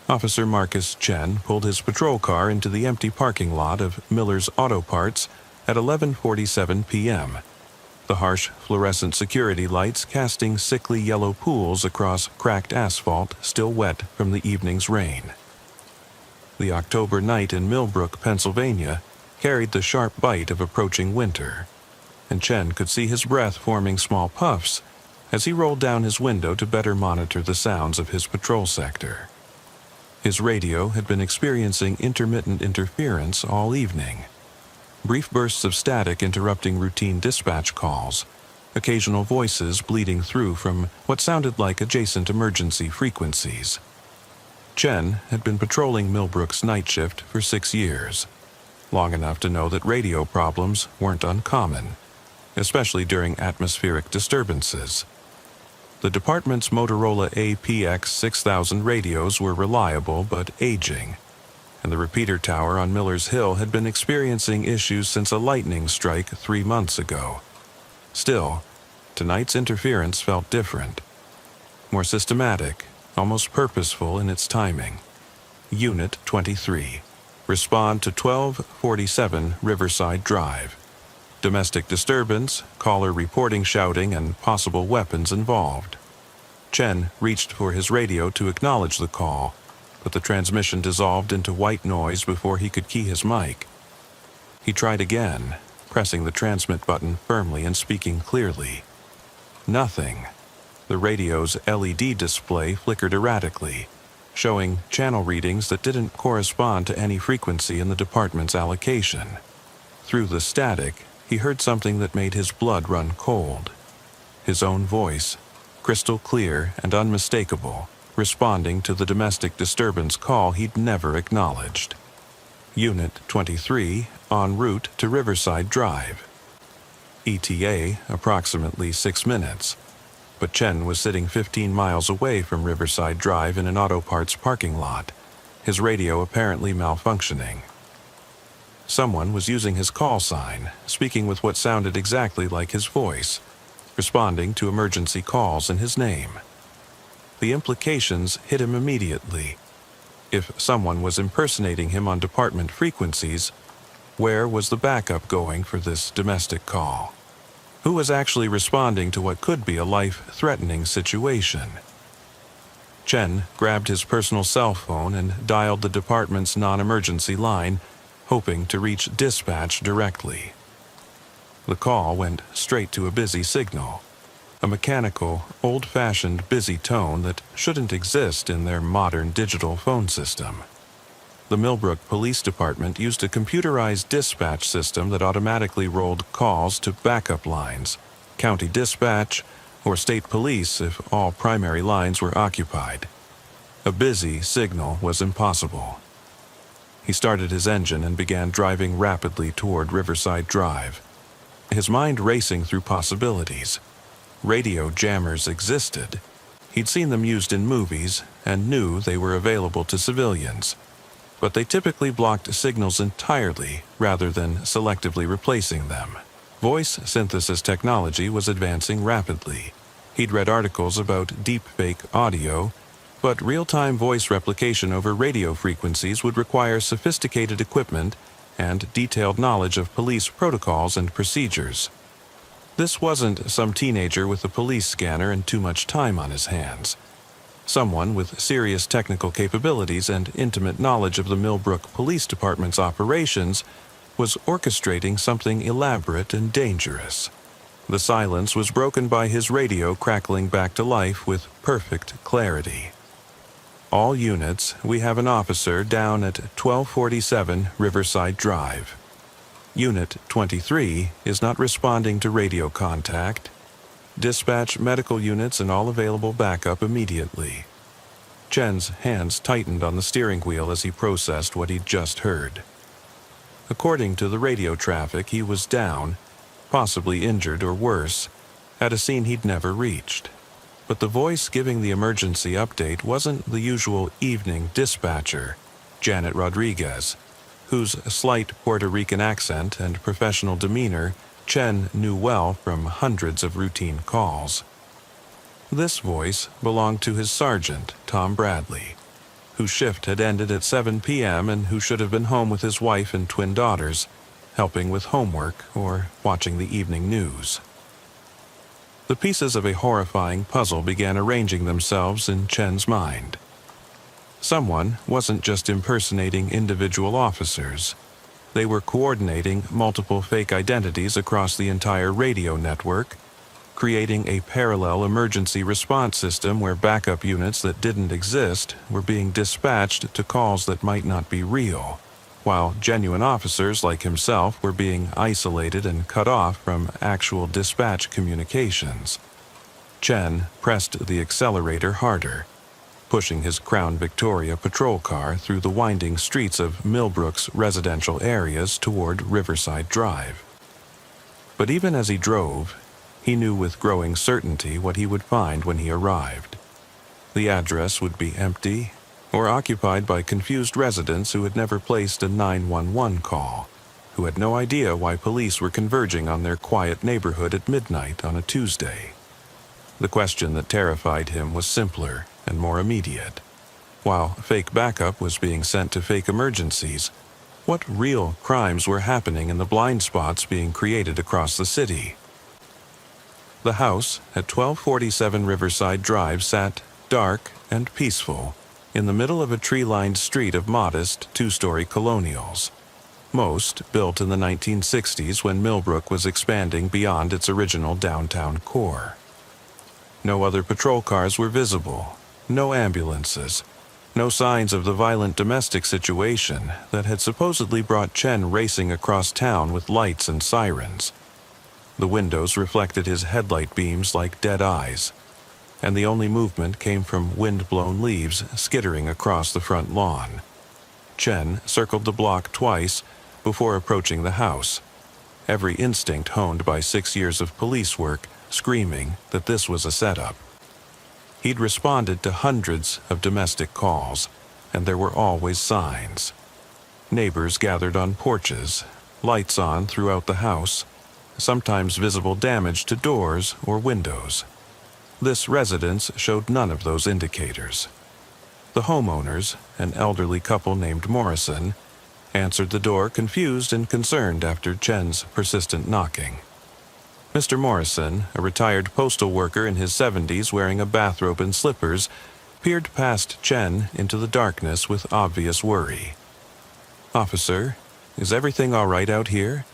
Officer Marcus Chen pulled his patrol car into the empty parking lot of Miller's Auto Parts at 11:47 p.m., the harsh fluorescent security lights casting sickly yellow pools across cracked asphalt still wet from the evening's rain. The October night in Millbrook, Pennsylvania, carried the sharp bite of approaching winter, and Chen could see his breath forming small puffs as he rolled down his window to better monitor the sounds of his patrol sector. His radio had been experiencing intermittent interference all evening. Brief bursts of static interrupting routine dispatch calls, occasional voices bleeding through from what sounded like adjacent emergency frequencies. Chen had been patrolling Millbrook's night shift for 6 years, long enough to know that radio problems weren't uncommon, especially during atmospheric disturbances. The department's Motorola APX 6000 radios were reliable but aging, and the repeater tower on Miller's Hill had been experiencing issues since a lightning strike 3 months ago. Still, tonight's interference felt different, more systematic, almost purposeful in its timing. Unit 23. Respond to 1247 Riverside Drive. Domestic disturbance, caller reporting shouting, and possible weapons involved. Chen reached for his radio to acknowledge the call, but the transmission dissolved into white noise before he could key his mic. He tried again, pressing the transmit button firmly and speaking clearly. Nothing. The radio's LED display flickered erratically, showing channel readings that didn't correspond to any frequency in the department's allocation. Through the static, he heard something that made his blood run cold. His own voice, crystal clear and unmistakable, responding to the domestic disturbance call he'd never acknowledged. Unit 23, en route to Riverside Drive. ETA, approximately 6 minutes, but Chen was sitting 15 miles away from Riverside Drive in an auto parts parking lot, his radio apparently malfunctioning. Someone was using his call sign, speaking with what sounded exactly like his voice, responding to emergency calls in his name. The implications hit him immediately. If someone was impersonating him on department frequencies, where was the backup going for this domestic call? Who was actually responding to what could be a life-threatening situation? Chen grabbed his personal cell phone and dialed the department's non-emergency line, hoping to reach dispatch directly. The call went straight to a busy signal, a mechanical, old-fashioned busy tone that shouldn't exist in their modern digital phone system. The Millbrook Police Department used a computerized dispatch system that automatically rolled calls to backup lines, county dispatch, or state police if all primary lines were occupied. A busy signal was impossible. He started his engine and began driving rapidly toward Riverside Drive, his mind racing through possibilities. Radio jammers existed. He'd seen them used in movies and knew they were available to civilians, but they typically blocked signals entirely rather than selectively replacing them. Voice synthesis technology was advancing rapidly. He'd read articles about deepfake audio, but real-time voice replication over radio frequencies would require sophisticated equipment and detailed knowledge of police protocols and procedures. This wasn't some teenager with a police scanner and too much time on his hands. Someone with serious technical capabilities and intimate knowledge of the Millbrook Police Department's operations was orchestrating something elaborate and dangerous. The silence was broken by his radio crackling back to life with perfect clarity. All units, we have an officer down at 1247 Riverside Drive. Unit 23 is not responding to radio contact. Dispatch medical units and all available backup immediately. Chen's hands tightened on the steering wheel as he processed what he'd just heard. According to the radio traffic, he was down, possibly injured or worse, at a scene he'd never reached. But the voice giving the emergency update wasn't the usual evening dispatcher, Janet Rodriguez, whose slight Puerto Rican accent and professional demeanor Chen knew well from hundreds of routine calls. This voice belonged to his sergeant, Tom Bradley. whose shift had ended at 7 p.m. and who should have been home with his wife and twin daughters, helping with homework or watching the evening news. The pieces of a horrifying puzzle began arranging themselves in Chen's mind. Someone wasn't just impersonating individual officers. They were coordinating multiple fake identities across the entire radio network, creating a parallel emergency response system where backup units that didn't exist were being dispatched to calls that might not be real, while genuine officers like himself were being isolated and cut off from actual dispatch communications. Chen pressed the accelerator harder, pushing his Crown Victoria patrol car through the winding streets of Millbrook's residential areas toward Riverside Drive. But even as he drove, he knew with growing certainty what he would find when he arrived. The address would be empty or occupied by confused residents who had never placed a 911 call, who had no idea why police were converging on their quiet neighborhood at midnight on a Tuesday. The question that terrified him was simpler and more immediate. While fake backup was being sent to fake emergencies, what real crimes were happening in the blind spots being created across the city? The house at 1247 Riverside Drive sat dark and peaceful in the middle of a tree-lined street of modest two-story colonials, most built in the 1960s when Millbrook was expanding beyond its original downtown core. No other patrol cars were visible, no ambulances, no signs of the violent domestic situation that had supposedly brought Chen racing across town with lights and sirens. The windows reflected his headlight beams like dead eyes, and the only movement came from wind-blown leaves skittering across the front lawn. Chen circled the block twice before approaching the house, every instinct honed by 6 years of police work screaming that this was a setup. He'd responded to hundreds of domestic calls, and there were always signs. Neighbors gathered on porches, lights on throughout the house, sometimes visible damage to doors or windows. This residence showed none of those indicators. The homeowners, an elderly couple named Morrison, answered the door confused and concerned after Chen's persistent knocking. Mr. Morrison, a retired postal worker in his 70s wearing a bathrobe and slippers, peered past Chen into the darkness with obvious worry. "Officer, is everything all right out here?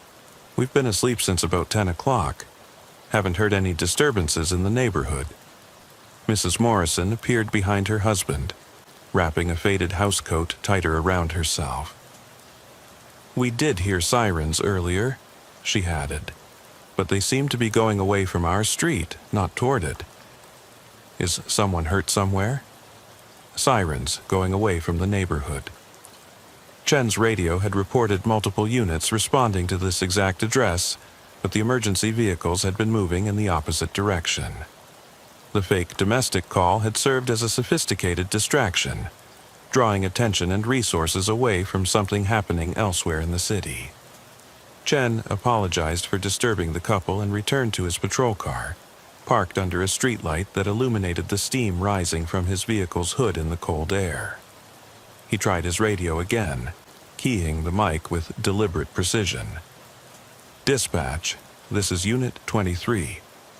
We've been asleep since about 10 o'clock. Haven't heard any disturbances in the neighborhood." Mrs. Morrison peered behind her husband, wrapping a faded housecoat tighter around herself. "We did hear sirens earlier," she added, "but they seem to be going away from our street, not toward it. Is someone hurt somewhere?" Sirens going away from the neighborhood. Chen's radio had reported multiple units responding to this exact address, but the emergency vehicles had been moving in the opposite direction. The fake domestic call had served as a sophisticated distraction, drawing attention and resources away from something happening elsewhere in the city. Chen apologized for disturbing the couple and returned to his patrol car, parked under a streetlight that illuminated the steam rising from his vehicle's hood in the cold air. He tried his radio again, keying the mic with deliberate precision. "Dispatch, this is Unit 23.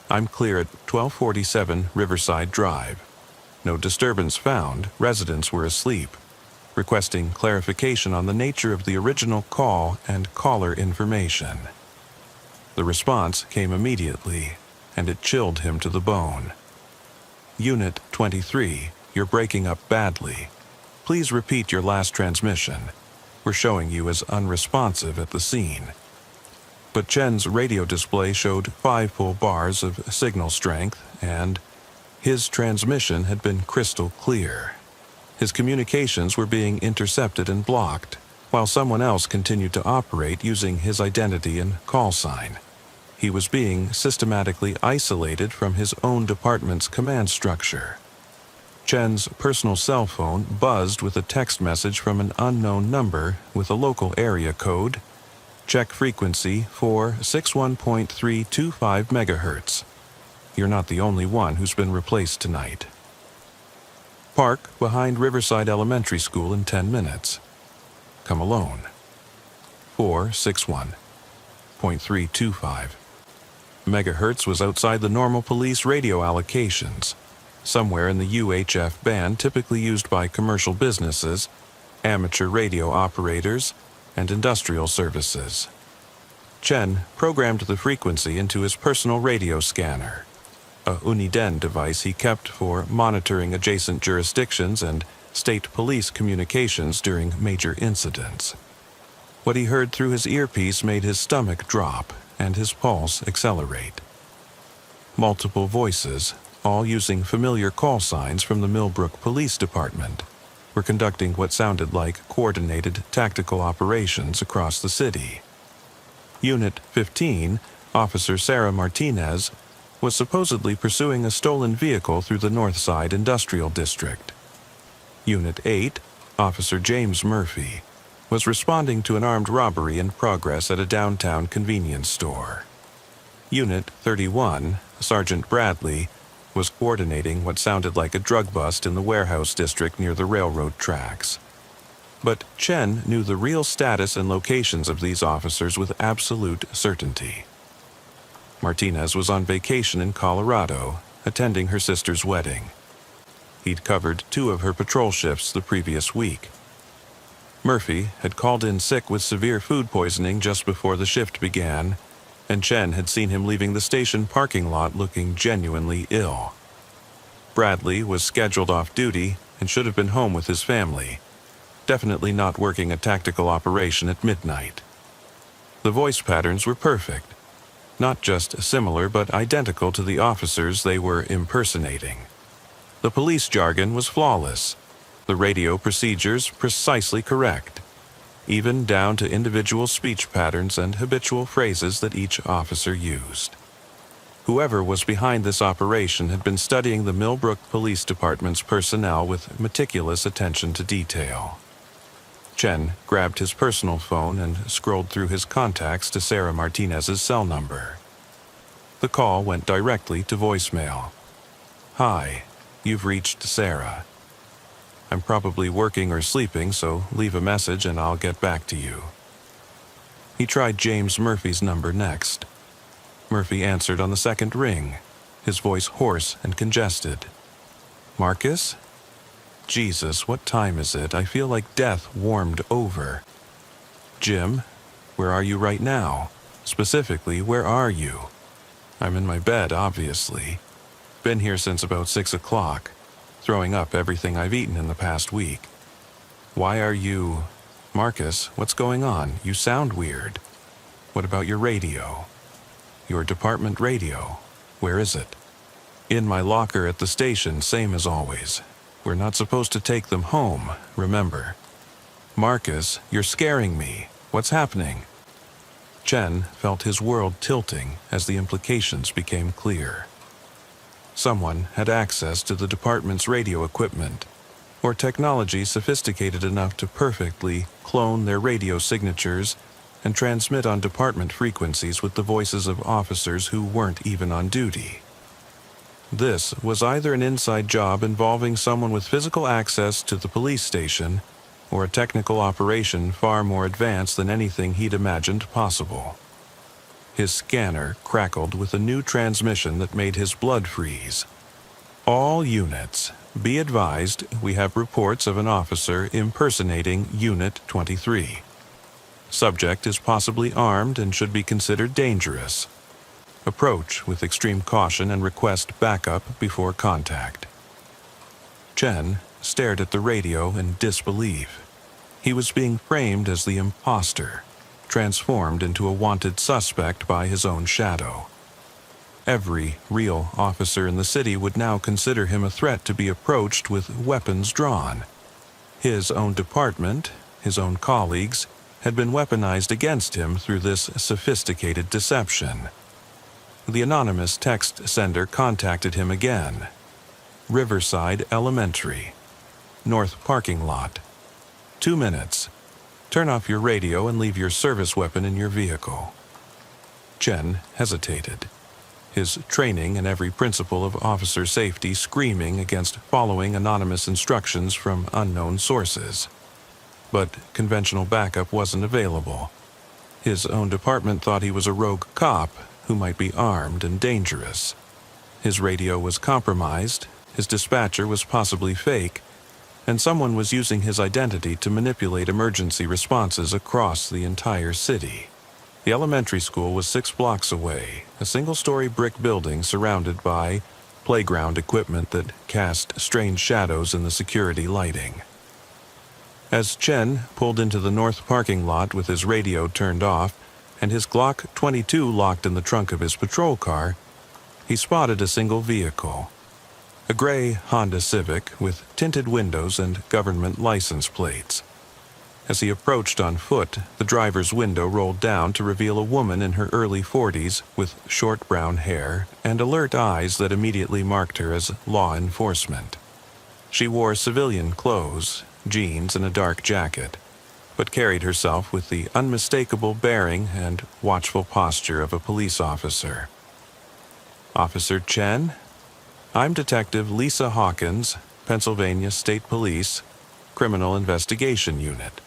I'm clear at 1247 Riverside Drive. No disturbance found, residents were asleep. Requesting clarification on the nature of the original call and caller information." The response came immediately, and it chilled him to the bone. "Unit 23, you're breaking up badly. Please repeat your last transmission. We're showing you as unresponsive at the scene." But Chen's radio display showed 5 full bars of signal strength, and his transmission had been crystal clear. His communications were being intercepted and blocked, while someone else continued to operate using his identity and call sign. He was being systematically isolated from his own department's command structure. Chen's personal cell phone buzzed with a text message from an unknown number with a local area code. "Check frequency for 61.325 megahertz. You're not the only one who's been replaced tonight." Park behind Riverside Elementary School in 10 minutes. Come alone. 461.325 megahertz was outside the normal police radio allocations, somewhere in the UHF band typically used by commercial businesses, amateur radio operators, and industrial services. Chen programmed the frequency into his personal radio scanner, a Uniden device he kept for monitoring adjacent jurisdictions and state police communications during major incidents. What he heard through his earpiece made his stomach drop and his pulse accelerate. Multiple voices, all using familiar call signs from the Millbrook Police Department, were conducting what sounded like coordinated tactical operations across the city. Unit 15, Officer Sarah Martinez, was supposedly pursuing a stolen vehicle through the Northside Industrial District. Unit 8, Officer James Murphy, was responding to an armed robbery in progress at a downtown convenience store. Unit 31, Sergeant Bradley, was coordinating what sounded like a drug bust in the warehouse district near the railroad tracks. But Chen knew the real status and locations of these officers with absolute certainty. Martinez was on vacation in Colorado, attending her sister's wedding. He'd covered 2 of her patrol shifts the previous week. Murphy had called in sick with severe food poisoning just before the shift began, and Chen had seen him leaving the station parking lot looking genuinely ill. Bradley was scheduled off duty and should have been home with his family, definitely not working a tactical operation at midnight. The voice patterns were perfect, not just similar but identical to the officers they were impersonating. The police jargon was flawless, the radio procedures precisely correct, even down to individual speech patterns and habitual phrases that each officer used. Whoever was behind this operation had been studying the Millbrook Police Department's personnel with meticulous attention to detail. Chen grabbed his personal phone and scrolled through his contacts to Sarah Martinez's cell number. The call went directly to voicemail. "Hi, you've reached Sarah. I'm probably working or sleeping, so leave a message and I'll get back to you." He tried James Murphy's number next. Murphy answered on the second ring, his voice hoarse and congested. "Marcus? Jesus, what time is it? I feel like death warmed over." "Jim, where are you right now? Specifically, where are you?" "I'm in my bed, obviously. Been here since about 6 o'clock. Throwing up everything I've eaten in the past week." "Why are you—" "Marcus, what's going on? You sound weird." "What about your radio?" "Your department radio. Where is it?" "In my locker at the station, same as always. We're not supposed to take them home, remember." "Marcus, you're scaring me. What's happening?" Chen felt his world tilting as the implications became clear. Someone had access to the department's radio equipment, or technology sophisticated enough to perfectly clone their radio signatures and transmit on department frequencies with the voices of officers who weren't even on duty. This was either an inside job involving someone with physical access to the police station, or a technical operation far more advanced than anything he'd imagined possible. His scanner crackled with a new transmission that made his blood freeze. "All units, be advised we have reports of an officer impersonating Unit 23. Subject is possibly armed and should be considered dangerous. Approach with extreme caution and request backup before contact." Chen stared at the radio in disbelief. He was being framed as the imposter, transformed into a wanted suspect by his own shadow. Every real officer in the city would now consider him a threat to be approached with weapons drawn. His own department, his own colleagues, had been weaponized against him through this sophisticated deception. The anonymous text sender contacted him again. "Riverside Elementary. North parking lot. 2 minutes. Turn off your radio and leave your service weapon in your vehicle." Chen hesitated. his training and every principle of officer safety screaming against following anonymous instructions from unknown sources. But conventional backup wasn't available. His own department thought he was a rogue cop who might be armed and dangerous. His radio was compromised, his dispatcher was possibly fake, and someone was using his identity to manipulate emergency responses across the entire city. The elementary school was 6 blocks away, a single-story brick building surrounded by playground equipment that cast strange shadows in the security lighting. As Chen pulled into the north parking lot with his radio turned off and his Glock 22 locked in the trunk of his patrol car, he spotted a single vehicle. A gray Honda Civic with tinted windows and government license plates. As he approached on foot, the driver's window rolled down to reveal a woman in her early 40s with short brown hair and alert eyes that immediately marked her as law enforcement. She wore civilian clothes, jeans and a dark jacket, but carried herself with the unmistakable bearing and watchful posture of a police officer. "Officer Chen? I'm Detective Lisa Hawkins, Pennsylvania State Police, Criminal Investigation Unit.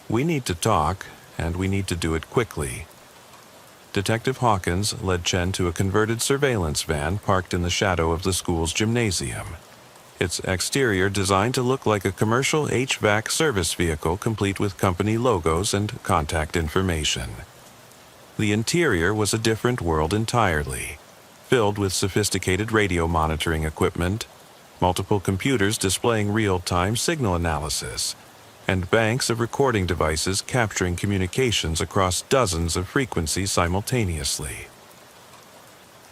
We need to talk, and we need to do it quickly." Detective Hawkins led Chen to a converted surveillance van parked in the shadow of the school's gymnasium. Its exterior designed to look like a commercial HVAC service vehicle complete with company logos and contact information. The interior was a different world entirely, filled with sophisticated radio monitoring equipment, multiple computers displaying real-time signal analysis, and banks of recording devices capturing communications across dozens of frequencies simultaneously.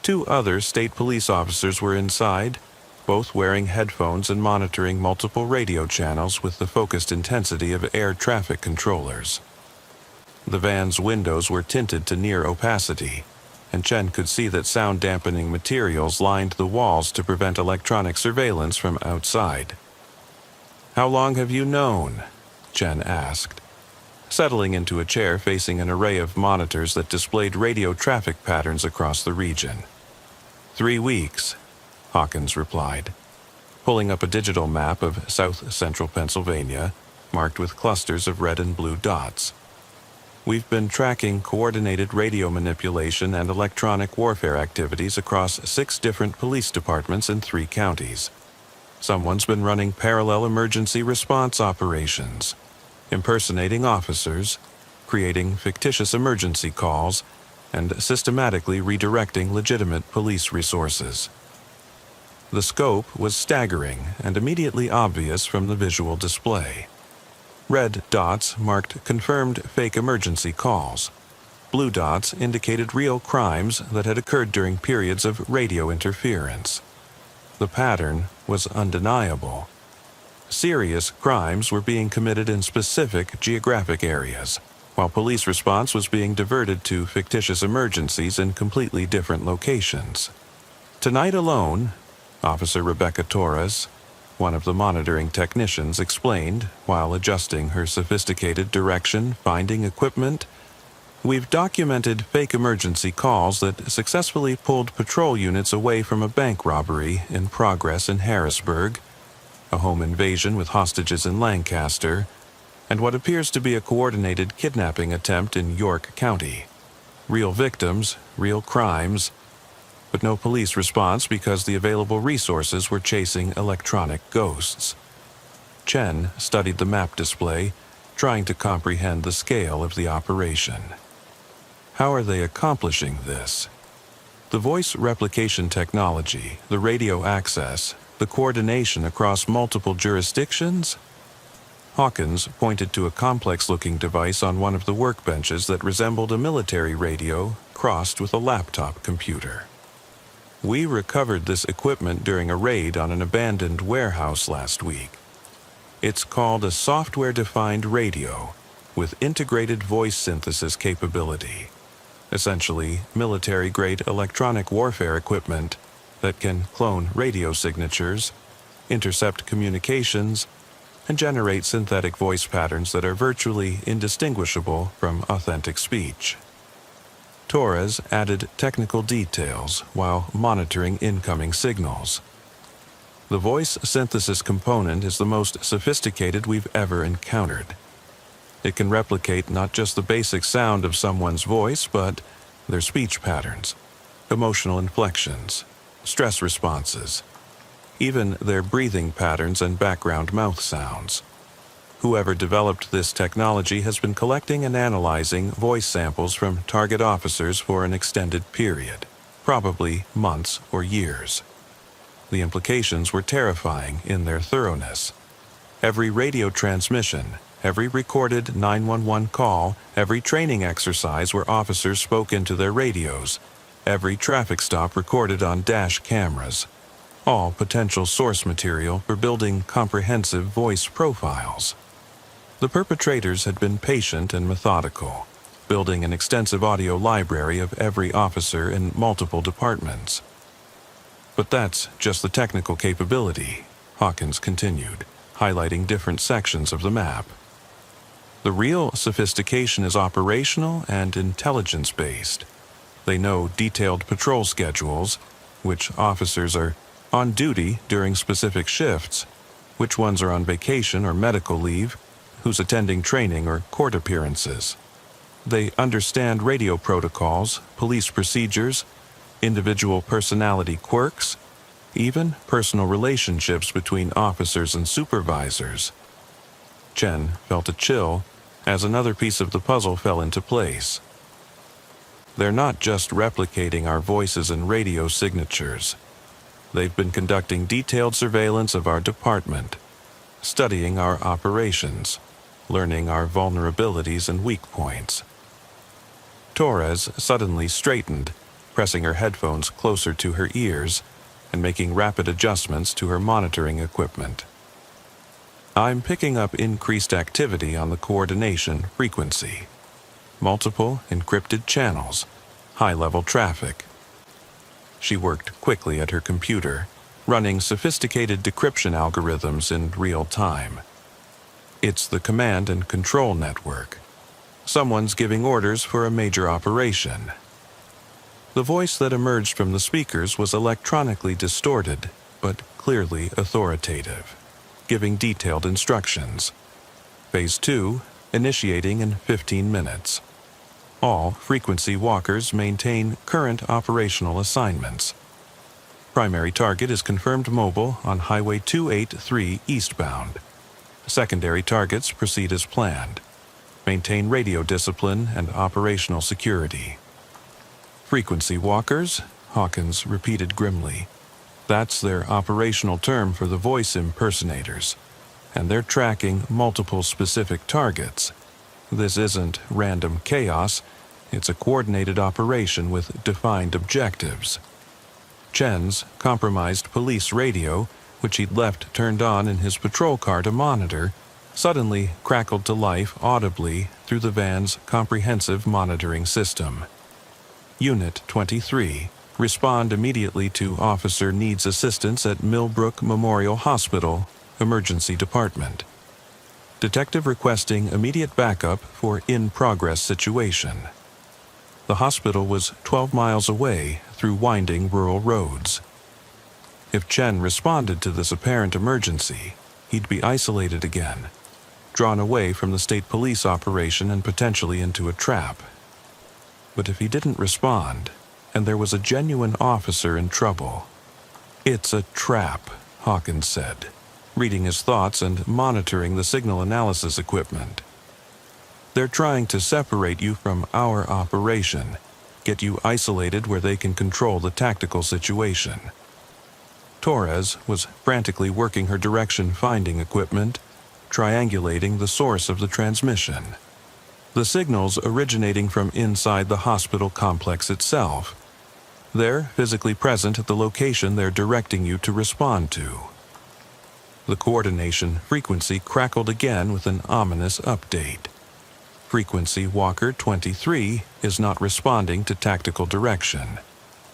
2 other state police officers were inside, both wearing headphones and monitoring multiple radio channels with the focused intensity of air traffic controllers. The van's windows were tinted to near opacity, and Chen could see that sound-dampening materials lined the walls to prevent electronic surveillance from outside. "How long have you known?" Chen asked, settling into a chair facing an array of monitors that displayed radio traffic patterns across the region. 3 weeks, Hawkins replied, pulling up a digital map of south-central Pennsylvania, marked with clusters of red and blue dots. "We've been tracking coordinated radio manipulation and electronic warfare activities across 6 different police departments in 3 counties. Someone's been running parallel emergency response operations, impersonating officers, creating fictitious emergency calls, and systematically redirecting legitimate police resources." The scope was staggering and immediately obvious from the visual display. Red dots marked confirmed fake emergency calls. Blue dots indicated real crimes that had occurred during periods of radio interference. The pattern was undeniable. Serious crimes were being committed in specific geographic areas, while police response was being diverted to fictitious emergencies in completely different locations. "Tonight alone," Officer Rebecca Torres, one of the monitoring technicians, explained while adjusting her sophisticated direction-finding equipment, "we've documented fake emergency calls that successfully pulled patrol units away from a bank robbery in progress in Harrisburg, a home invasion with hostages in Lancaster, and what appears to be a coordinated kidnapping attempt in York County. Real victims, real crimes, but no police response because the available resources were chasing electronic ghosts." Chen studied the map display, trying to comprehend the scale of the operation. How are they accomplishing this? The voice replication technology, the radio access, the coordination across multiple jurisdictions? Hawkins pointed to a complex-looking device on one of the workbenches that resembled a military radio crossed with a laptop computer. "We recovered this equipment during a raid on an abandoned warehouse last week. It's called a software-defined radio with integrated voice synthesis capability, essentially military-grade electronic warfare equipment that can clone radio signatures, intercept communications, and generate synthetic voice patterns that are virtually indistinguishable from authentic speech." Torres added technical details while monitoring incoming signals. The voice synthesis component is the most sophisticated we've ever encountered. It can replicate not just the basic sound of someone's voice, but their speech patterns, emotional inflections, stress responses, even their breathing patterns and background mouth sounds. Whoever developed this technology has been collecting and analyzing voice samples from target officers for an extended period, probably months or years. The implications were terrifying in their thoroughness. Every radio transmission, every recorded 911 call, every training exercise where officers spoke into their radios, every traffic stop recorded on dash cameras, all potential source material for building comprehensive voice profiles. The perpetrators had been patient and methodical, building an extensive audio library of every officer in multiple departments. But that's just the technical capability, Hawkins continued, highlighting different sections of the map. The real sophistication is operational and intelligence-based. They know detailed patrol schedules, which officers are on duty during specific shifts, which ones are on vacation or medical leave, who's attending training or court appearances. They understand radio protocols, police procedures, individual personality quirks, even personal relationships between officers and supervisors. Chen felt a chill as another piece of the puzzle fell into place. They're not just replicating our voices and radio signatures. They've been conducting detailed surveillance of our department, studying our operations, learning our vulnerabilities and weak points. Torres suddenly straightened, pressing her headphones closer to her ears and making rapid adjustments to her monitoring equipment. I'm picking up increased activity on the coordination frequency. Multiple encrypted channels, high-level traffic. She worked quickly at her computer, running sophisticated decryption algorithms in real time. It's the command and control network. Someone's giving orders for a major operation. The voice that emerged from the speakers was electronically distorted, but clearly authoritative, giving detailed instructions. Phase 2, initiating in 15 minutes. All frequency walkers maintain current operational assignments. Primary target is confirmed mobile on Highway 283 eastbound. Secondary targets proceed as planned. Maintain radio discipline and operational security. Frequency walkers, Hawkins repeated grimly. That's their operational term for the voice impersonators, and they're tracking multiple specific targets. This isn't random chaos, it's a coordinated operation with defined objectives. Chen's compromised police radio, which he'd left turned on in his patrol car to monitor, suddenly crackled to life audibly through the van's comprehensive monitoring system. Unit 23. Respond immediately to officer needs assistance at Millbrook Memorial Hospital, Emergency Department. Detective requesting immediate backup for in-progress situation. The hospital was 12 miles away through winding rural roads. If Chen responded to this apparent emergency, he'd be isolated again, drawn away from the state police operation and potentially into a trap. But if he didn't respond, and there was a genuine officer in trouble, "It's a trap," Hawkins said, reading his thoughts and monitoring the signal analysis equipment. "They're trying to separate you from our operation, get you isolated where they can control the tactical situation." Torres was frantically working her direction-finding equipment, triangulating the source of the transmission. The signals originating from inside the hospital complex itself. They're physically present at the location they're directing you to respond to. The coordination frequency crackled again with an ominous update. Frequency Walker 23 is not responding to tactical direction.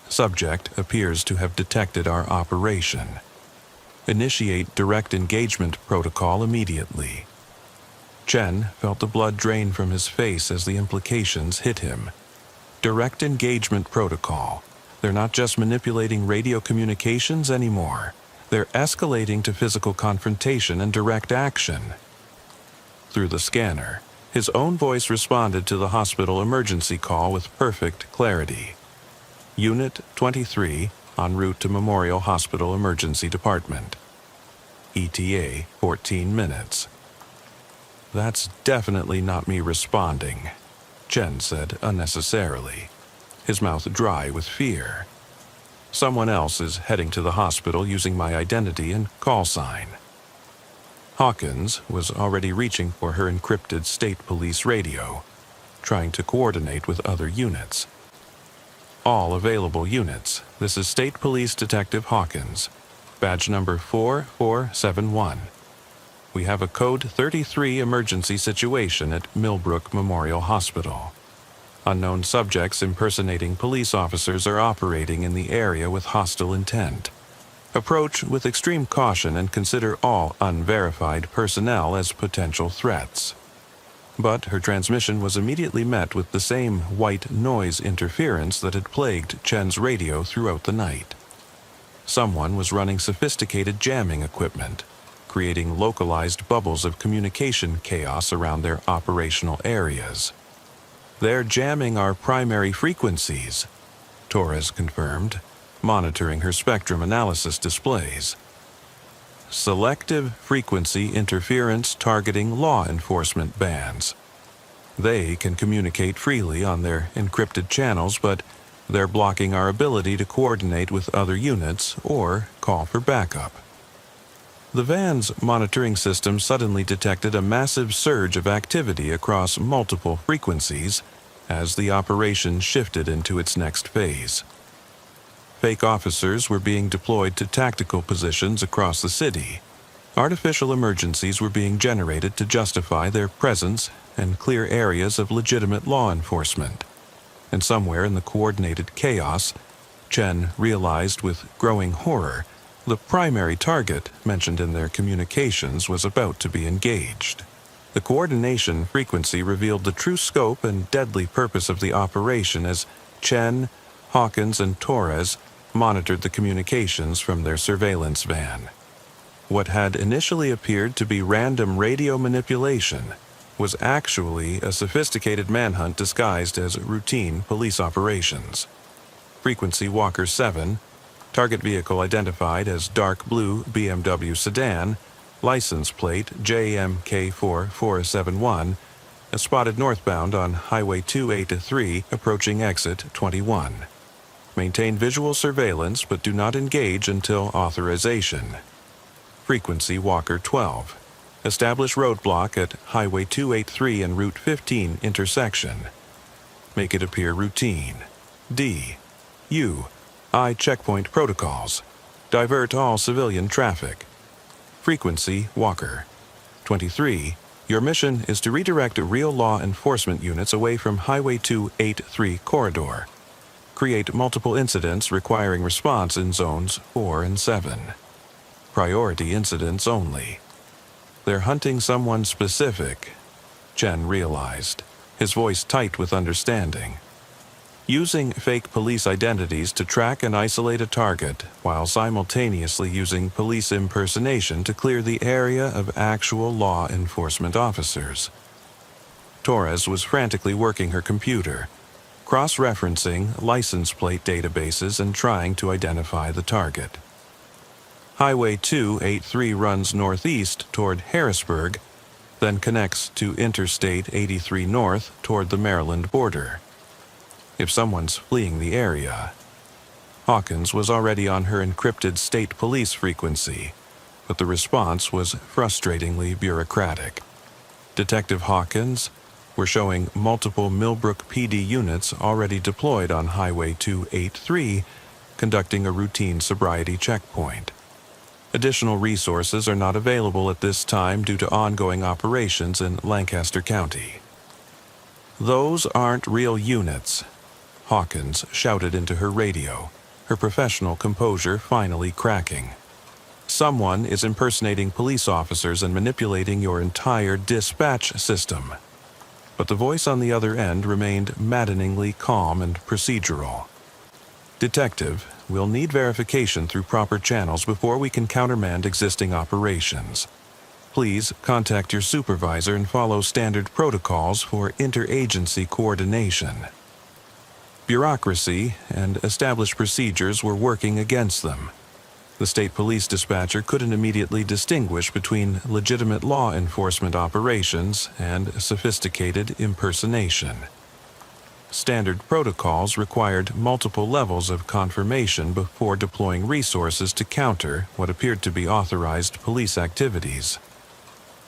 Subject appears to have detected our operation. Initiate direct engagement protocol immediately. Chen felt the blood drain from his face as the implications hit him. direct engagement protocol. They're not just manipulating radio communications anymore. They're escalating to physical confrontation and direct action. Through the scanner, his own voice responded to the hospital emergency call with perfect clarity. Unit 23, en route to Memorial Hospital Emergency Department. ETA 14 minutes. That's definitely not me responding, Chen said unnecessarily, his mouth dry with fear. Someone else is heading to the hospital using my identity and call sign. Hawkins was already reaching for her encrypted state police radio, trying to coordinate with other units. All available units, this is State Police Detective Hawkins, badge number 4471. We have a code 33 emergency situation at Millbrook Memorial Hospital. Unknown subjects impersonating police officers are operating in the area with hostile intent. Approach with extreme caution and consider all unverified personnel as potential threats. But her transmission was immediately met with the same white noise interference that had plagued Chen's radio throughout the night. Someone was running sophisticated jamming equipment, creating localized bubbles of communication chaos around their operational areas. They're jamming our primary frequencies, Torres confirmed, monitoring her spectrum analysis displays. Selective frequency interference targeting law enforcement bands. They can communicate freely on their encrypted channels, but they're blocking our ability to coordinate with other units or call for backup. The van's monitoring system suddenly detected a massive surge of activity across multiple frequencies as the operation shifted into its next phase. Fake officers were being deployed to tactical positions across the city. Artificial emergencies were being generated to justify their presence and clear areas of legitimate law enforcement. And somewhere in the coordinated chaos, Chen realized with growing horror the primary target mentioned in their communications was about to be engaged. The coordination frequency revealed the true scope and deadly purpose of the operation as Chen, Hawkins, and Torres monitored the communications from their surveillance van. What had initially appeared to be random radio manipulation was actually a sophisticated manhunt disguised as routine police operations. Frequency Walker 7, target vehicle identified as dark blue BMW sedan, license plate JMK4471, spotted northbound on Highway 283 approaching exit 21. Maintain visual surveillance but do not engage until authorization. Frequency Walker 12. Establish roadblock at Highway 283 and Route 15 intersection. Make it appear routine. D. U. I checkpoint protocols. Divert all civilian traffic. Frequency Walker 23. Your mission is to redirect real law enforcement units away from Highway 283 corridor. Create multiple incidents requiring response in zones 4 and 7. Priority incidents only. They're hunting someone specific, Chen realized, his voice tight with understanding. Using fake police identities to track and isolate a target while simultaneously using police impersonation to clear the area of actual law enforcement officers. Torres was frantically working her computer, cross-referencing license plate databases and trying to identify the target. Highway 283 runs northeast toward Harrisburg, then connects to Interstate 83 north toward the Maryland border. If someone's fleeing the area. Hawkins was already on her encrypted state police frequency, but the response was frustratingly bureaucratic. Detective Hawkins were showing multiple Millbrook PD units already deployed on Highway 283, conducting a routine sobriety checkpoint. Additional resources are not available at this time due to ongoing operations in Lancaster County. Those aren't real units, Hawkins shouted into her radio, her professional composure finally cracking. Someone is impersonating police officers and manipulating your entire dispatch system. but the voice on the other end remained maddeningly calm and procedural. "Detective, we'll need verification through proper channels before we can countermand existing operations. Please contact your supervisor and follow standard protocols for interagency coordination." Bureaucracy and established procedures were working against them. The state police dispatcher couldn't immediately distinguish between legitimate law enforcement operations and sophisticated impersonation. Standard protocols required multiple levels of confirmation before deploying resources to counter what appeared to be authorized police activities.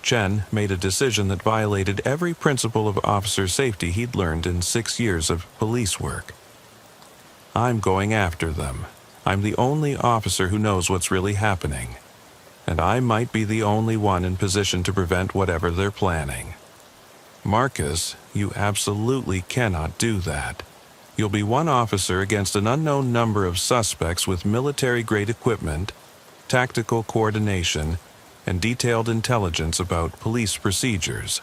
Chen made a decision that violated every principle of officer safety he'd learned in 6 years of police work. "I'm going after them. I'm the only officer who knows what's really happening. And I might be the only one in position to prevent whatever they're planning. Marcus, you absolutely cannot do that. You'll be one officer against an unknown number of suspects with military-grade equipment, tactical coordination, and detailed intelligence about police procedures.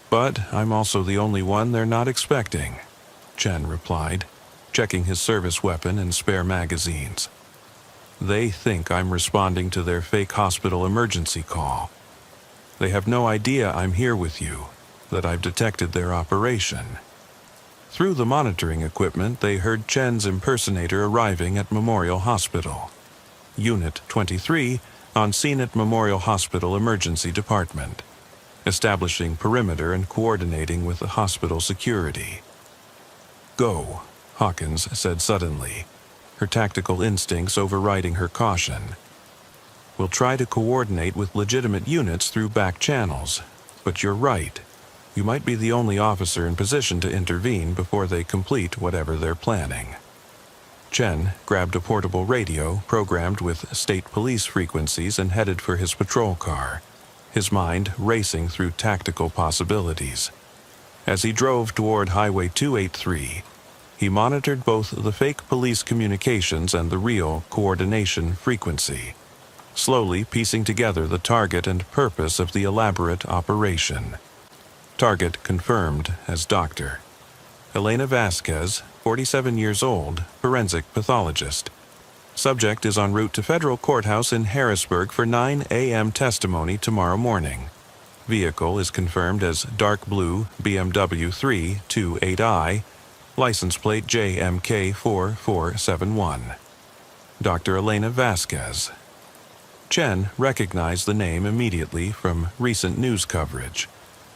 But I'm also the only one they're not expecting," Chen replied, checking his service weapon and spare magazines. "They think I'm responding to their fake hospital emergency call. They have no idea I'm here with you, that I've detected their operation." Through the monitoring equipment, they heard Chen's impersonator arriving at Memorial Hospital. Unit 23 on scene at Memorial Hospital Emergency Department, establishing perimeter and coordinating with the hospital security. "Go," Hawkins said suddenly, her tactical instincts overriding her caution. "We'll try to coordinate with legitimate units through back channels, but you're right. You might be the only officer in position to intervene before they complete whatever they're planning." Chen grabbed a portable radio programmed with state police frequencies and headed for his patrol car, his mind racing through tactical possibilities. As he drove toward Highway 283, he monitored both the fake police communications and the real coordination frequency, slowly piecing together the target and purpose of the elaborate operation. Target confirmed as Dr. Elena Vasquez, 47 years old, forensic pathologist. Subject is en route to federal courthouse in Harrisburg for 9 a.m. testimony tomorrow morning. Vehicle is confirmed as dark blue BMW 328i, license plate JMK4471. Dr. Elena Vasquez. Chen recognized the name immediately from recent news coverage.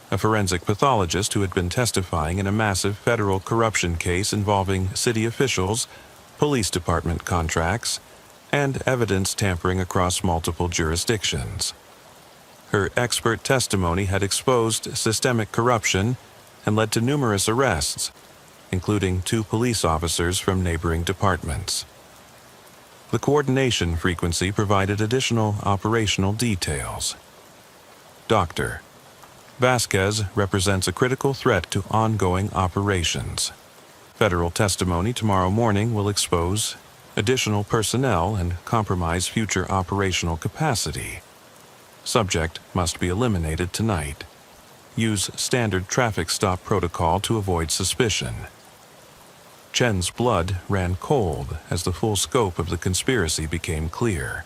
A forensic pathologist who had been testifying in a massive federal corruption case involving city officials, police department contracts, and evidence tampering across multiple jurisdictions. Her expert testimony had exposed systemic corruption and led to numerous arrests, including 2 police officers from neighboring departments. The coordination frequency provided additional operational details. Dr. Vasquez represents a critical threat to ongoing operations. Federal testimony tomorrow morning will expose additional personnel and compromise future operational capacity. Subject must be eliminated tonight. Use standard traffic stop protocol to avoid suspicion. Chen's blood ran cold as the full scope of the conspiracy became clear.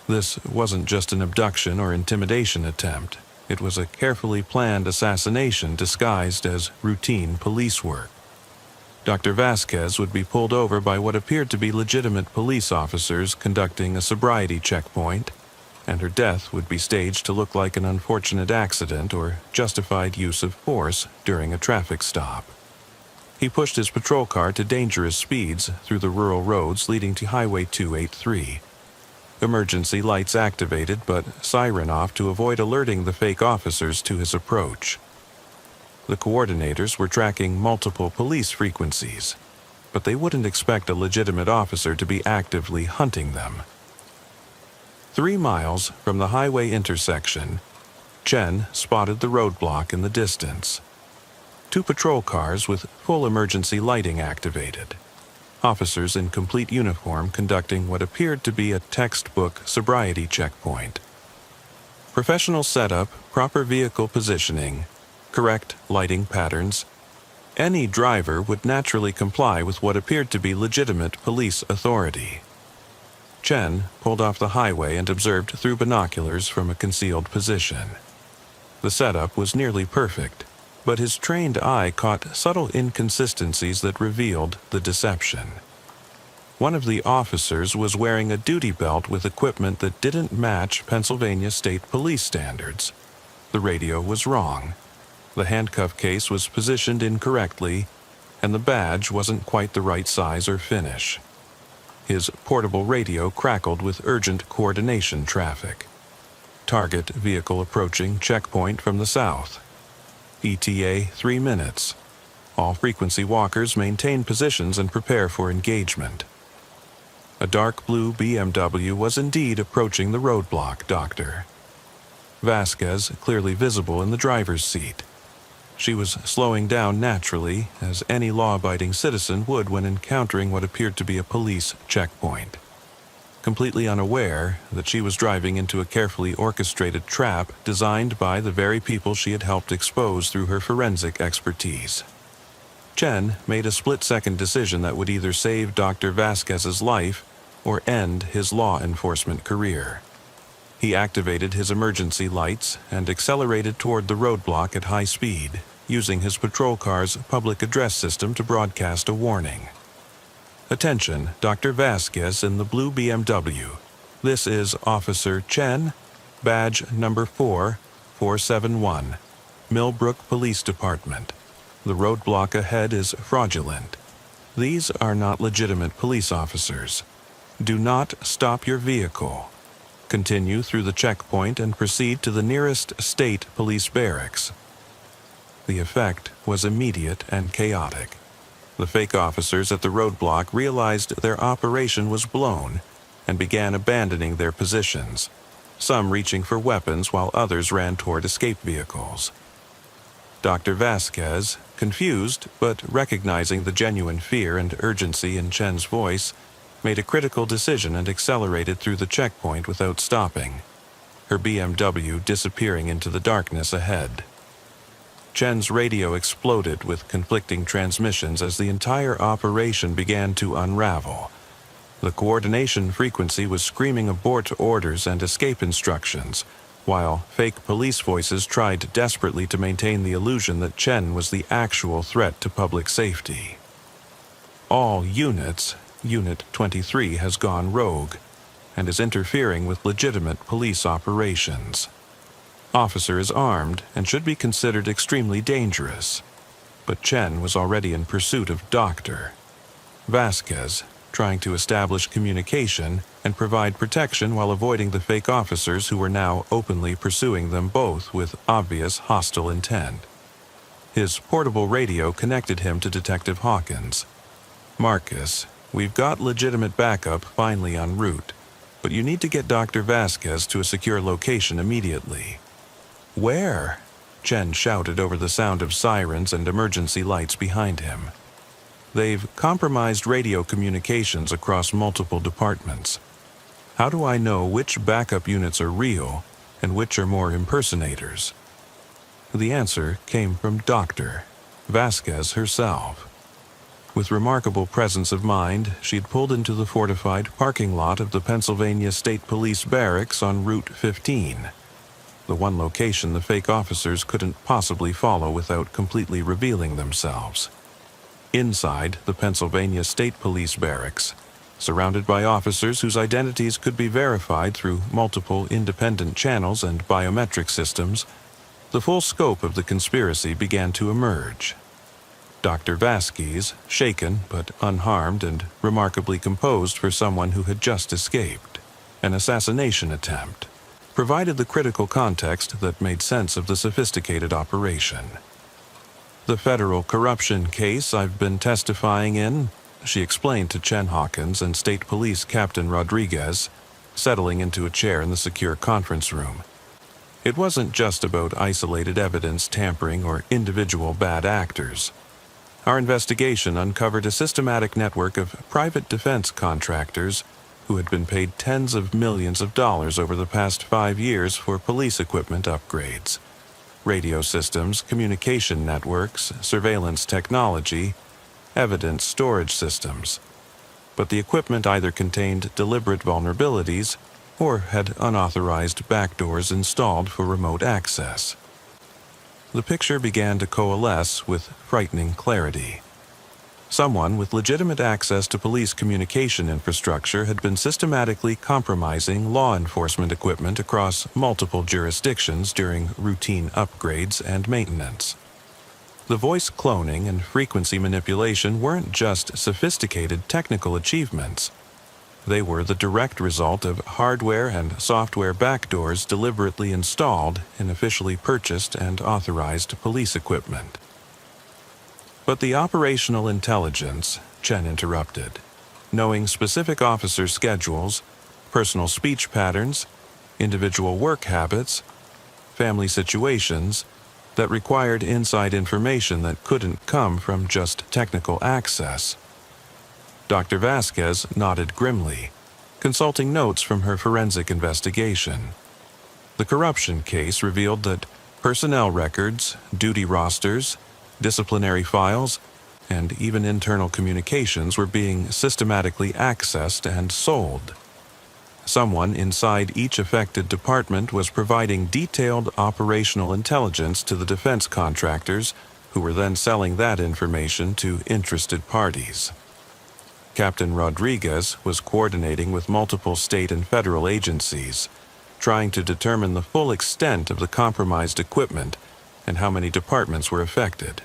This wasn't just an abduction or intimidation attempt. It was a carefully planned assassination disguised as routine police work. Dr. Vasquez would be pulled over by what appeared to be legitimate police officers conducting a sobriety checkpoint, and her death would be staged to look like an unfortunate accident or justified use of force during a traffic stop. He pushed his patrol car to dangerous speeds through the rural roads leading to Highway 283. Emergency lights activated, but siren off to avoid alerting the fake officers to his approach. The coordinators were tracking multiple police frequencies, but they wouldn't expect a legitimate officer to be actively hunting them. 3 miles from the highway intersection, Chen spotted the roadblock in the distance. 2 patrol cars with full emergency lighting activated. Officers in complete uniform conducting what appeared to be a textbook sobriety checkpoint. Professional setup, proper vehicle positioning, correct lighting patterns. Any driver would naturally comply with what appeared to be legitimate police authority. Chen pulled off the highway and observed through binoculars from a concealed position. The setup was nearly perfect, but his trained eye caught subtle inconsistencies that revealed the deception. One of the officers was wearing a duty belt with equipment that didn't match Pennsylvania State Police standards. The radio was wrong. The handcuff case was positioned incorrectly, and the badge wasn't quite the right size or finish. His portable radio crackled with urgent coordination traffic. Target vehicle approaching checkpoint from the south. ETA 3 minutes. All frequency walkers maintain positions and prepare for engagement. A dark blue BMW was indeed approaching the roadblock, Doctor. Vasquez clearly visible in the driver's seat. She was slowing down naturally, as any law-abiding citizen would when encountering what appeared to be a police checkpoint. Completely unaware that she was driving into a carefully orchestrated trap designed by the very people she had helped expose through her forensic expertise. Chen made a split-second decision that would either save Dr. Vasquez's life or end his law enforcement career. He activated his emergency lights and accelerated toward the roadblock at high speed, using his patrol car's public address system to broadcast a warning. Attention, Dr. Vasquez in the blue BMW. This is Officer Chen, badge number 4471, Millbrook Police Department. The roadblock ahead is fraudulent. These are not legitimate police officers. Do not stop your vehicle. Continue through the checkpoint and proceed to the nearest state police barracks. The effect was immediate and chaotic. The fake officers at the roadblock realized their operation was blown and began abandoning their positions, some reaching for weapons while others ran toward escape vehicles. Dr. Vasquez, confused but recognizing the genuine fear and urgency in Chen's voice, made a critical decision and accelerated through the checkpoint without stopping, her BMW disappearing into the darkness ahead. Chen's radio exploded with conflicting transmissions as the entire operation began to unravel. The coordination frequency was screaming abort orders and escape instructions, while fake police voices tried desperately to maintain the illusion that Chen was the actual threat to public safety. All units, Unit 23 has gone rogue and is interfering with legitimate police operations. Officer is armed and should be considered extremely dangerous, but Chen was already in pursuit of Doctor Vasquez, trying to establish communication and provide protection while avoiding the fake officers who were now openly pursuing them both with obvious hostile intent. His portable radio connected him to Detective Hawkins. Marcus, we've got legitimate backup finally en route, but you need to get Dr. Vasquez to a secure location immediately. Where? Chen shouted over the sound of sirens and emergency lights behind him. They've compromised radio communications across multiple departments. How do I know which backup units are real and which are more impersonators? The answer came from Dr. Vasquez herself. With remarkable presence of mind, she'd pulled into the fortified parking lot of the Pennsylvania State Police Barracks on Route 15, the one location the fake officers couldn't possibly follow without completely revealing themselves. Inside the Pennsylvania State Police Barracks, surrounded by officers whose identities could be verified through multiple independent channels and biometric systems, the full scope of the conspiracy began to emerge. Dr. Vasquez, shaken but unharmed and remarkably composed for someone who had just escaped an assassination attempt, provided the critical context that made sense of the sophisticated operation. The federal corruption case I've been testifying in, she explained to Chen Hawkins and State Police Captain Rodriguez, settling into a chair in the secure conference room. It wasn't just about isolated evidence tampering or individual bad actors. Our investigation uncovered a systematic network of private defense contractors who had been paid tens of millions of dollars over the past 5 years for police equipment upgrades. radio systems, communication networks, surveillance technology, evidence storage systems. But the equipment either contained deliberate vulnerabilities or had unauthorized backdoors installed for remote access. The picture began to coalesce with frightening clarity. Someone with legitimate access to police communication infrastructure had been systematically compromising law enforcement equipment across multiple jurisdictions during routine upgrades and maintenance. The voice cloning and frequency manipulation weren't just sophisticated technical achievements. They were the direct result of hardware and software backdoors deliberately installed in officially purchased and authorized police equipment. But the operational intelligence, Chen interrupted, knowing specific officer schedules, personal speech patterns, individual work habits, family situations, that required inside information that couldn't come from just technical access. Dr. Vasquez nodded grimly, consulting notes from her forensic investigation. The corruption case revealed that personnel records, duty rosters, disciplinary files, and even internal communications were being systematically accessed and sold. Someone inside each affected department was providing detailed operational intelligence to the defense contractors, who were then selling that information to interested parties. Captain Rodriguez was coordinating with multiple state and federal agencies, trying to determine the full extent of the compromised equipment and how many departments were affected.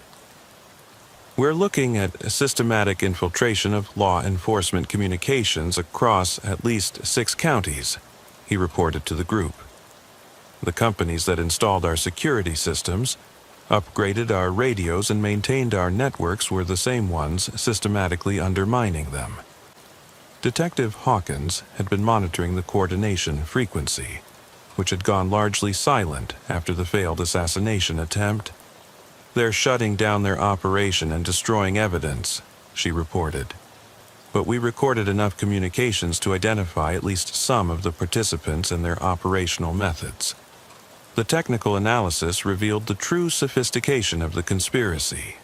We're looking at systematic infiltration of law enforcement communications across at least 6 counties, he reported to the group. The companies that installed our security systems, upgraded our radios, and maintained our networks were the same ones systematically undermining them. Detective Hawkins had been monitoring the coordination frequency, which had gone largely silent after the failed assassination attempt. "They're shutting down their operation and destroying evidence," she reported. "But we recorded enough communications to identify at least some of the participants and their operational methods. The technical analysis revealed the true sophistication of the conspiracy.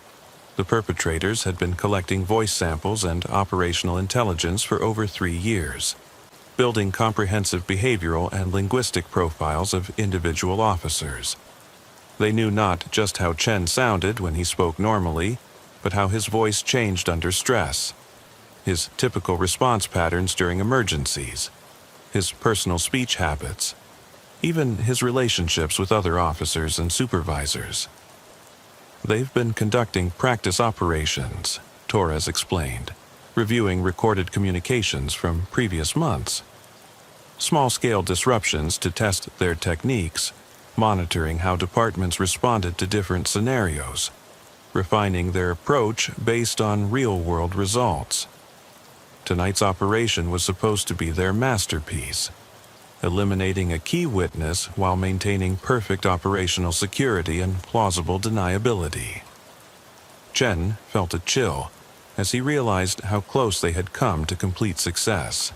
The perpetrators had been collecting voice samples and operational intelligence for over 3 years, building comprehensive behavioral and linguistic profiles of individual officers. They knew not just how Chen sounded when he spoke normally, but how his voice changed under stress, his typical response patterns during emergencies, his personal speech habits, even his relationships with other officers and supervisors. They've been conducting practice operations," Torres explained, reviewing recorded communications from previous months. Small-scale disruptions to test their techniques, monitoring how departments responded to different scenarios, refining their approach based on real-world results. Tonight's operation was supposed to be their masterpiece, eliminating a key witness while maintaining perfect operational security and plausible deniability. Chen felt a chill as he realized how close they had come to complete success.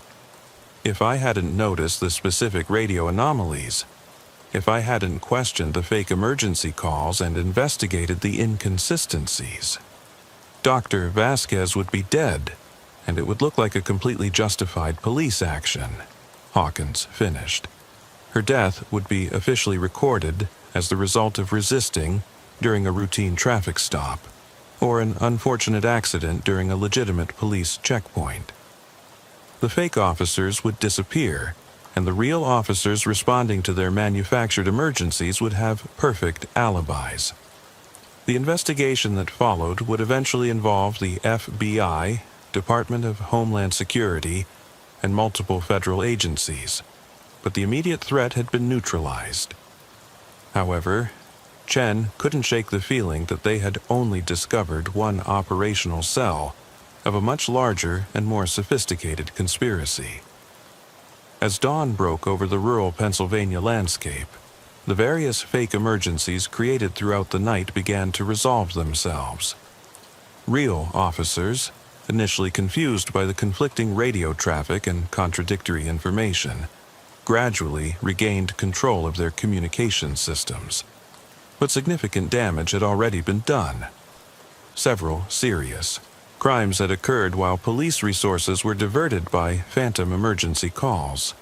If I hadn't noticed the specific radio anomalies, if I hadn't questioned the fake emergency calls and investigated the inconsistencies, Dr. Vasquez would be dead, and it would look like a completely justified police action, Hawkins finished. Her death would be officially recorded as the result of resisting during a routine traffic stop, or an unfortunate accident during a legitimate police checkpoint. The fake officers would disappear, and the real officers responding to their manufactured emergencies would have perfect alibis. The investigation that followed would eventually involve the FBI, Department of Homeland Security, and multiple federal agencies, but the immediate threat had been neutralized. However, Chen couldn't shake the feeling that they had only discovered one operational cell of a much larger and more sophisticated conspiracy. As dawn broke over the rural Pennsylvania landscape, the various fake emergencies created throughout the night began to resolve themselves. Real officers, initially confused by the conflicting radio traffic and contradictory information, gradually regained control of their communication systems. but significant damage had already been done. Several serious crimes had occurred while police resources were diverted by phantom emergency calls.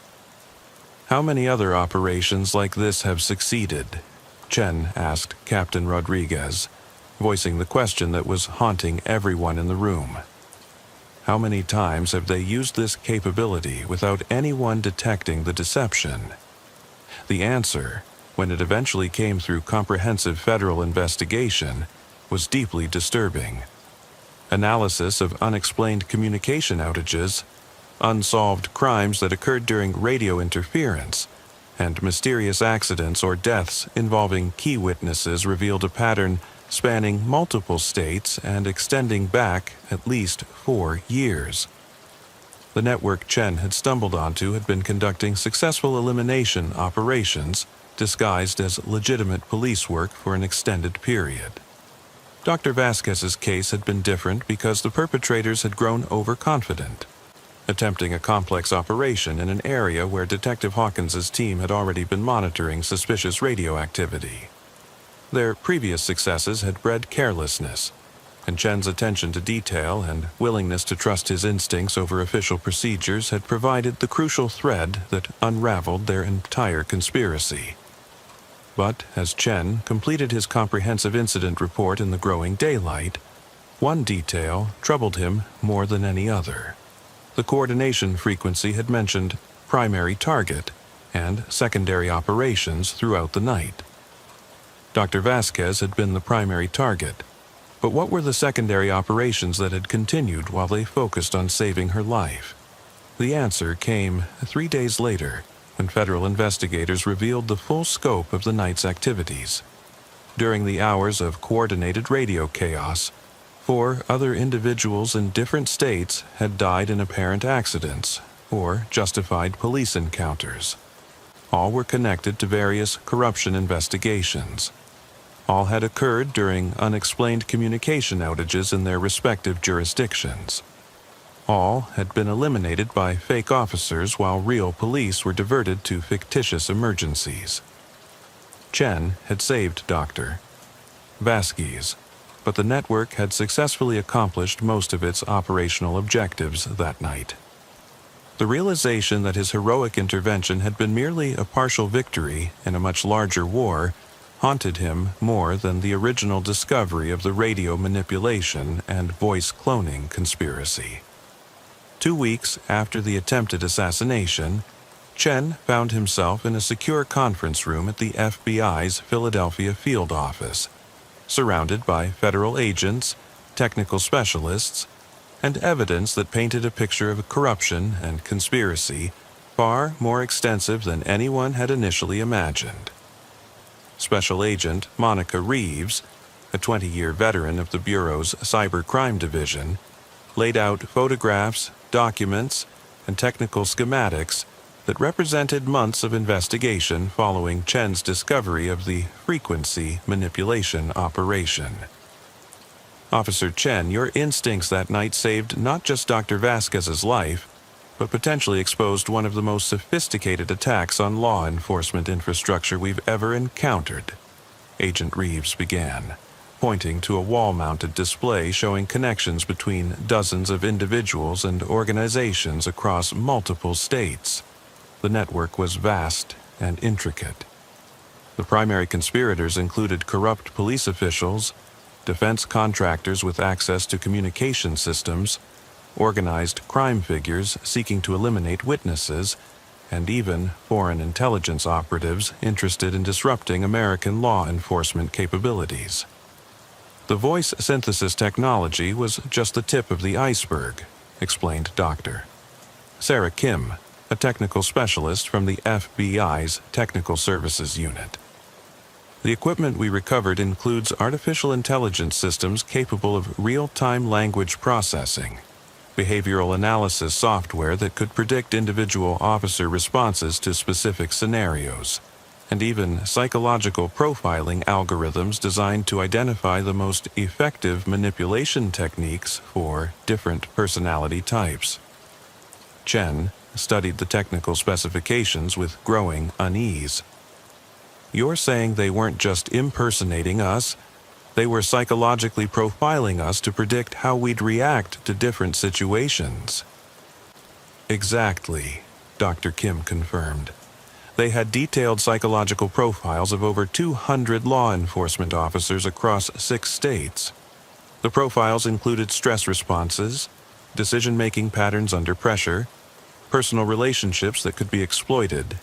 How many other operations like this have succeeded? Chen asked Captain Rodriguez, voicing the question that was haunting everyone in the room. How many times have they used this capability without anyone detecting the deception? The answer, when it eventually came through comprehensive federal investigation, was deeply disturbing. Analysis of unexplained communication outages, unsolved crimes that occurred during radio interference, and mysterious accidents or deaths involving key witnesses revealed a pattern spanning multiple states and extending back at least 4 years. The network Chen had stumbled onto had been conducting successful elimination operations disguised as legitimate police work for an extended period. Dr. Vasquez's case had been different because the perpetrators had grown overconfident, attempting a complex operation in an area where Detective Hawkins's team had already been monitoring suspicious radio activity. Their previous successes had bred carelessness, and Chen's attention to detail and willingness to trust his instincts over official procedures had provided the crucial thread that unraveled their entire conspiracy. But as Chen completed his comprehensive incident report in the growing daylight, one detail troubled him more than any other. The coordination frequency had mentioned primary target and secondary operations throughout the night. Dr. Vasquez had been the primary target, but what were the secondary operations that had continued while they focused on saving her life? The answer came 3 days later, when federal investigators revealed the full scope of the night's activities. During the hours of coordinated radio chaos, 4 other individuals in different states had died in apparent accidents or justified police encounters. All were connected to various corruption investigations. All had occurred during unexplained communication outages in their respective jurisdictions. All had been eliminated by fake officers while real police were diverted to fictitious emergencies. Chen had saved Dr. Vasquez, but the network had successfully accomplished most of its operational objectives that night. The realization that his heroic intervention had been merely a partial victory in a much larger war haunted him more than the original discovery of the radio manipulation and voice cloning conspiracy. 2 weeks after the attempted assassination, Chen found himself in a secure conference room at the FBI's Philadelphia field office, surrounded by federal agents, technical specialists, and evidence that painted a picture of corruption and conspiracy far more extensive than anyone had initially imagined. Special Agent Monica Reeves, a 20-year veteran of the Bureau's Cybercrime Division, laid out photographs, documents, and technical schematics that represented months of investigation following Chen's discovery of the frequency manipulation operation. Officer Chen, your instincts that night saved not just Dr. Vasquez's life, but potentially exposed one of the most sophisticated attacks on law enforcement infrastructure we've ever encountered, Agent Reeves began, pointing to a wall-mounted display showing connections between dozens of individuals and organizations across multiple states. The network was vast and intricate. The primary conspirators included corrupt police officials, defense contractors with access to communication systems, organized crime figures seeking to eliminate witnesses, and even foreign intelligence operatives interested in disrupting American law enforcement capabilities. The voice synthesis technology was just the tip of the iceberg, explained Dr. Sarah Kim, a technical specialist from the FBI's Technical Services Unit. The equipment we recovered includes artificial intelligence systems capable of real-time language processing, behavioral analysis software that could predict individual officer responses to specific scenarios, and even psychological profiling algorithms designed to identify the most effective manipulation techniques for different personality types. Chen studied the technical specifications with growing unease. You're saying they weren't just impersonating us, they were psychologically profiling us to predict how we'd react to different situations. Exactly, Dr. Kim confirmed. They had detailed psychological profiles of over 200 law enforcement officers across 6 states. The profiles included stress responses, decision-making patterns under pressure, personal relationships that could be exploited,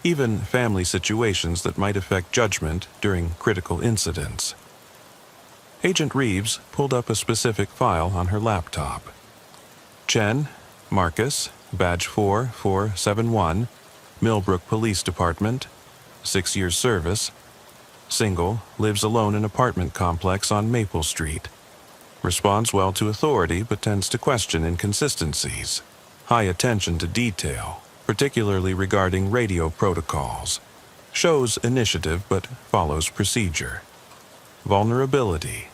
even family situations that might affect judgment during critical incidents. Agent Reeves pulled up a specific file on her laptop. Chen, Marcus, Badge 4471, Millbrook Police Department, 6 years service, single, lives alone in apartment complex on Maple Street. Responds well to authority but tends to question inconsistencies. High attention to detail, particularly regarding radio protocols. Shows initiative but follows procedure. Vulnerability.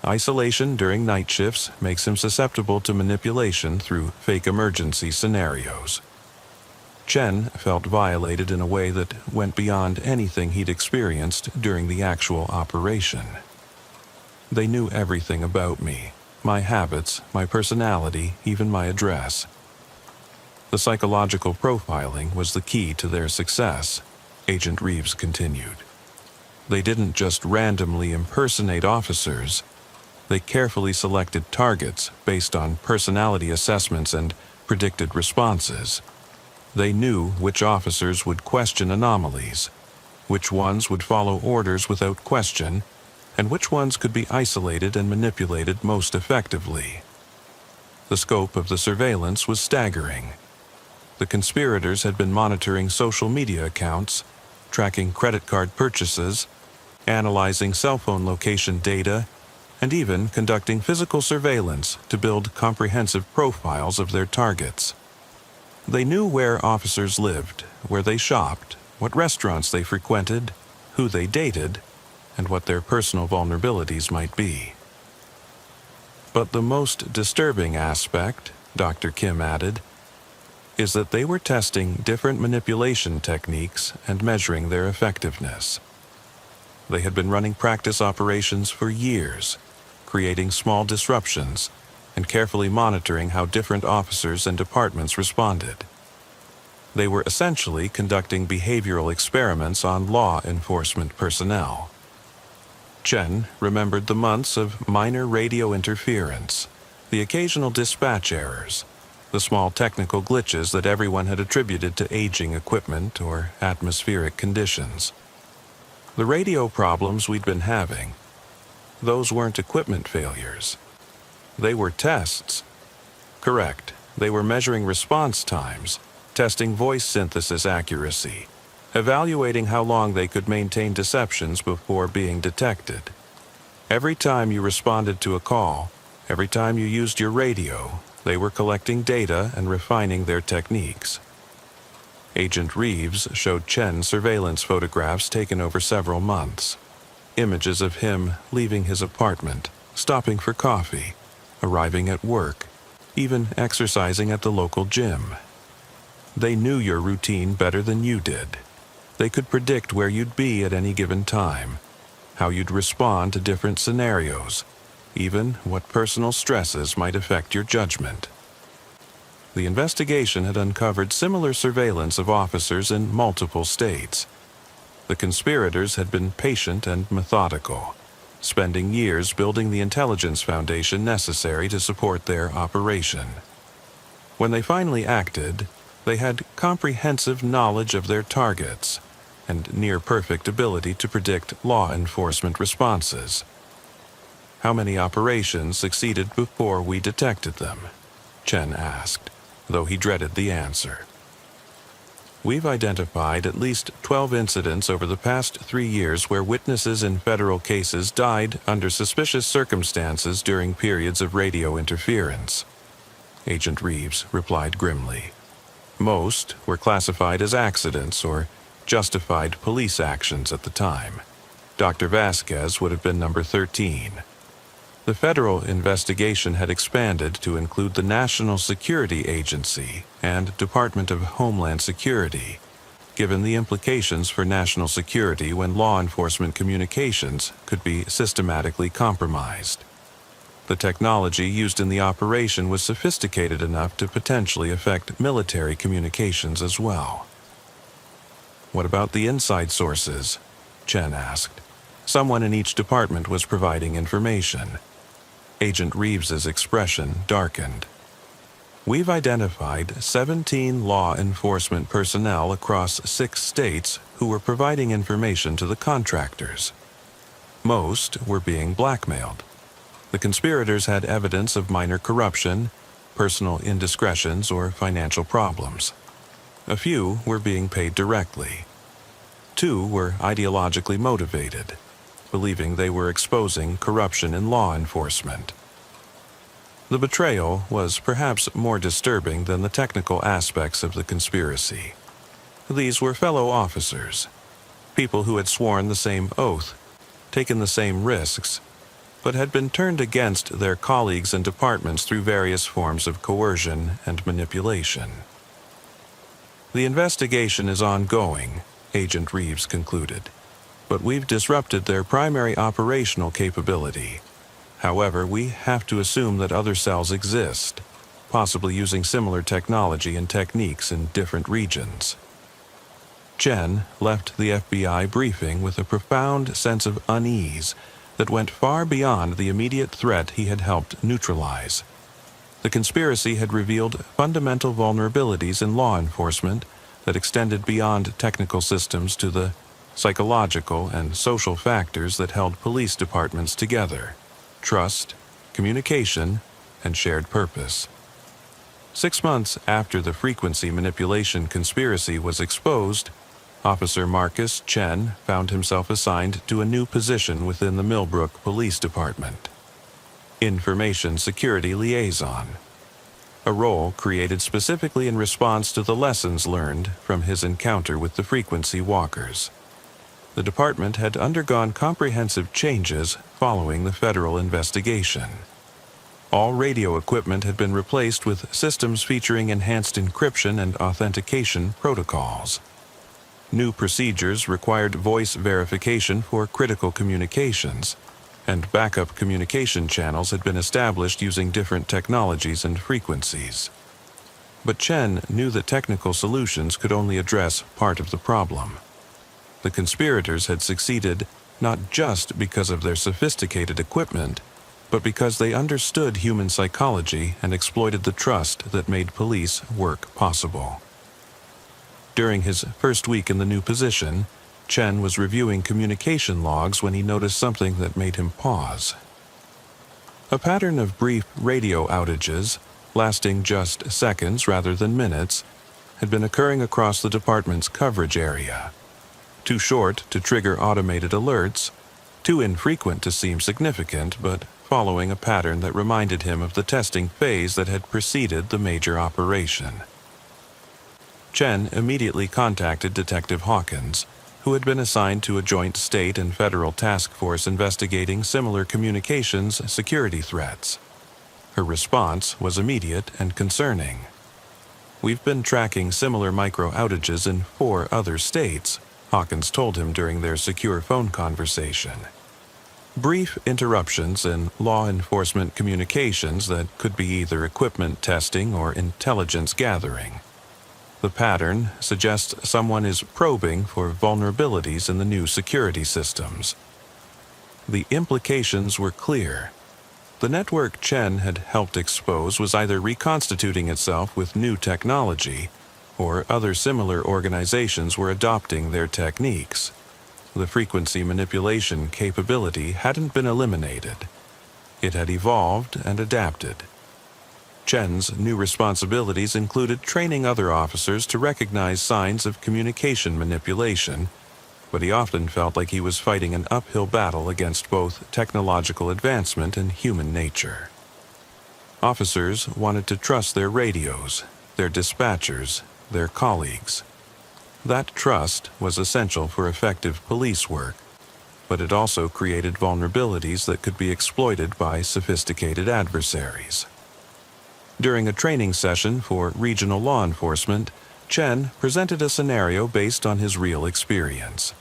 Isolation during night shifts makes him susceptible to manipulation through fake emergency scenarios. Chen felt violated in a way that went beyond anything he'd experienced during the actual operation. They knew everything about me, my habits, my personality, even my address. The psychological profiling was the key to their success, Agent Reeves continued. They didn't just randomly impersonate officers. They carefully selected targets based on personality assessments and predicted responses. They knew which officers would question anomalies, which ones would follow orders without question, and which ones could be isolated and manipulated most effectively. The scope of the surveillance was staggering. The conspirators had been monitoring social media accounts, tracking credit card purchases, analyzing cell phone location data, and even conducting physical surveillance to build comprehensive profiles of their targets. They knew where officers lived, where they shopped, what restaurants they frequented, who they dated, and what their personal vulnerabilities might be. But the most disturbing aspect, Dr. Kim added, is that they were testing different manipulation techniques and measuring their effectiveness. They had been running practice operations for years, creating small disruptions and carefully monitoring how different officers and departments responded. They were essentially conducting behavioral experiments on law enforcement personnel. Chen remembered the months of minor radio interference, the occasional dispatch errors, the small technical glitches that everyone had attributed to aging equipment or atmospheric conditions. The radio problems we'd been having, those weren't equipment failures. They were tests. Correct, they were measuring response times, testing voice synthesis accuracy, evaluating how long they could maintain deceptions before being detected. Every time you responded to a call, every time you used your radio, they were collecting data and refining their techniques. Agent Reeves showed Chen surveillance photographs taken over several months. Images of him leaving his apartment, stopping for coffee, arriving at work, even exercising at the local gym. They knew your routine better than you did. They could predict where you'd be at any given time, how you'd respond to different scenarios, even what personal stresses might affect your judgment. The investigation had uncovered similar surveillance of officers in multiple states. The conspirators had been patient and methodical, spending years building the intelligence foundation necessary to support their operation. When they finally acted, they had comprehensive knowledge of their targets and near-perfect ability to predict law enforcement responses. How many operations succeeded before we detected them? Chen asked, though he dreaded the answer. We've identified at least 12 incidents over the past 3 years where witnesses in federal cases died under suspicious circumstances during periods of radio interference. Agent Reeves replied grimly. Most were classified as accidents or justified police actions at the time. Dr. Vasquez would have been number 13. The federal investigation had expanded to include the National Security Agency and Department of Homeland Security. given the implications for national security when law enforcement communications could be systematically compromised. The technology used in the operation was sophisticated enough to potentially affect military communications as well. "What about the inside sources?" Chen asked. Someone in each department was providing information. Agent Reeves's expression darkened. "We've identified 17 law enforcement personnel across 6 states who were providing information to the contractors. Most were being blackmailed. The conspirators had evidence of minor corruption, personal indiscretions, or financial problems. A few were being paid directly. 2 were ideologically motivated, believing they were exposing corruption in law enforcement." The betrayal was perhaps more disturbing than the technical aspects of the conspiracy. These were fellow officers, people who had sworn the same oath, taken the same risks, but had been turned against their colleagues and departments through various forms of coercion and manipulation. "The investigation is ongoing," Agent Reeves concluded, "but we've disrupted their primary operational capability. However, we have to assume that other cells exist, possibly using similar technology and techniques in different regions." Chen left the FBI briefing with a profound sense of unease that went far beyond the immediate threat he had helped neutralize. The conspiracy had revealed fundamental vulnerabilities in law enforcement that extended beyond technical systems to the psychological and social factors that held police departments together: trust, communication, and shared purpose. 6 months after the frequency manipulation conspiracy was exposed, Officer Marcus Chen found himself assigned to a new position within the Millbrook Police Department: Information Security Liaison, a role created specifically in response to the lessons learned from his encounter with the frequency walkers. The department had undergone comprehensive changes following the federal investigation. All radio equipment had been replaced with systems featuring enhanced encryption and authentication protocols. New procedures required voice verification for critical communications, and backup communication channels had been established using different technologies and frequencies. But Chen knew that technical solutions could only address part of the problem. The conspirators had succeeded not just because of their sophisticated equipment, but because they understood human psychology and exploited the trust that made police work possible. During his first week in the new position, Chen was reviewing communication logs when he noticed something that made him pause. A pattern of brief radio outages, lasting just seconds rather than minutes, had been occurring across the department's coverage area. Too short to trigger automated alerts, too infrequent to seem significant, but following a pattern that reminded him of the testing phase that had preceded the major operation. Chen immediately contacted Detective Hawkins, who had been assigned to a joint state and federal task force investigating similar communications security threats. Her response was immediate and concerning. "We've been tracking similar micro-outages in 4 other states," Hawkins told him during their secure phone conversation. Brief interruptions in law enforcement communications that could be either equipment testing or intelligence gathering. The pattern suggests someone is probing for vulnerabilities in the new security systems. The implications were clear. The network Chen had helped expose was either reconstituting itself with new technology, or other similar organizations were adopting their techniques. The frequency manipulation capability hadn't been eliminated. It had evolved and adapted. Chen's new responsibilities included training other officers to recognize signs of communication manipulation, but he often felt like he was fighting an uphill battle against both technological advancement and human nature. Officers wanted to trust their radios, their dispatchers, their colleagues. That trust was essential for effective police work, but it also created vulnerabilities that could be exploited by sophisticated adversaries. During a training session for regional law enforcement, Chen presented a scenario based on his real experience.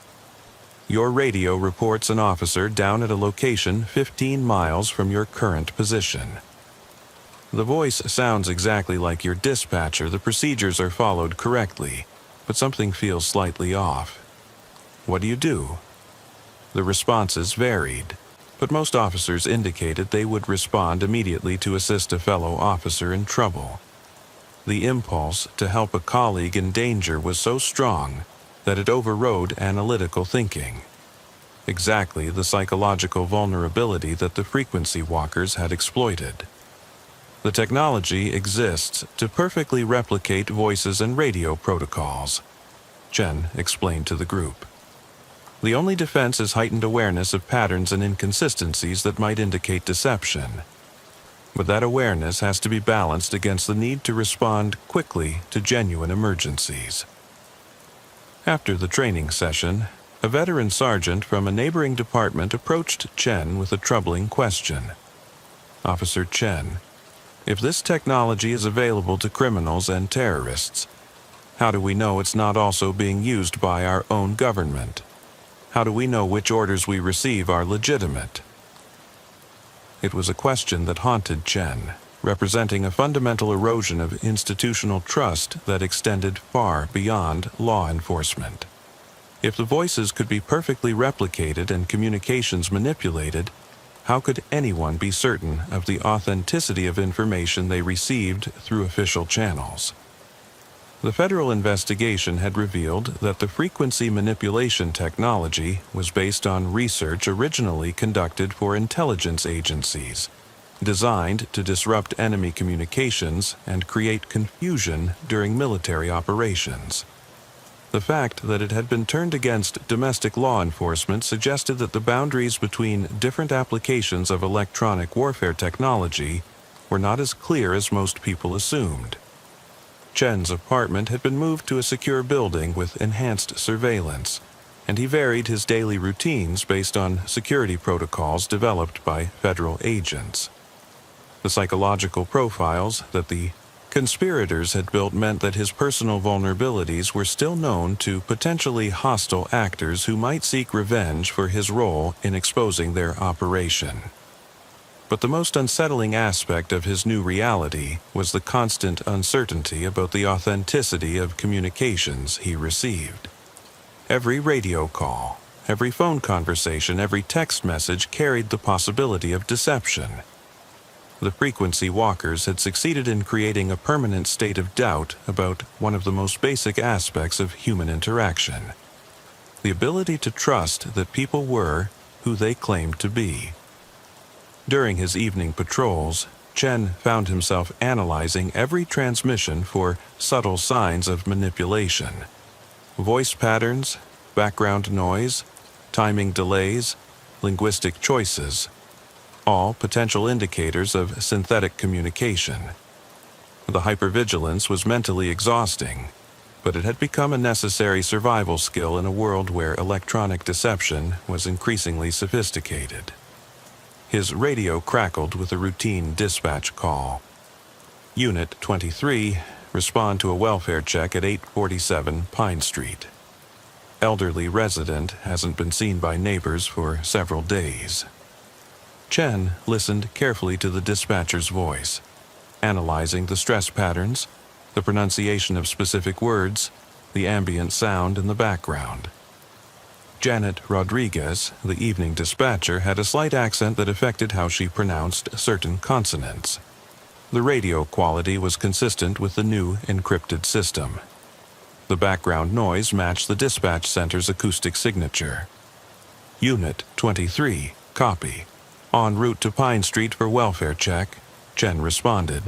Your radio reports an officer down at a location 15 miles from your current position. The voice sounds exactly like your dispatcher. The procedures are followed correctly, but something feels slightly off. What do you do? The responses varied, but most officers indicated they would respond immediately to assist a fellow officer in trouble. The impulse to help a colleague in danger was so strong that it overrode analytical thinking. Exactly the psychological vulnerability that the frequency walkers had exploited. The technology exists to perfectly replicate voices and radio protocols, Chen explained to the group. The only defense is heightened awareness of patterns and inconsistencies that might indicate deception. But that awareness has to be balanced against the need to respond quickly to genuine emergencies. After the training session, a veteran sergeant from a neighboring department approached Chen with a troubling question. Officer Chen, if this technology is available to criminals and terrorists, how do we know it's not also being used by our own government? How do we know which orders we receive are legitimate? It was a question that haunted Chen, representing a fundamental erosion of institutional trust that extended far beyond law enforcement. If the voices could be perfectly replicated and communications manipulated, how could anyone be certain of the authenticity of information they received through official channels? The federal investigation had revealed that the frequency manipulation technology was based on research originally conducted for intelligence agencies, designed to disrupt enemy communications and create confusion during military operations. The fact that it had been turned against domestic law enforcement suggested that the boundaries between different applications of electronic warfare technology were not as clear as most people assumed. Chen's apartment had been moved to a secure building with enhanced surveillance, and he varied his daily routines based on security protocols developed by federal agents. The psychological profiles that the conspirators had built meant that his personal vulnerabilities were still known to potentially hostile actors who might seek revenge for his role in exposing their operation. But the most unsettling aspect of his new reality was the constant uncertainty about the authenticity of communications he received. Every radio call, every phone conversation, every text message carried the possibility of deception. The frequency walkers had succeeded in creating a permanent state of doubt about one of the most basic aspects of human interaction: the ability to trust that people were who they claimed to be. During his evening patrols, Chen found himself analyzing every transmission for subtle signs of manipulation. Voice patterns, background noise, timing delays, linguistic choices, all potential indicators of synthetic communication. The hypervigilance was mentally exhausting, but it had become a necessary survival skill in a world where electronic deception was increasingly sophisticated. His radio crackled with a routine dispatch call. Unit 23, respond to a welfare check at 847 Pine Street. Elderly resident hasn't been seen by neighbors for several days. Chen listened carefully to the dispatcher's voice, analyzing the stress patterns, the pronunciation of specific words, the ambient sound in the background. Janet Rodriguez, the evening dispatcher, had a slight accent that affected how she pronounced certain consonants. The radio quality was consistent with the new encrypted system. The background noise matched the dispatch center's acoustic signature. Unit 23, copy. En route to Pine Street for welfare check, Chen responded,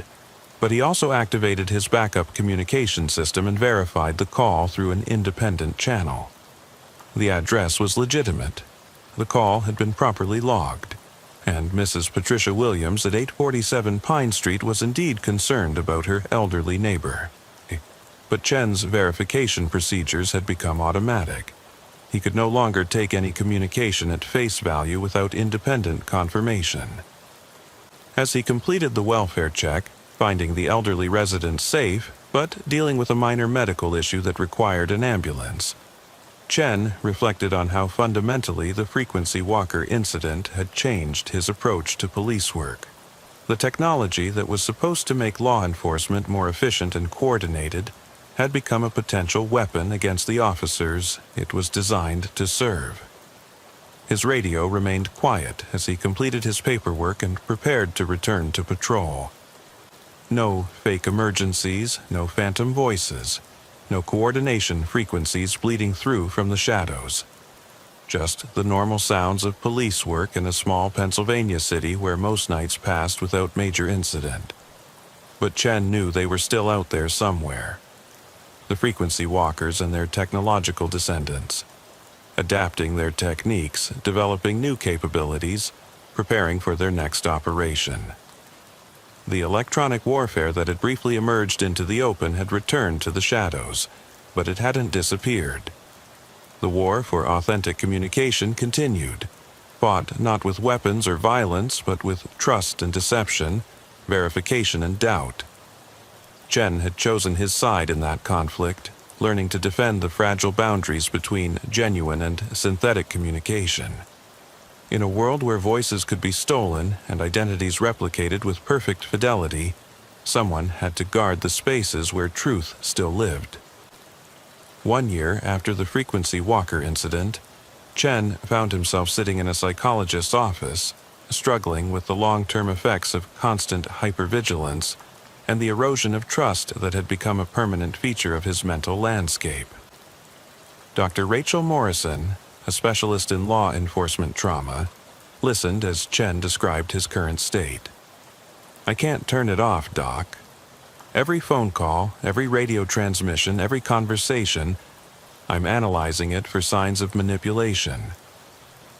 but he also activated his backup communication system and verified the call through an independent channel. The address was legitimate. The call had been properly logged, and Mrs. Patricia Williams at 847 Pine Street was indeed concerned about her elderly neighbor. But Chen's verification procedures had become automatic. He could no longer take any communication at face value without independent confirmation. As he completed the welfare check, finding the elderly resident safe, but dealing with a minor medical issue that required an ambulance. Chen reflected on how fundamentally the frequency walker incident had changed his approach to police work. The technology that was supposed to make law enforcement more efficient and coordinated had become a potential weapon against the officers it was designed to serve. His radio remained quiet as he completed his paperwork and prepared to return to patrol. No fake emergencies, no phantom voices, no coordination frequencies bleeding through from the shadows. Just the normal sounds of police work in a small Pennsylvania city where most nights passed without major incident. But Chen knew they were still out there somewhere. The frequency walkers and their technological descendants, adapting their techniques, developing new capabilities, preparing for their next operation. The electronic warfare that had briefly emerged into the open had returned to the shadows, but it hadn't disappeared. The war for authentic communication continued, fought not with weapons or violence, but with trust and deception, verification and doubt. Chen had chosen his side in that conflict, learning to defend the fragile boundaries between genuine and synthetic communication. In a world where voices could be stolen and identities replicated with perfect fidelity, someone had to guard the spaces where truth still lived. 1 year after the frequency walker incident, Chen found himself sitting in a psychologist's office, struggling with the long-term effects of constant hypervigilance and the erosion of trust that had become a permanent feature of his mental landscape. Dr. Rachel Morrison, a specialist in law enforcement trauma, listened as Chen described his current state. "I can't turn it off, Doc. Every phone call, every radio transmission, every conversation, I'm analyzing it for signs of manipulation.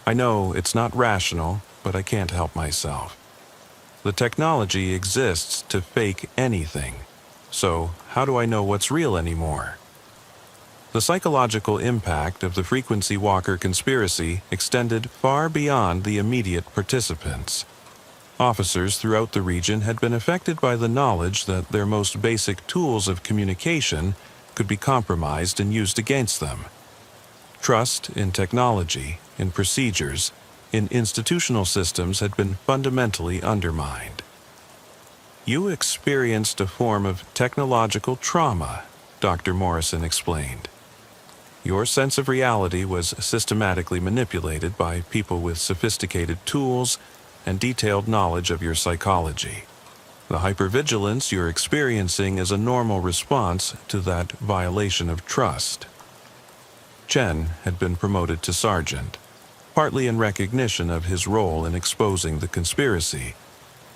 I know it's not rational, but I can't help myself. The technology exists to fake anything, so how do I know what's real anymore?" The psychological impact of the frequency walker conspiracy extended far beyond the immediate participants. Officers throughout the region had been affected by the knowledge that their most basic tools of communication could be compromised and used against them. Trust in technology, in procedures, in institutional systems had been fundamentally undermined. "You experienced a form of technological trauma," Dr. Morrison explained. "Your sense of reality was systematically manipulated by people with sophisticated tools and detailed knowledge of your psychology. The hypervigilance you're experiencing is a normal response to that violation of trust." Chen had been promoted to sergeant, partly in recognition of his role in exposing the conspiracy,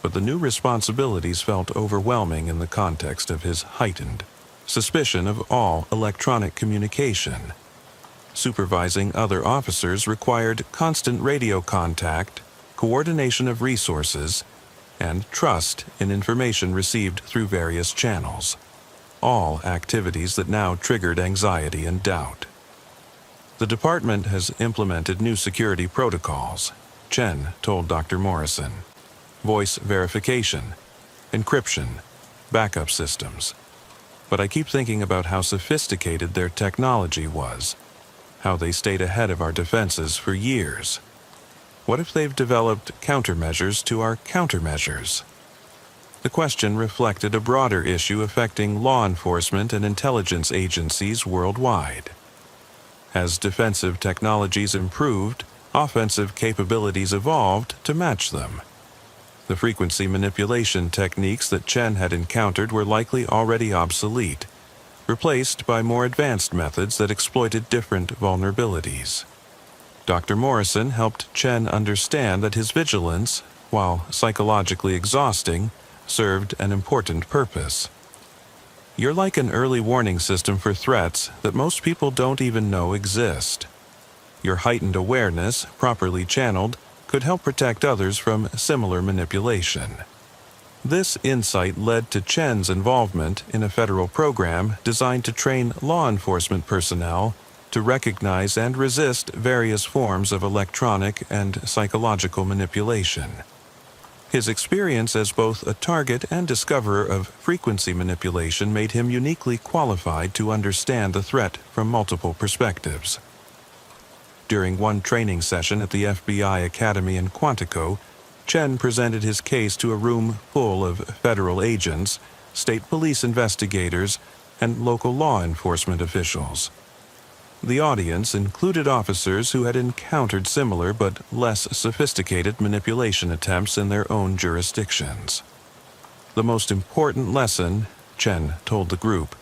but the new responsibilities felt overwhelming in the context of his heightened suspicion of all electronic communication. Supervising other officers required constant radio contact, coordination of resources, and trust in information received through various channels, all activities that now triggered anxiety and doubt. "The department has implemented new security protocols," Chen told Dr. Morrison. "Voice verification, encryption, backup systems. But I keep thinking about how sophisticated their technology was, how they stayed ahead of our defenses for years. What if they've developed countermeasures to our countermeasures?" The question reflected a broader issue affecting law enforcement and intelligence agencies worldwide. As defensive technologies improved, offensive capabilities evolved to match them. The frequency manipulation techniques that Chen had encountered were likely already obsolete, replaced by more advanced methods that exploited different vulnerabilities. Dr. Morrison helped Chen understand that his vigilance, while psychologically exhausting, served an important purpose. "You're like an early warning system for threats that most people don't even know exist. Your heightened awareness, properly channeled, could help protect others from similar manipulation." This insight led to Chen's involvement in a federal program designed to train law enforcement personnel to recognize and resist various forms of electronic and psychological manipulation. His experience as both a target and discoverer of frequency manipulation made him uniquely qualified to understand the threat from multiple perspectives. During one training session at the FBI Academy in Quantico, Chen presented his case to a room full of federal agents, state police investigators, and local law enforcement officials. The audience included officers who had encountered similar but less sophisticated manipulation attempts in their own jurisdictions. The most important lesson, Chen told the group,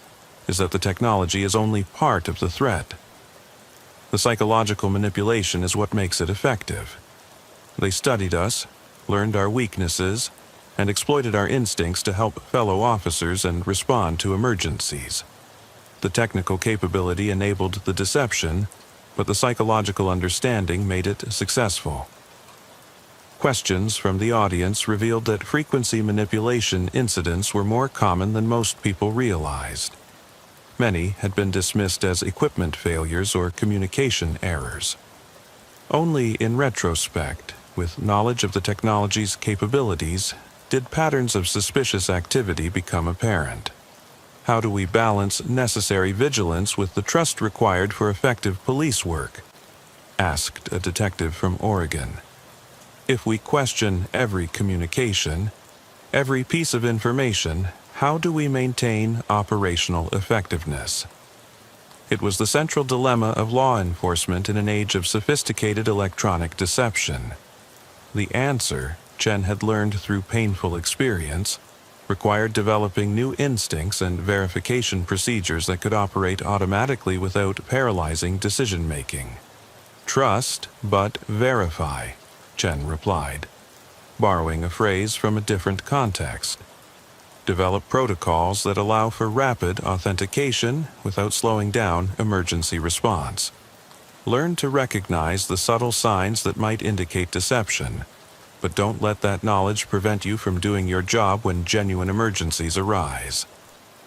is that the technology is only part of the threat. The psychological manipulation is what makes it effective. They studied us, learned our weaknesses, and exploited our instincts to help fellow officers and respond to emergencies. The technical capability enabled the deception, but the psychological understanding made it successful. Questions from the audience revealed that frequency manipulation incidents were more common than most people realized. Many had been dismissed as equipment failures or communication errors. Only in retrospect, with knowledge of the technology's capabilities, did patterns of suspicious activity become apparent. How do we balance necessary vigilance with the trust required for effective police work? Asked a detective from Oregon. If we question every communication, every piece of information, how do we maintain operational effectiveness? It was the central dilemma of law enforcement in an age of sophisticated electronic deception. The answer, Chen had learned through painful experience, required developing new instincts and verification procedures that could operate automatically without paralyzing decision-making. Trust, but verify, Chen replied, borrowing a phrase from a different context. Develop protocols that allow for rapid authentication without slowing down emergency response. Learn to recognize the subtle signs that might indicate deception, but don't let that knowledge prevent you from doing your job when genuine emergencies arise.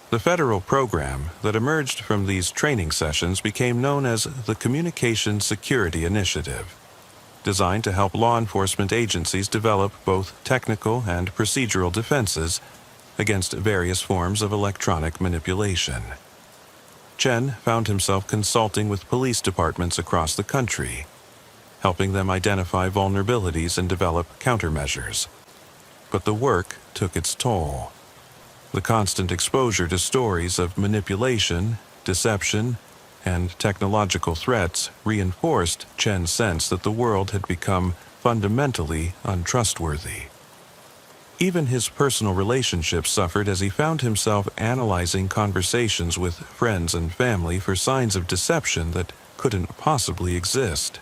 The federal program that emerged from these training sessions became known as the Communication Security Initiative, designed to help law enforcement agencies develop both technical and procedural defenses against various forms of electronic manipulation. Chen found himself consulting with police departments across the country, helping them identify vulnerabilities and develop countermeasures. But the work took its toll. The constant exposure to stories of manipulation, deception, and technological threats reinforced Chen's sense that the world had become fundamentally untrustworthy. Even his personal relationships suffered as he found himself analyzing conversations with friends and family for signs of deception that couldn't possibly exist.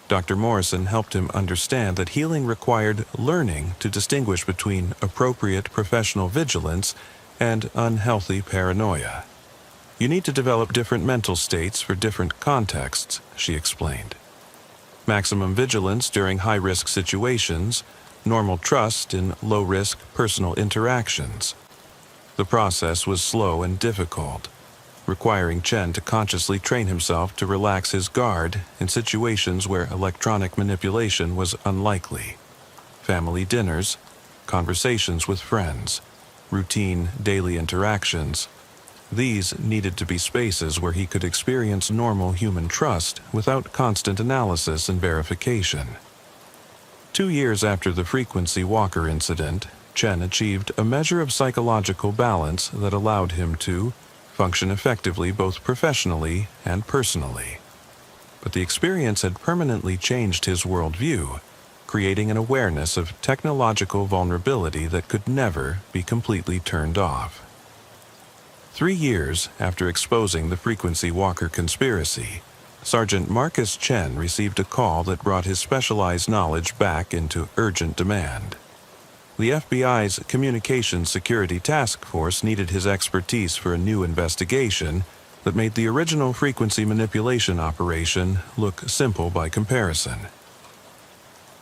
Dr. Morrison helped him understand that healing required learning to distinguish between appropriate professional vigilance and unhealthy paranoia. You need to develop different mental states for different contexts, she explained. Maximum vigilance during high-risk situations, normal trust in low-risk personal interactions. The process was slow and difficult, requiring Chen to consciously train himself to relax his guard in situations where electronic manipulation was unlikely. Family dinners, conversations with friends, routine daily interactions. These needed to be spaces where he could experience normal human trust without constant analysis and verification. 2 years after the frequency walker incident, Chen achieved a measure of psychological balance that allowed him to function effectively both professionally and personally. But the experience had permanently changed his worldview, creating an awareness of technological vulnerability that could never be completely turned off. 3 years after exposing the frequency walker conspiracy, Sergeant Marcus Chen received a call that brought his specialized knowledge back into urgent demand. The FBI's Communications Security Task Force needed his expertise for a new investigation that made the original frequency manipulation operation look simple by comparison.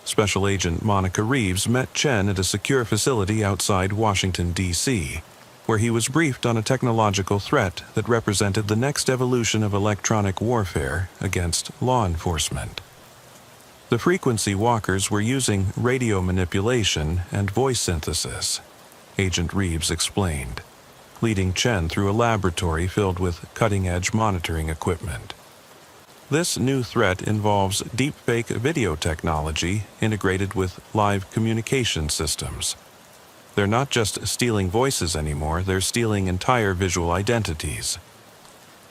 Special Agent Monica Reeves met Chen at a secure facility outside Washington, D.C., where he was briefed on a technological threat that represented the next evolution of electronic warfare against law enforcement. The frequency walkers were using radio manipulation and voice synthesis, Agent Reeves explained, leading Chen through a laboratory filled with cutting-edge monitoring equipment. This new threat involves deepfake video technology integrated with live communication systems. They're not just stealing voices anymore, they're stealing entire visual identities.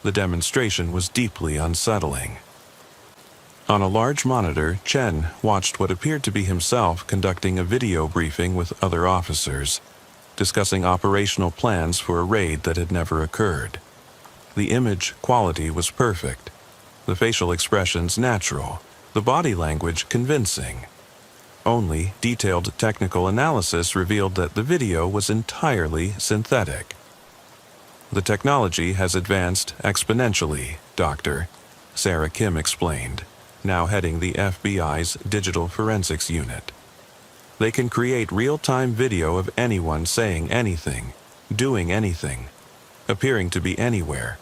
The demonstration was deeply unsettling. On a large monitor, Chen watched what appeared to be himself conducting a video briefing with other officers, discussing operational plans for a raid that had never occurred. The image quality was perfect, the facial expressions natural, the body language convincing. Only detailed technical analysis revealed that the video was entirely synthetic. "The technology has advanced exponentially, Doctor," Sarah Kim explained, now heading the FBI's Digital Forensics Unit. "They can create real-time video of anyone saying anything, doing anything, appearing to be anywhere.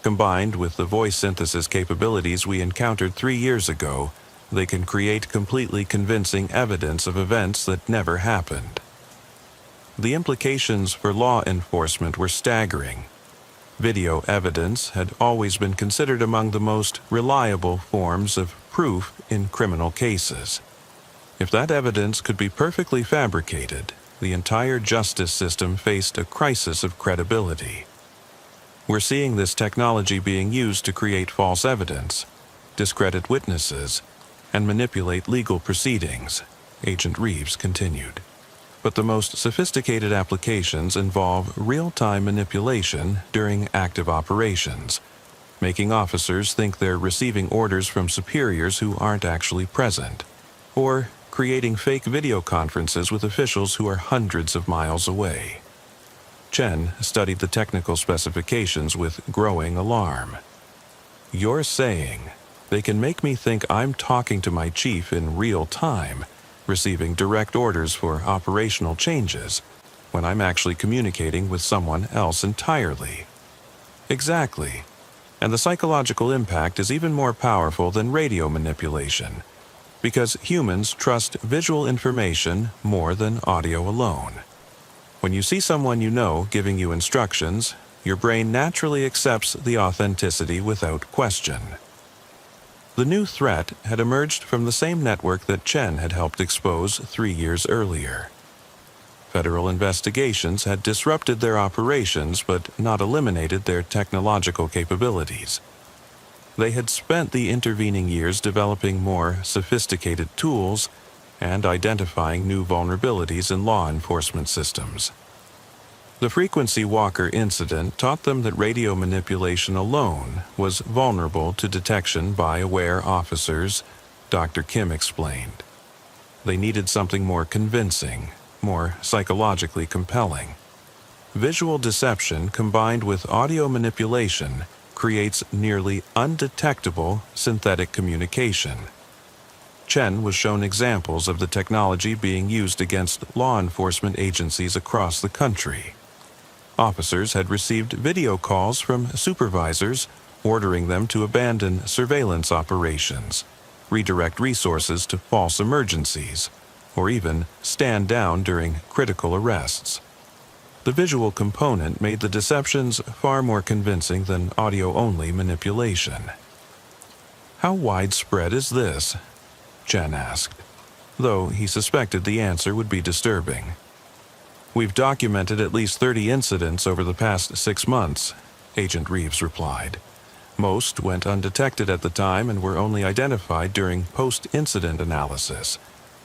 Combined with the voice synthesis capabilities we encountered 3 years ago, they can create completely convincing evidence of events that never happened." The implications for law enforcement were staggering. Video evidence had always been considered among the most reliable forms of proof in criminal cases. If that evidence could be perfectly fabricated, the entire justice system faced a crisis of credibility. "We're seeing this technology being used to create false evidence, discredit witnesses, and manipulate legal proceedings," Agent Reeves continued. "But the most sophisticated applications involve real-time manipulation during active operations, making officers think they're receiving orders from superiors who aren't actually present, or creating fake video conferences with officials who are hundreds of miles away." Chen studied the technical specifications with growing alarm. "You're saying they can make me think I'm talking to my chief in real time, receiving direct orders for operational changes, when I'm actually communicating with someone else entirely?" "Exactly. And the psychological impact is even more powerful than radio manipulation, because humans trust visual information more than audio alone. When you see someone you know giving you instructions, your brain naturally accepts the authenticity without question." The new threat had emerged from the same network that Chen had helped expose 3 years earlier. Federal investigations had disrupted their operations but not eliminated their technological capabilities. They had spent the intervening years developing more sophisticated tools and identifying new vulnerabilities in law enforcement systems. The frequency walker incident taught them that radio manipulation alone was vulnerable to detection by aware officers, Dr. Kim explained. They needed something more convincing, more psychologically compelling. Visual deception combined with audio manipulation creates nearly undetectable synthetic communication. Chen was shown examples of the technology being used against law enforcement agencies across the country. Officers had received video calls from supervisors ordering them to abandon surveillance operations, redirect resources to false emergencies, or even stand down during critical arrests. The visual component made the deceptions far more convincing than audio-only manipulation. "How widespread is this?" Chen asked, though he suspected the answer would be disturbing. "We've documented at least 30 incidents over the past 6 months, Agent Reeves replied. "Most went undetected at the time and were only identified during post-incident analysis.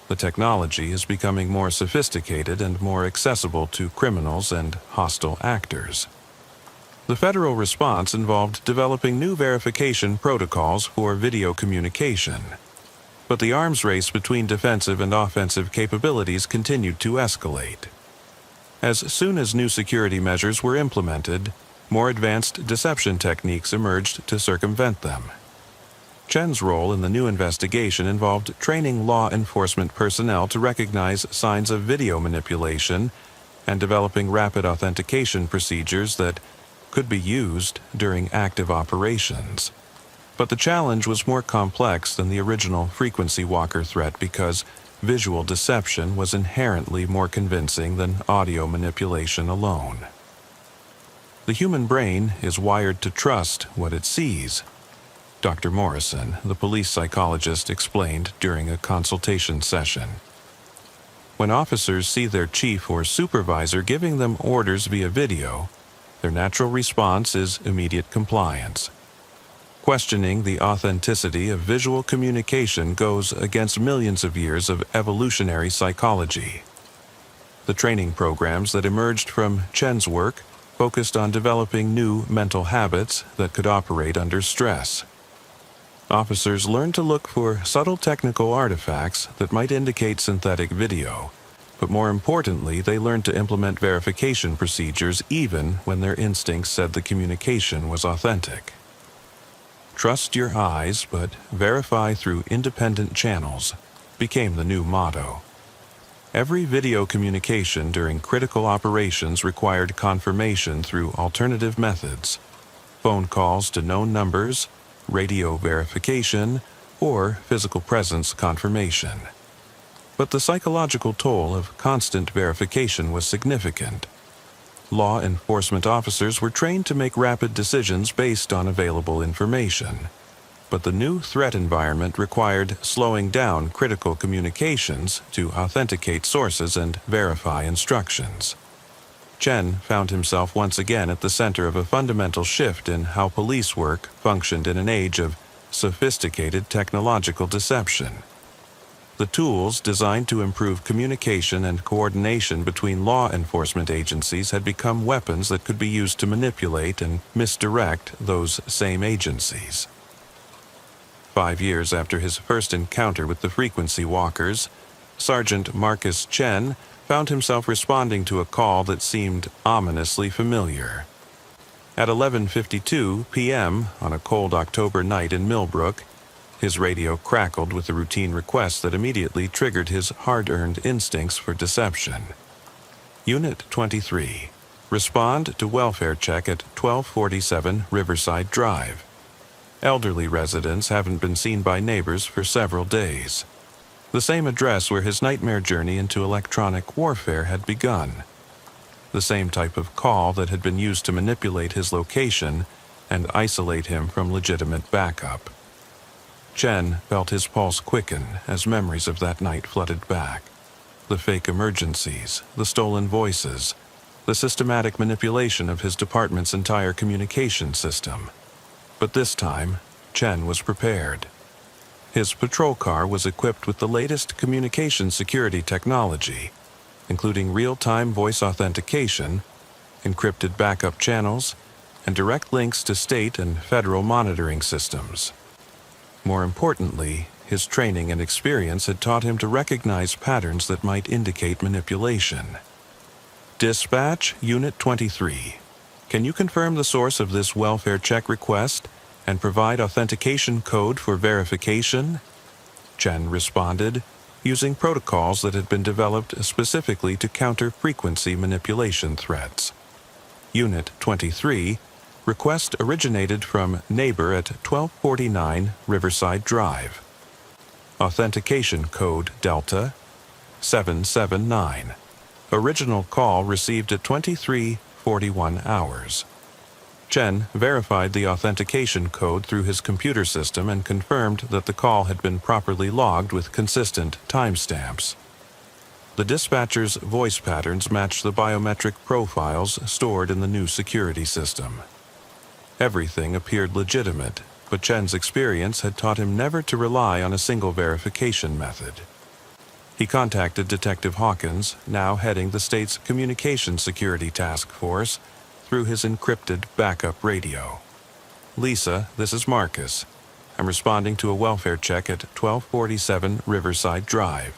The technology is becoming more sophisticated and more accessible to criminals and hostile actors." The federal response involved developing new verification protocols for video communication. But the arms race between defensive and offensive capabilities continued to escalate. As soon as new security measures were implemented, more advanced deception techniques emerged to circumvent them. Chen's role in the new investigation involved training law enforcement personnel to recognize signs of video manipulation and developing rapid authentication procedures that could be used during active operations. But the challenge was more complex than the original frequency walker threat because visual deception was inherently more convincing than audio manipulation alone. The human brain is wired to trust what it sees, Dr. Morrison, the police psychologist, explained during a consultation session. When officers see their chief or supervisor giving them orders via video, their natural response is immediate compliance. Questioning the authenticity of visual communication goes against millions of years of evolutionary psychology. The training programs that emerged from Chen's work focused on developing new mental habits that could operate under stress. Officers learned to look for subtle technical artifacts that might indicate synthetic video, but more importantly, they learned to implement verification procedures even when their instincts said the communication was authentic. Trust your eyes, but verify through independent channels became the new motto. Every video communication during critical operations required confirmation through alternative methods: phone calls to known numbers, radio verification, or physical presence confirmation. But the psychological toll of constant verification was significant. Law enforcement officers were trained to make rapid decisions based on available information, but the new threat environment required slowing down critical communications to authenticate sources and verify instructions. Chen found himself once again at the center of a fundamental shift in how police work functioned in an age of sophisticated technological deception. The tools designed to improve communication and coordination between law enforcement agencies had become weapons that could be used to manipulate and misdirect those same agencies. 5 years after his first encounter with the frequency walkers, Sergeant Marcus Chen found himself responding to a call that seemed ominously familiar. At 11:52 p.m. on a cold October night in Millbrook, his radio crackled with a routine request that immediately triggered his hard-earned instincts for deception. Unit 23. Respond to welfare check at 1247 Riverside Drive. Elderly residents haven't been seen by neighbors for several days. The same address where his nightmare journey into electronic warfare had begun. The same type of call that had been used to manipulate his location and isolate him from legitimate backup. Chen felt his pulse quicken as memories of that night flooded back. The fake emergencies, the stolen voices, the systematic manipulation of his department's entire communication system. But this time, Chen was prepared. His patrol car was equipped with the latest communication security technology, including real-time voice authentication, encrypted backup channels, and direct links to state and federal monitoring systems. More importantly, his training and experience had taught him to recognize patterns that might indicate manipulation. Dispatch, Unit 23. Can you confirm the source of this welfare check request and provide authentication code for verification? Chen responded, using protocols that had been developed specifically to counter frequency manipulation threats. Unit 23. Request originated from neighbor at 1249 Riverside Drive. Authentication code Delta 779. Original call received at 23:41 hours. Chen verified the authentication code through his computer system and confirmed that the call had been properly logged with consistent timestamps. The dispatcher's voice patterns matched the biometric profiles stored in the new security system. Everything appeared legitimate, but Chen's experience had taught him never to rely on a single verification method. He contacted Detective Hawkins, now heading the state's Communication Security Task Force, through his encrypted backup radio. "Lisa, this is Marcus. I'm responding to a welfare check at 1247 Riverside Drive.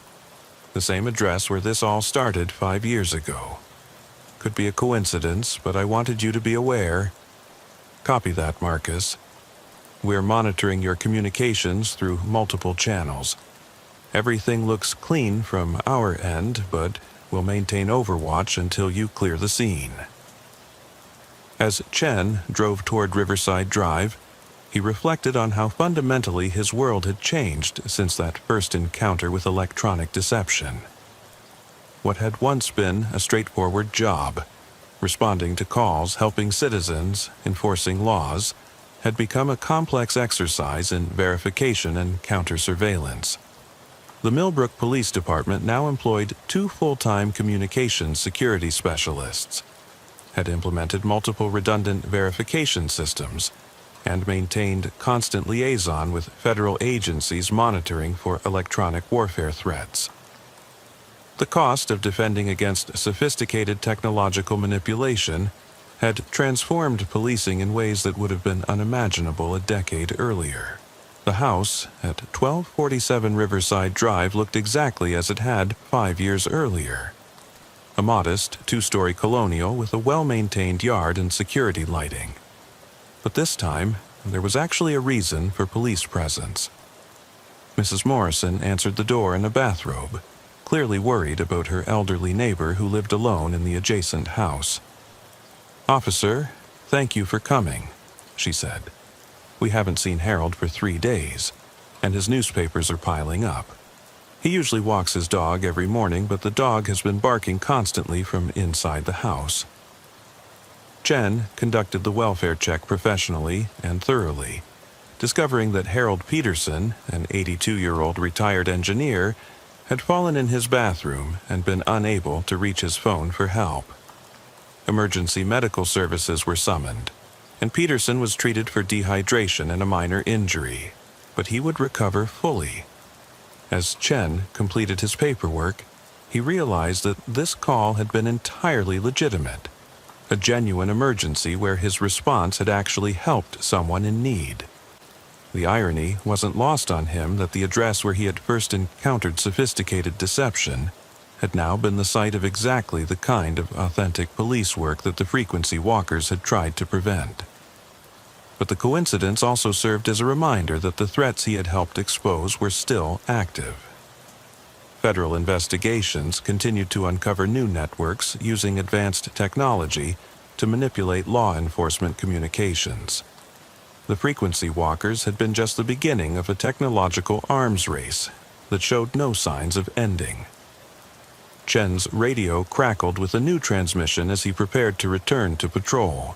The same address where this all started 5 years ago. Could be a coincidence, but I wanted you to be aware." "Copy that, Marcus. We're monitoring your communications through multiple channels. Everything looks clean from our end, but we'll maintain overwatch until you clear the scene." As Chen drove toward Riverside Drive, he reflected on how fundamentally his world had changed since that first encounter with electronic deception. What had once been a straightforward job, responding to calls, helping citizens, enforcing laws, had become a complex exercise in verification and counter-surveillance. The Millbrook Police Department now employed 2 full-time communications security specialists, had implemented multiple redundant verification systems, and maintained constant liaison with federal agencies monitoring for electronic warfare threats. The cost of defending against sophisticated technological manipulation had transformed policing in ways that would have been unimaginable a decade earlier. The house at 1247 Riverside Drive looked exactly as it had 5 years earlier. A modest 2-story colonial with a well-maintained yard and security lighting. But this time, there was actually a reason for police presence. Mrs. Morrison answered the door in a bathrobe, clearly worried about her elderly neighbor who lived alone in the adjacent house. "Officer, thank you for coming," she said. "We haven't seen Harold for 3 days, and his newspapers are piling up. He usually walks his dog every morning, but the dog has been barking constantly from inside the house." Jen conducted the welfare check professionally and thoroughly, discovering that Harold Peterson, an 82-year-old retired engineer, had fallen in his bathroom and been unable to reach his phone for help. Emergency medical services were summoned, and Peterson was treated for dehydration and a minor injury, but he would recover fully. As Chen completed his paperwork, he realized that this call had been entirely legitimate, a genuine emergency where his response had actually helped someone in need. The irony wasn't lost on him that the address where he had first encountered sophisticated deception had now been the site of exactly the kind of authentic police work that the frequency walkers had tried to prevent. But the coincidence also served as a reminder that the threats he had helped expose were still active. Federal investigations continued to uncover new networks using advanced technology to manipulate law enforcement communications. The frequency walkers had been just the beginning of a technological arms race that showed no signs of ending. Chen's radio crackled with a new transmission as he prepared to return to patrol.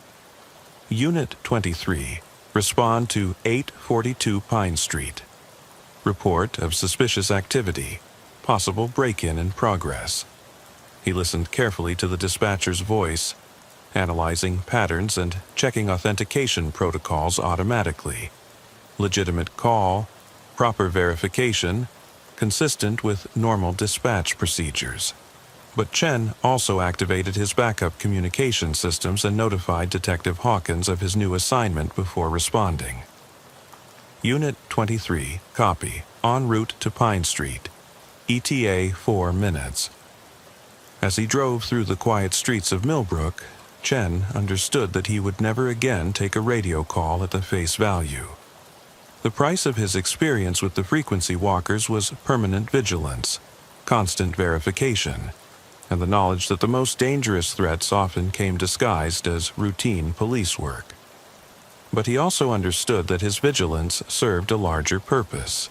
Unit 23, respond to 842 Pine Street. Report of suspicious activity, possible break-in in progress. He listened carefully to the dispatcher's voice, analyzing patterns and checking authentication protocols automatically. Legitimate call, proper verification, consistent with normal dispatch procedures. But Chen also activated his backup communication systems and notified Detective Hawkins of his new assignment before responding. Unit 23, copy, en route to Pine Street. ETA 4 minutes. As he drove through the quiet streets of Millbrook, Chen understood that he would never again take a radio call at the face value. The price of his experience with the frequency walkers was permanent vigilance, constant verification, and the knowledge that the most dangerous threats often came disguised as routine police work. But he also understood that his vigilance served a larger purpose.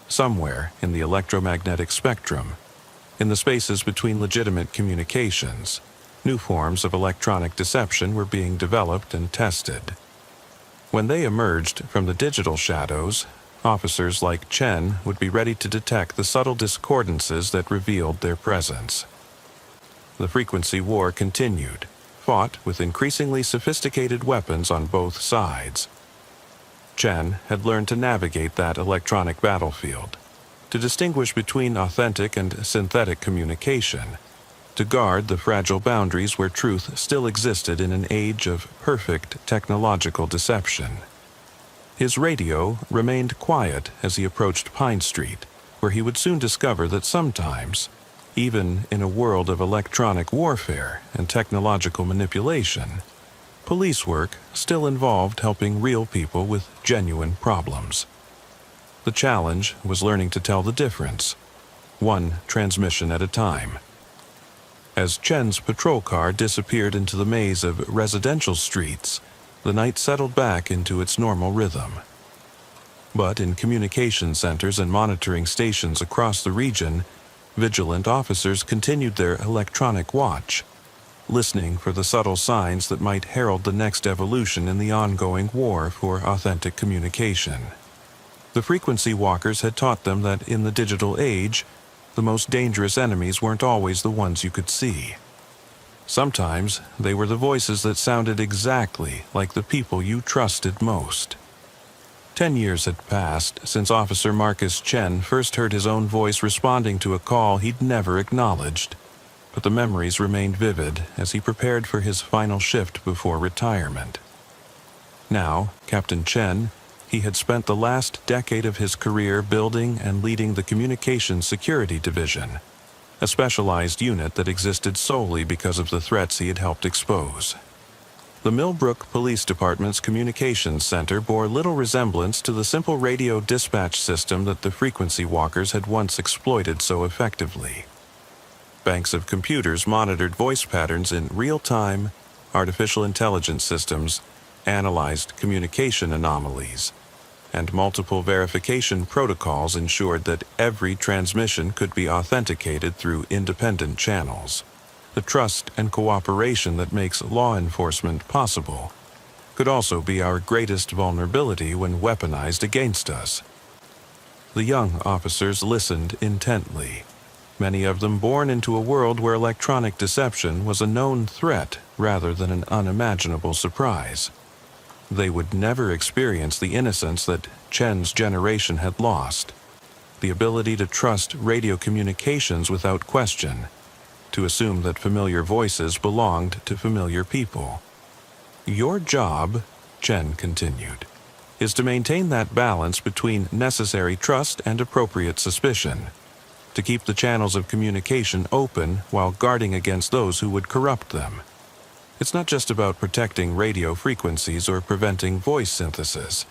Somewhere in the electromagnetic spectrum, in the spaces between legitimate communications, new forms of electronic deception were being developed and tested. When they emerged from the digital shadows, officers like Chen would be ready to detect the subtle discordances that revealed their presence. The frequency war continued, fought with increasingly sophisticated weapons on both sides. Chen had learned to navigate that electronic battlefield, to distinguish between authentic and synthetic communication, to guard the fragile boundaries where truth still existed in an age of perfect technological deception. His radio remained quiet as he approached Pine Street, where he would soon discover that sometimes, even in a world of electronic warfare and technological manipulation, police work still involved helping real people with genuine problems. The challenge was learning to tell the difference, one transmission at a time. As Chen's patrol car disappeared into the maze of residential streets, the night settled back into its normal rhythm. But in communication centers and monitoring stations across the region, vigilant officers continued their electronic watch, listening for the subtle signs that might herald the next evolution in the ongoing war for authentic communication. The frequency walkers had taught them that in the digital age, the most dangerous enemies weren't always the ones you could see. Sometimes they were the voices that sounded exactly like the people you trusted most. 10 years had passed since Officer Marcus Chen first heard his own voice responding to a call he'd never acknowledged, but the memories remained vivid as he prepared for his final shift before retirement. Now, Captain Chen, he had spent the last decade of his career building and leading the Communications Security Division, a specialized unit that existed solely because of the threats he had helped expose. The Millbrook Police Department's Communications Center bore little resemblance to the simple radio dispatch system that the frequency walkers had once exploited so effectively. Banks of computers monitored voice patterns in real time, artificial intelligence systems analyzed communication anomalies, and multiple verification protocols ensured that every transmission could be authenticated through independent channels. The trust and cooperation that makes law enforcement possible could also be our greatest vulnerability when weaponized against us. The young officers listened intently, many of them born into a world where electronic deception was a known threat rather than an unimaginable surprise. They would never experience the innocence that Chen's generation had lost, the ability to trust radio communications without question, to assume that familiar voices belonged to familiar people. Your job, Chen continued, is to maintain that balance between necessary trust and appropriate suspicion, to keep the channels of communication open while guarding against those who would corrupt them. It's not just about protecting radio frequencies or preventing voice synthesis.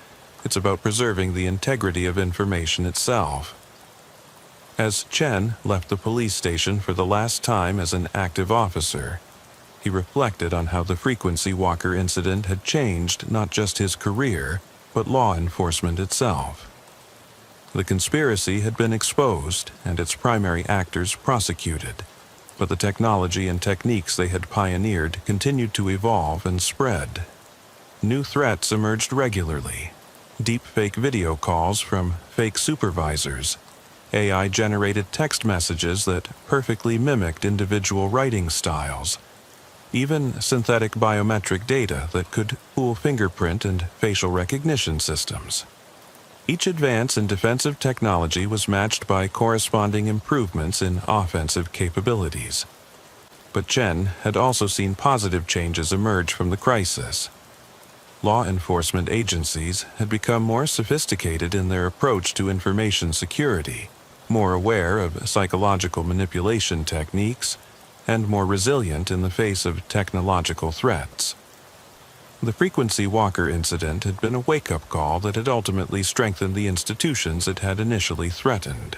It's about preserving the integrity of information itself. As Chen left the police station for the last time as an active officer, he reflected on how the frequency walker incident had changed not just his career, but law enforcement itself. The conspiracy had been exposed and its primary actors prosecuted, but the technology and techniques they had pioneered continued to evolve and spread. New threats emerged regularly: deepfake video calls from fake supervisors, AI-generated text messages that perfectly mimicked individual writing styles, even synthetic biometric data that could fool fingerprint and facial recognition systems. Each advance in defensive technology was matched by corresponding improvements in offensive capabilities. But Chen had also seen positive changes emerge from the crisis. Law enforcement agencies had become more sophisticated in their approach to information security, more aware of psychological manipulation techniques, and more resilient in the face of technological threats. The frequency walker incident had been a wake-up call that had ultimately strengthened the institutions it had initially threatened.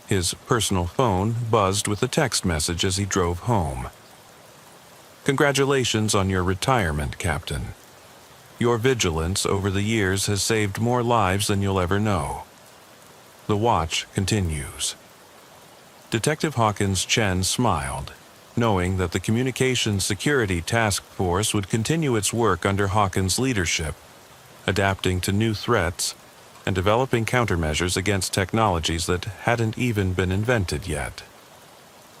His personal phone buzzed with a text message as he drove home. "Congratulations on your retirement, Captain. Your vigilance over the years has saved more lives than you'll ever know." The watch continues. Detective Hawkins Chen smiled, knowing that the Communications Security Task Force would continue its work under Hawkins' leadership, adapting to new threats and developing countermeasures against technologies that hadn't even been invented yet.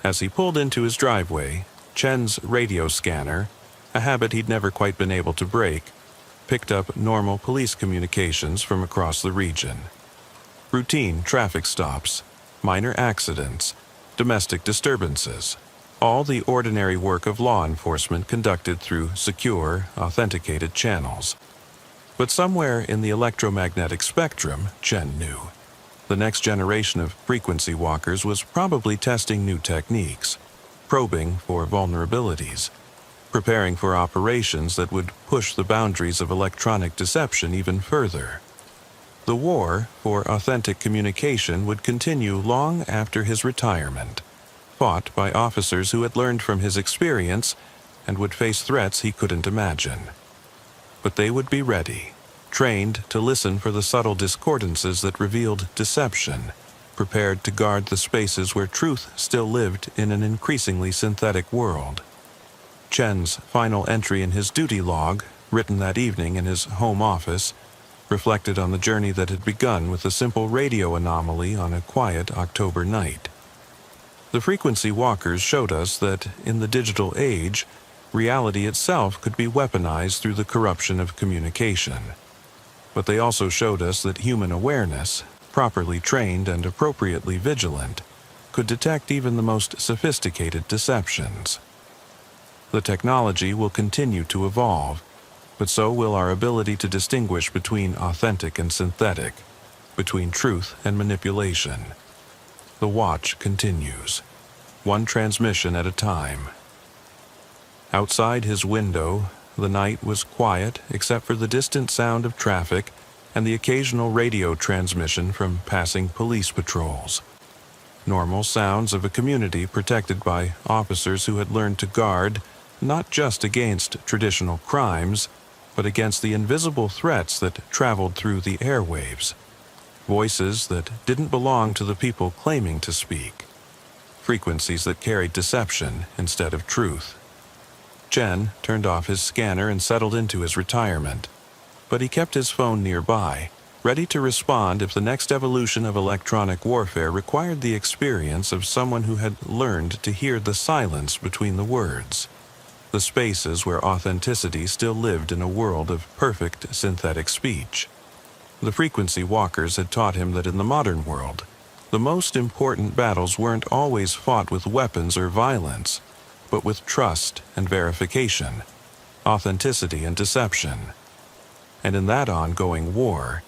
As he pulled into his driveway, Chen's radio scanner, a habit he'd never quite been able to break, picked up normal police communications from across the region. Routine traffic stops, minor accidents, domestic disturbances, all the ordinary work of law enforcement conducted through secure, authenticated channels. But somewhere in the electromagnetic spectrum, Chen knew, the next generation of frequency walkers was probably testing new techniques, probing for vulnerabilities, preparing for operations that would push the boundaries of electronic deception even further. The war for authentic communication would continue long after his retirement, fought by officers who had learned from his experience and would face threats he couldn't imagine. But they would be ready, trained to listen for the subtle discordances that revealed deception, prepared to guard the spaces where truth still lived in an increasingly synthetic world. Chen's final entry in his duty log, written that evening in his home office, reflected on the journey that had begun with a simple radio anomaly on a quiet October night. The frequency walkers showed us that, in the digital age, reality itself could be weaponized through the corruption of communication. But they also showed us that human awareness, properly trained and appropriately vigilant, could detect even the most sophisticated deceptions. The technology will continue to evolve, but so will our ability to distinguish between authentic and synthetic, between truth and manipulation. The watch continues, one transmission at a time. Outside his window, the night was quiet except for the distant sound of traffic and the occasional radio transmission from passing police patrols. Normal sounds of a community protected by officers who had learned to guard not just against traditional crimes, but against the invisible threats that traveled through the airwaves. Voices that didn't belong to the people claiming to speak. Frequencies that carried deception instead of truth. Chen turned off his scanner and settled into his retirement. But he kept his phone nearby, ready to respond if the next evolution of electronic warfare required the experience of someone who had learned to hear the silence between the words. The spaces where authenticity still lived in a world of perfect synthetic speech. The frequency walkers had taught him that in the modern world, the most important battles weren't always fought with weapons or violence, but with trust and verification, authenticity and deception. And in that ongoing war,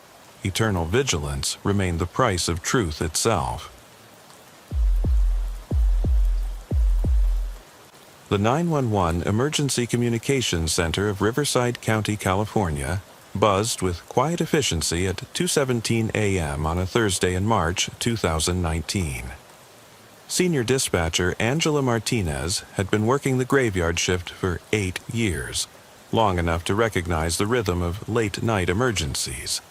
eternal vigilance remained the price of truth itself. The 911 Emergency Communications Center of Riverside County, California, buzzed with quiet efficiency at 2:17 a.m. on a Thursday in March 2019. Senior dispatcher Angela Martinez had been working the graveyard shift for 8 years, long enough to recognize the rhythm of late-night emergencies,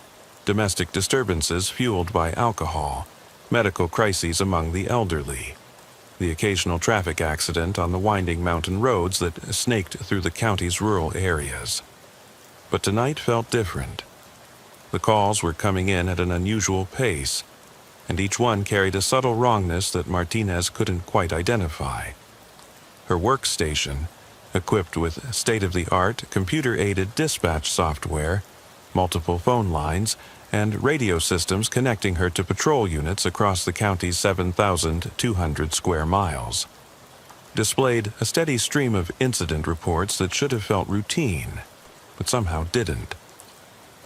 domestic disturbances fueled by alcohol, medical crises among the elderly, the occasional traffic accident on the winding mountain roads that snaked through the county's rural areas. But tonight felt different. The calls were coming in at an unusual pace, and each one carried a subtle wrongness that Martinez couldn't quite identify. Her workstation, equipped with state-of-the-art computer-aided dispatch software, multiple phone lines, and radio systems connecting her to patrol units across the county's 7,200 square miles, displayed a steady stream of incident reports that should have felt routine, but somehow didn't.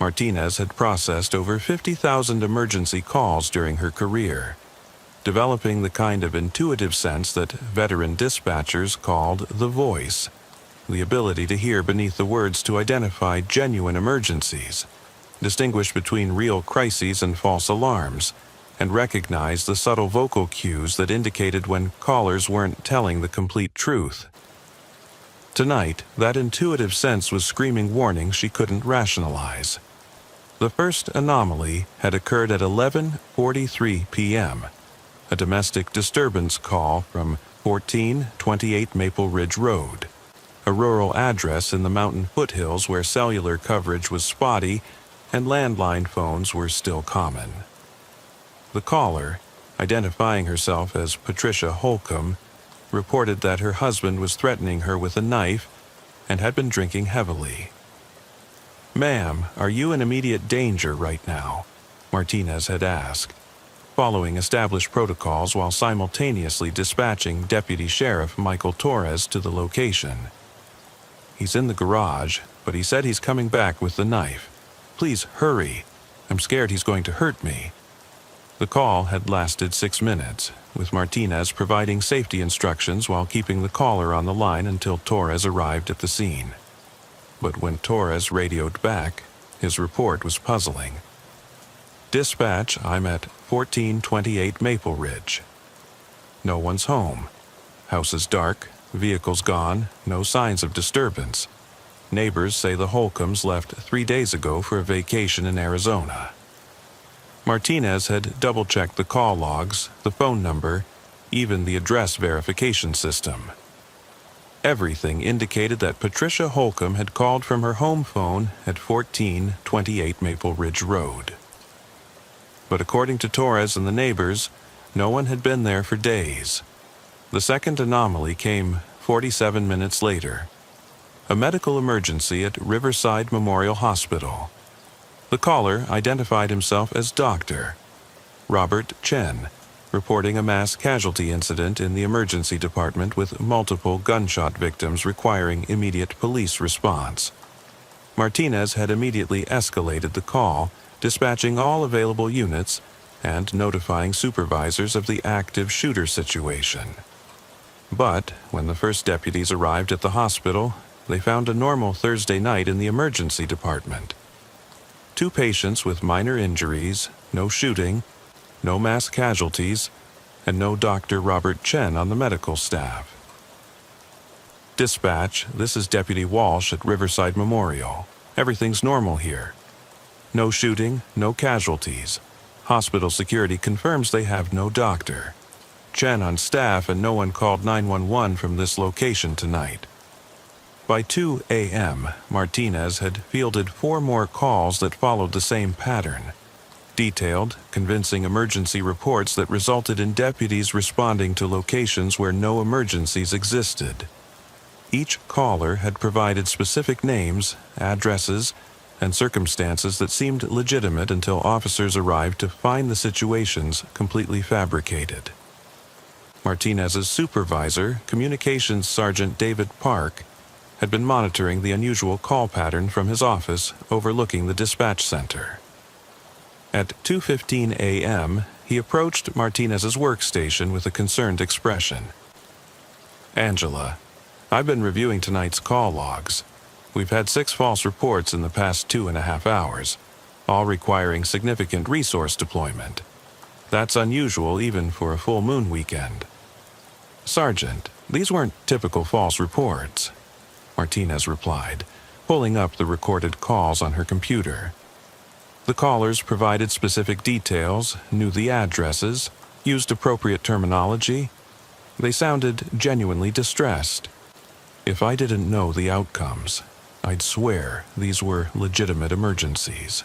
Martinez had processed over 50,000 emergency calls during her career, developing the kind of intuitive sense that veteran dispatchers called the voice, the ability to hear beneath the words to identify genuine emergencies, distinguish between real crises and false alarms, and recognize the subtle vocal cues that indicated when callers weren't telling the complete truth. Tonight, that intuitive sense was screaming warnings she couldn't rationalize. The first anomaly had occurred at 11:43 p.m., a domestic disturbance call from 1428 Maple Ridge Road, a rural address in the mountain foothills where cellular coverage was spotty and landline phones were still common. The caller, identifying herself as Patricia Holcomb, reported that her husband was threatening her with a knife and had been drinking heavily. "Ma'am, are you in immediate danger right now?" Martinez had asked, following established protocols while simultaneously dispatching Deputy Sheriff Michael Torres to the location. "He's in the garage, but he said he's coming back with the knife. Please hurry. I'm scared he's going to hurt me." The call had lasted 6 minutes, with Martinez providing safety instructions while keeping the caller on the line until Torres arrived at the scene. But when Torres radioed back, his report was puzzling. "Dispatch, I'm at 1428 Maple Ridge. No one's home. House is dark, vehicles gone, no signs of disturbance. Neighbors say the Holcombs left 3 days ago for a vacation in Arizona. Martinez had double-checked the call logs, the phone number, even the address verification system. Everything indicated that Patricia Holcomb had called from her home phone at 1428 Maple Ridge Road. But according to Torres and the neighbors, no one had been there for days. The second anomaly came 47 minutes later. A medical emergency at Riverside Memorial Hospital. The caller identified himself as Dr. Robert Chen, reporting a mass casualty incident in the emergency department with multiple gunshot victims requiring immediate police response. Martinez had immediately escalated the call, dispatching all available units and notifying supervisors of the active shooter situation. But when the first deputies arrived at the hospital, they found a normal Thursday night in the emergency department. 2 patients with minor injuries, no shooting, no mass casualties, and no Dr. Robert Chen on the medical staff. Dispatch, this is Deputy Walsh at Riverside Memorial. Everything's normal here. No shooting, no casualties. Hospital security confirms they have no doctor. Chen on staff and no one called 911 from this location tonight. By 2 a.m., Martinez had fielded 4 more calls that followed the same pattern. Detailed, convincing emergency reports that resulted in deputies responding to locations where no emergencies existed. Each caller had provided specific names, addresses, and circumstances that seemed legitimate until officers arrived to find the situations completely fabricated. Martinez's supervisor, Communications Sergeant David Park, had been monitoring the unusual call pattern from his office overlooking the dispatch center. At 2:15 a.m., he approached Martinez's workstation with a concerned expression. "Angela, I've been reviewing tonight's call logs. We've had 6 false reports in the past 2.5 hours, all requiring significant resource deployment. That's unusual even for a full moon weekend." "Sergeant, these weren't typical false reports," Martinez replied, pulling up the recorded calls on her computer. The callers provided specific details, knew the addresses, used appropriate terminology. They sounded genuinely distressed. If I didn't know the outcomes, I'd swear these were legitimate emergencies.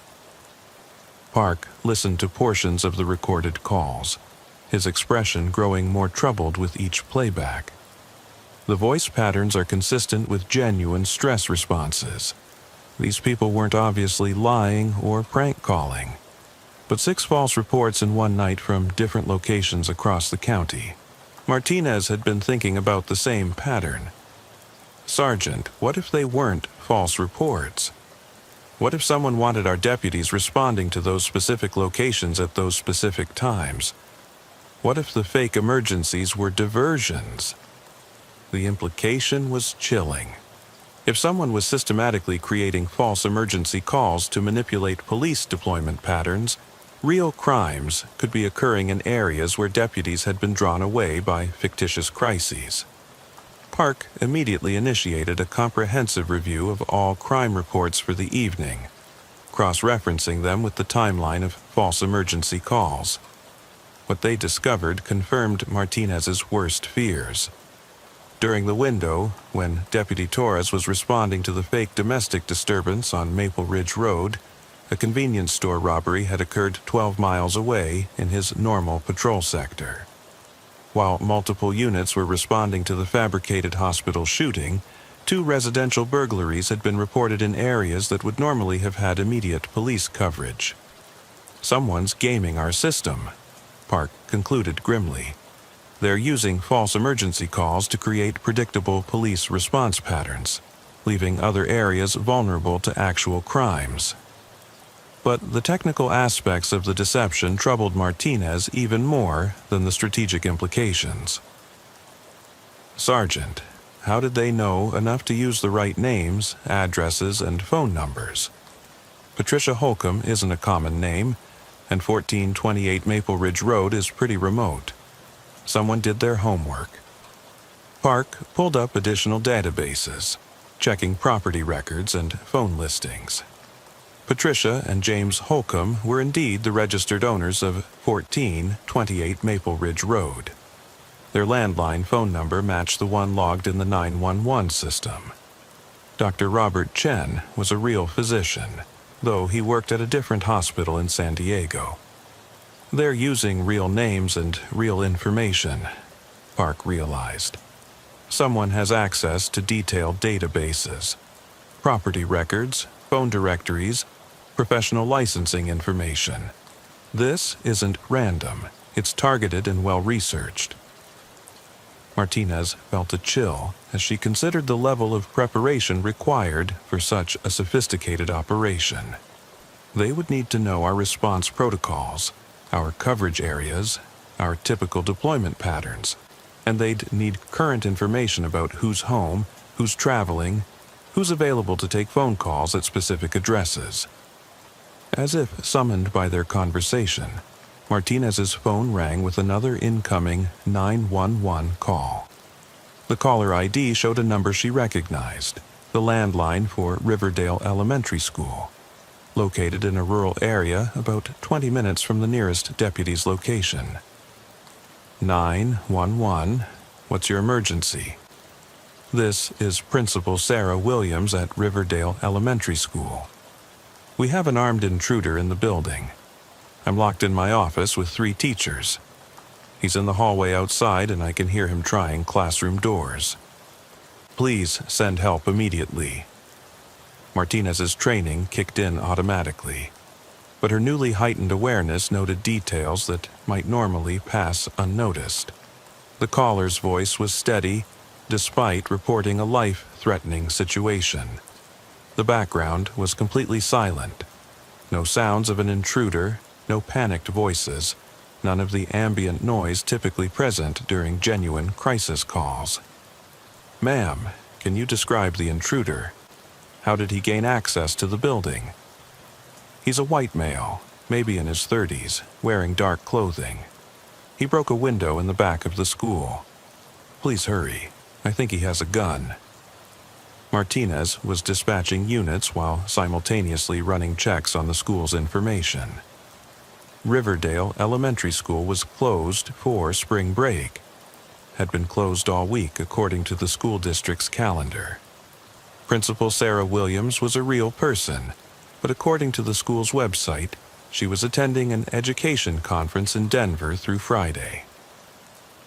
Park listened to portions of the recorded calls, his expression growing more troubled with each playback. The voice patterns are consistent with genuine stress responses. These people weren't obviously lying or prank calling. But 6 false reports in one night from different locations across the county. Martinez had been thinking about the same pattern. "Sergeant, what if they weren't false reports? What if someone wanted our deputies responding to those specific locations at those specific times? What if the fake emergencies were diversions?" The implication was chilling. If someone was systematically creating false emergency calls to manipulate police deployment patterns, real crimes could be occurring in areas where deputies had been drawn away by fictitious crises. Park immediately initiated a comprehensive review of all crime reports for the evening, cross-referencing them with the timeline of false emergency calls. What they discovered confirmed Martinez's worst fears. During the window, when Deputy Torres was responding to the fake domestic disturbance on Maple Ridge Road, a convenience store robbery had occurred 12 miles away in his normal patrol sector. While multiple units were responding to the fabricated hospital shooting, 2 residential burglaries had been reported in areas that would normally have had immediate police coverage. "Someone's gaming our system," Park concluded grimly. "They're using false emergency calls to create predictable police response patterns, leaving other areas vulnerable to actual crimes." But the technical aspects of the deception troubled Martinez even more than the strategic implications. "Sergeant, how did they know enough to use the right names, addresses, and phone numbers? Patricia Holcomb isn't a common name, and 1428 Maple Ridge Road is pretty remote. Someone did their homework." Park pulled up additional databases, checking property records and phone listings. Patricia and James Holcomb were indeed the registered owners of 1428 Maple Ridge Road. Their landline phone number matched the one logged in the 911 system. Dr. Robert Chen was a real physician, though he worked at a different hospital in San Diego. They're using real names and real information, Park realized. Someone has access to detailed databases, property records, phone directories, professional licensing information. This isn't random. It's targeted and well-researched. Martinez felt a chill as she considered the level of preparation required for such a sophisticated operation. They would need to know our response protocols, our coverage areas, our typical deployment patterns, and they'd need current information about who's home, who's traveling, who's available to take phone calls at specific addresses. As if summoned by their conversation, Martinez's phone rang with another incoming 911 call. The caller ID showed a number she recognized, the landline for Riverdale Elementary School, located in a rural area about 20 minutes from the nearest deputy's location. 911, what's your emergency? This is Principal Sarah Williams at Riverdale Elementary School. We have an armed intruder in the building. I'm locked in my office with 3 teachers. He's in the hallway outside and I can hear him trying classroom doors. Please send help immediately. Martinez's training kicked in automatically, but her newly heightened awareness noted details that might normally pass unnoticed. The caller's voice was steady, despite reporting a life-threatening situation. The background was completely silent. No sounds of an intruder, no panicked voices, none of the ambient noise typically present during genuine crisis calls. Ma'am, can you describe the intruder? How did he gain access to the building? He's a white male, maybe in his 30s, wearing dark clothing. He broke a window in the back of the school. Please hurry. I think he has a gun. Martinez was dispatching units while simultaneously running checks on the school's information. Riverdale Elementary School was closed for spring break. Had been closed all week according to the school district's calendar. Principal Sarah Williams was a real person, but according to the school's website, she was attending an education conference in Denver through Friday.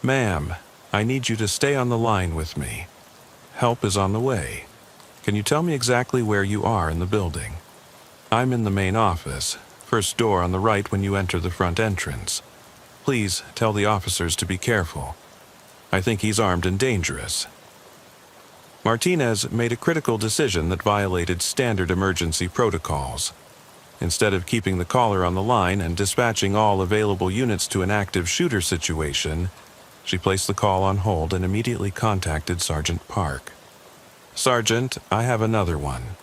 Ma'am, I need you to stay on the line with me. Help is on the way. Can you tell me exactly where you are in the building? I'm in the main office, first door on the right when you enter the front entrance. Please tell the officers to be careful. I think he's armed and dangerous. Martinez made a critical decision that violated standard emergency protocols. Instead of keeping the caller on the line and dispatching all available units to an active shooter situation, she placed the call on hold and immediately contacted Sergeant Park. Sergeant, I have another one.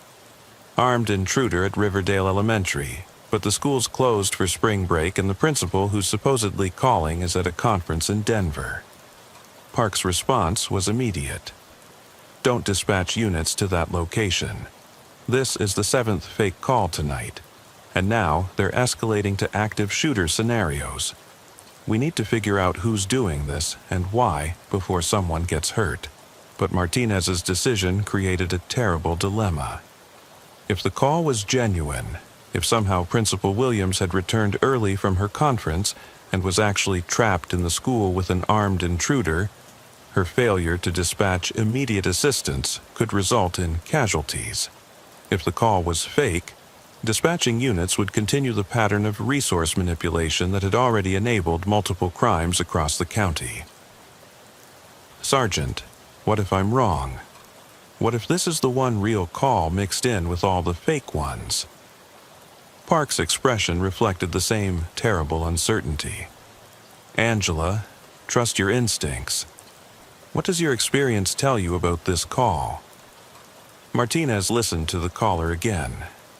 Armed intruder at Riverdale Elementary, but the school's closed for spring break and the principal who's supposedly calling is at a conference in Denver. Park's response was immediate. Don't dispatch units to that location. This is the 7th fake call tonight, and now they're escalating to active shooter scenarios. We need to figure out who's doing this and why before someone gets hurt. But Martinez's decision created a terrible dilemma. If the call was genuine, if somehow Principal Williams had returned early from her conference and was actually trapped in the school with an armed intruder, her failure to dispatch immediate assistance could result in casualties. If the call was fake, dispatching units would continue the pattern of resource manipulation that had already enabled multiple crimes across the county. Sergeant, what if I'm wrong? What if this is the one real call mixed in with all the fake ones? Park's expression reflected the same terrible uncertainty. Angela, trust your instincts. What does your experience tell you about this call? Martinez listened to the caller again,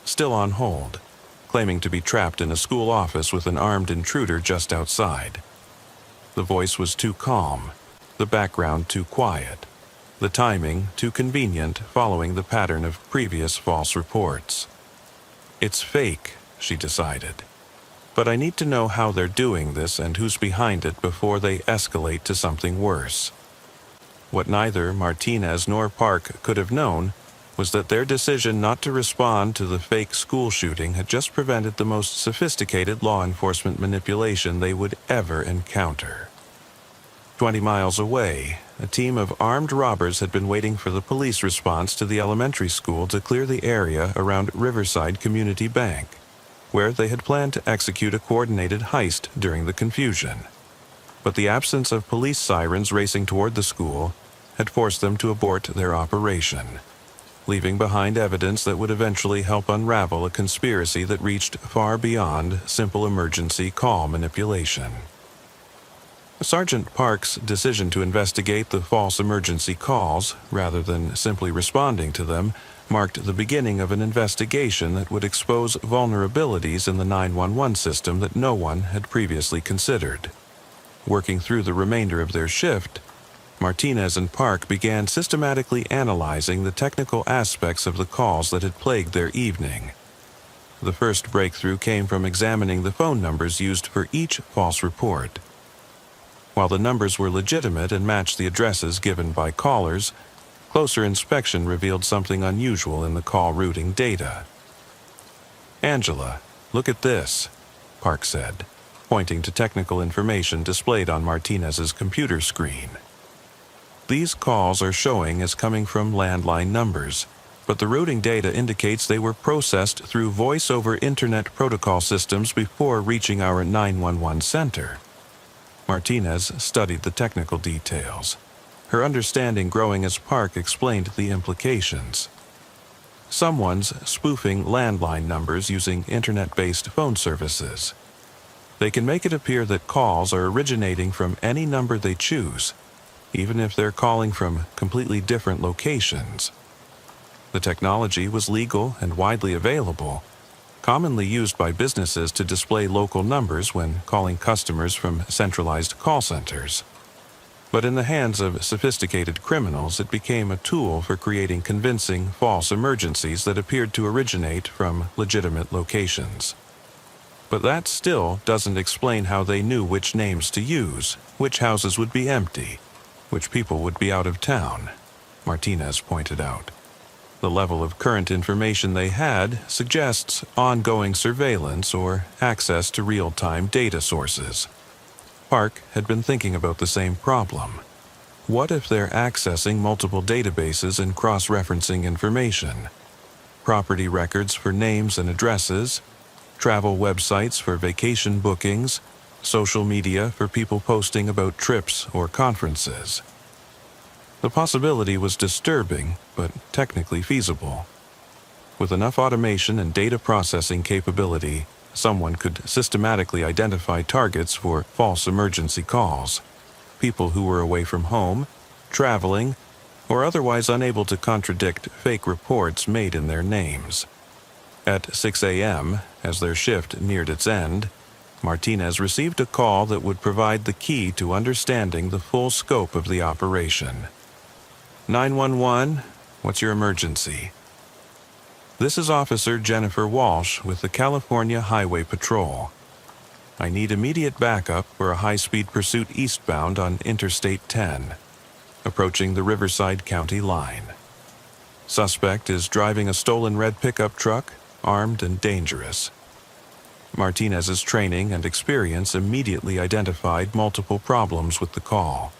still on hold, claiming to be trapped in a school office with an armed intruder just outside. The voice was too calm, the background too quiet. the timing too convenient following the pattern of previous false reports. It's fake, she decided. But I need to know how they're doing this and who's behind it before they escalate to something worse. What neither Martinez nor Park could have known was that their decision not to respond to the fake school shooting had just prevented the most sophisticated law enforcement manipulation they would ever encounter. 20 miles away, a team of armed robbers had been waiting for the police response to the elementary school to clear the area around Riverside Community Bank, where they had planned to execute a coordinated heist during the confusion. But the absence of police sirens racing toward the school had forced them to abort their operation, leaving behind evidence that would eventually help unravel a conspiracy that reached far beyond simple emergency call manipulation. Sergeant Park's decision to investigate the false emergency calls, rather than simply responding to them, marked the beginning of an investigation that would expose vulnerabilities in the 911 system that no one had previously considered. Working through the remainder of their shift, Martinez and Park began systematically analyzing the technical aspects of the calls that had plagued their evening. The first breakthrough came from examining the phone numbers used for each false report. While the numbers were legitimate and matched the addresses given by callers, closer inspection revealed something unusual in the call routing data. "Angela, look at this," Park said, pointing to technical information displayed on Martinez's computer screen. "These calls are showing as coming from landline numbers, but the routing data indicates they were processed through voice-over Internet protocol systems before reaching our 911 center." Martinez studied the technical details, her understanding growing as Park explained the implications. Someone's spoofing landline numbers using Internet-based phone services. They can make it appear that calls are originating from any number they choose, even if they're calling from completely different locations. The technology was legal and widely available, commonly used by businesses to display local numbers when calling customers from centralized call centers. But in the hands of sophisticated criminals, it became a tool for creating convincing false emergencies that appeared to originate from legitimate locations. But that still doesn't explain how they knew which names to use, which houses would be empty, which people would be out of town, Martinez pointed out. The level of current information they had suggests ongoing surveillance or access to real-time data sources. Park had been thinking about the same problem. What if they're accessing multiple databases and cross-referencing information? Property records for names and addresses, travel websites for vacation bookings, social media for people posting about trips or conferences. The possibility was disturbing, but technically feasible. With enough automation and data processing capability, someone could systematically identify targets for false emergency calls, people who were away from home, traveling, or otherwise unable to contradict fake reports made in their names. At 6 a.m., as their shift neared its end, Martinez received a call that would provide the key to understanding the full scope of the operation. 911, what's your emergency? This is Officer Jennifer Walsh with the California Highway Patrol. I need immediate backup for a high-speed pursuit eastbound on Interstate 10, approaching the Riverside County line. Suspect is driving a stolen red pickup truck, armed and dangerous. Martinez's training and experience immediately identified multiple problems with the call.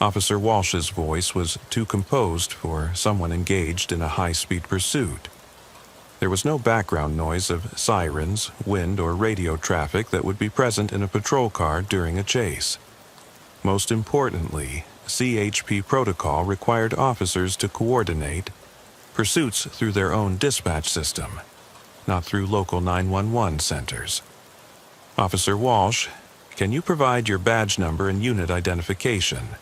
Officer Walsh's voice was too composed for someone engaged in a high-speed pursuit. There was no background noise of sirens, wind, or radio traffic that would be present in a patrol car during a chase. Most importantly, CHP protocol required officers to coordinate pursuits through their own dispatch system, not through local 911 centers. Officer Walsh, can you provide your badge number and unit identification?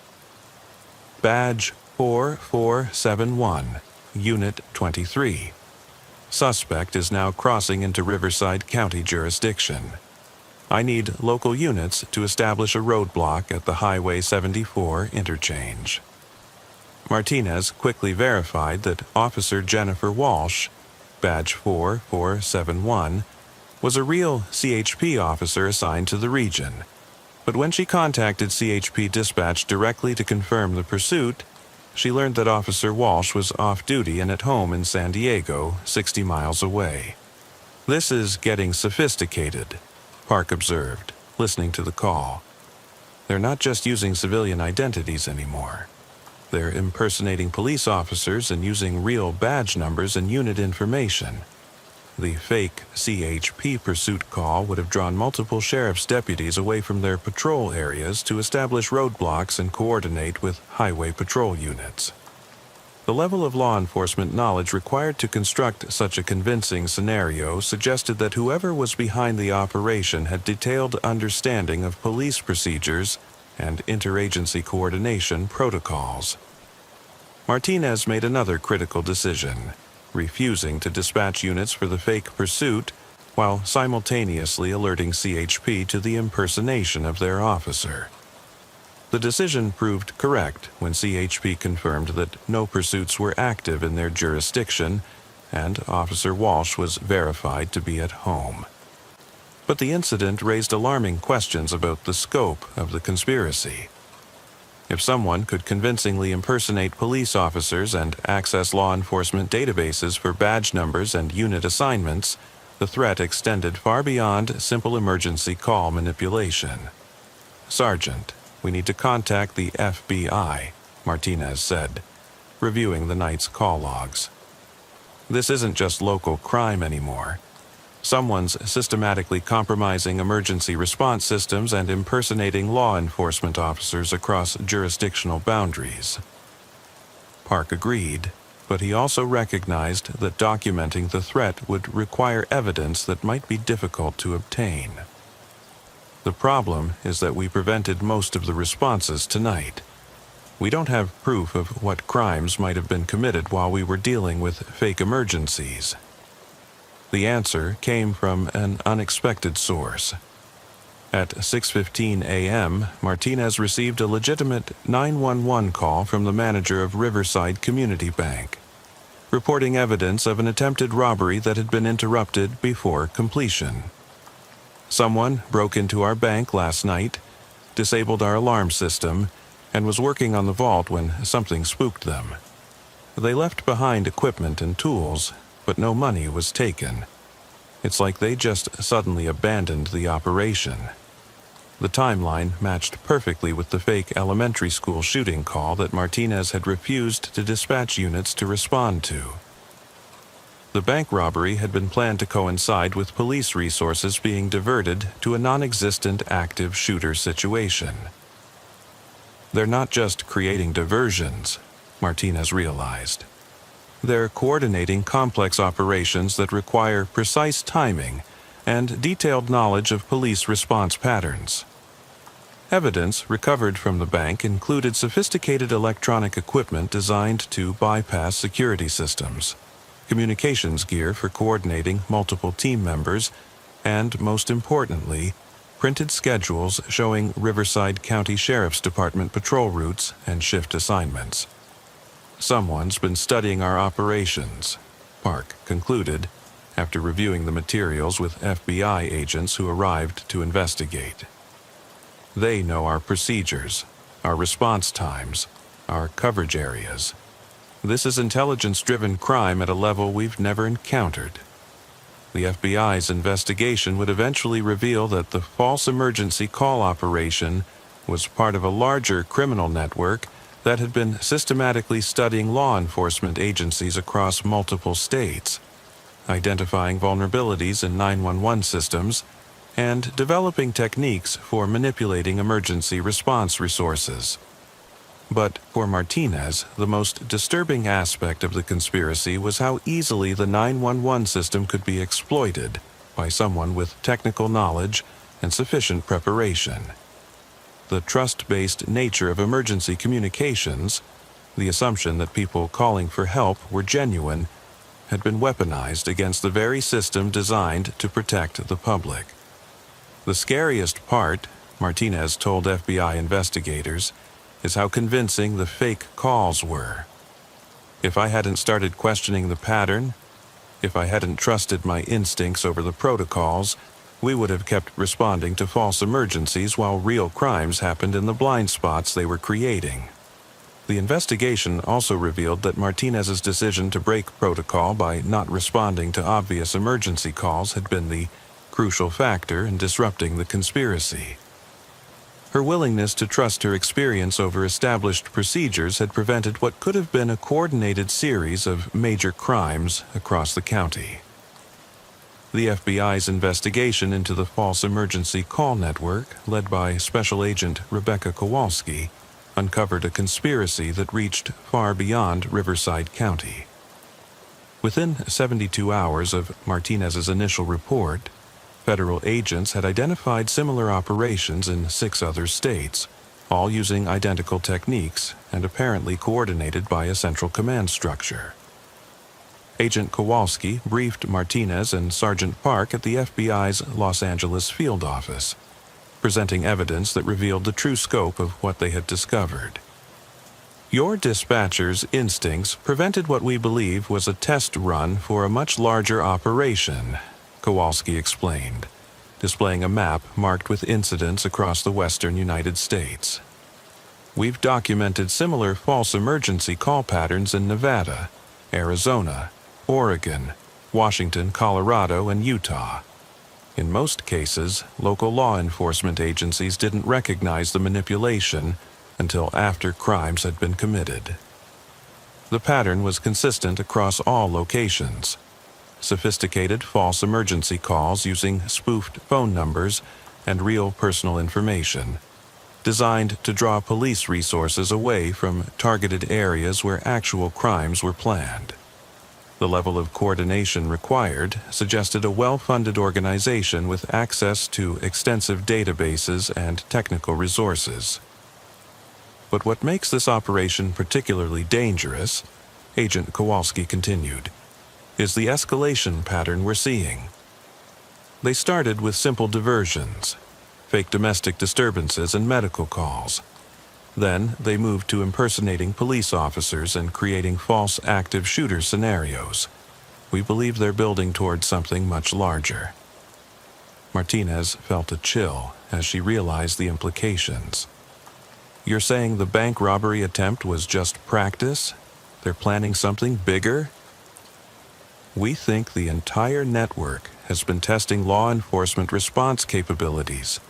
Badge 4471, Unit 23. Suspect is now crossing into Riverside County jurisdiction. I need local units to establish a roadblock at the Highway 74 interchange. Martinez quickly verified that Officer Jennifer Walsh, Badge 4471, was a real CHP officer assigned to the region. But when she contacted CHP Dispatch directly to confirm the pursuit, she learned that Officer Walsh was off-duty and at home in San Diego, 60 miles away. "This is getting sophisticated," Park observed, listening to the call. "They're not just using civilian identities anymore. They're impersonating police officers and using real badge numbers and unit information. The fake CHP pursuit call would have drawn multiple sheriff's deputies away from their patrol areas to establish roadblocks and coordinate with highway patrol units." The level of law enforcement knowledge required to construct such a convincing scenario suggested that whoever was behind the operation had detailed understanding of police procedures and interagency coordination protocols. Martinez made another critical decision, refusing to dispatch units for the fake pursuit while simultaneously alerting CHP to the impersonation of their officer. The decision proved correct when CHP confirmed that no pursuits were active in their jurisdiction and Officer Walsh was verified to be at home. But the incident raised alarming questions about the scope of the conspiracy. If someone could convincingly impersonate police officers and access law enforcement databases for badge numbers and unit assignments, the threat extended far beyond simple emergency call manipulation. "Sergeant, we need to contact the FBI," Martinez said, reviewing the night's call logs. "This isn't just local crime anymore. Someone's systematically compromising emergency response systems and impersonating law enforcement officers across jurisdictional boundaries." Park agreed, but he also recognized that documenting the threat would require evidence that might be difficult to obtain. "The problem is that we prevented most of the responses tonight. We don't have proof of what crimes might have been committed while we were dealing with fake emergencies." The answer came from an unexpected source. At 6:15 a.m., Martinez received a legitimate 911 call from the manager of Riverside Community Bank, reporting evidence of an attempted robbery that had been interrupted before completion. "Someone broke into our bank last night, disabled our alarm system, and was working on the vault when something spooked them. They left behind equipment and tools, but no money was taken. It's like they just suddenly abandoned the operation." The timeline matched perfectly with the fake elementary school shooting call that Martinez had refused to dispatch units to respond to. The bank robbery had been planned to coincide with police resources being diverted to a non-existent active shooter situation. "They're not just creating diversions," Martinez realized. "They're coordinating complex operations that require precise timing and detailed knowledge of police response patterns." Evidence recovered from the bank included sophisticated electronic equipment designed to bypass security systems, communications gear for coordinating multiple team members, and, most importantly, printed schedules showing Riverside County Sheriff's Department patrol routes and shift assignments. "Someone's been studying our operations," Park concluded, after reviewing the materials with FBI agents who arrived to investigate. "They know our procedures, our response times, our coverage areas. This is intelligence-driven crime at a level we've never encountered." The FBI's investigation would eventually reveal that the false emergency call operation was part of a larger criminal network that had been systematically studying law enforcement agencies across multiple states, identifying vulnerabilities in 911 systems, and developing techniques for manipulating emergency response resources. But for Martinez, the most disturbing aspect of the conspiracy was how easily the 911 system could be exploited by someone with technical knowledge and sufficient preparation. The trust-based nature of emergency communications, the assumption that people calling for help were genuine, had been weaponized against the very system designed to protect the public. The scariest part, Martinez told FBI investigators, is how convincing the fake calls were. If I hadn't started questioning the pattern, if I hadn't trusted my instincts over the protocols, we would have kept responding to false emergencies while real crimes happened in the blind spots they were creating. The investigation also revealed that Martinez's decision to break protocol by not responding to obvious emergency calls had been the crucial factor in disrupting the conspiracy. Her willingness to trust her experience over established procedures had prevented what could have been a coordinated series of major crimes across the county. The FBI's investigation into the false emergency call network, led by Special Agent Rebecca Kowalski, uncovered a conspiracy that reached far beyond Riverside County. Within 72 hours of Martinez's initial report, federal agents had identified similar operations in 6 other states, all using identical techniques and apparently coordinated by a central command structure. Agent Kowalski briefed Martinez and Sergeant Park at the FBI's Los Angeles field office, presenting evidence that revealed the true scope of what they had discovered. Your dispatcher's instincts prevented what we believe was a test run for a much larger operation, Kowalski explained, displaying a map marked with incidents across the western United States. We've documented similar false emergency call patterns in Nevada, Arizona, Oregon, Washington, Colorado, and Utah. In most cases, local law enforcement agencies didn't recognize the manipulation until after crimes had been committed. The pattern was consistent across all locations. Sophisticated false emergency calls using spoofed phone numbers and real personal information, designed to draw police resources away from targeted areas where actual crimes were planned. The level of coordination required suggested a well-funded organization with access to extensive databases and technical resources. But what makes this operation particularly dangerous, Agent Kowalski continued, is the escalation pattern we're seeing. They started with simple diversions, fake domestic disturbances and medical calls. Then they moved to impersonating police officers and creating false active shooter scenarios. We believe they're building towards something much larger. Martinez felt a chill as she realized the implications. You're saying the bank robbery attempt was just practice? They're planning something bigger? We think the entire network has been testing law enforcement response capabilities,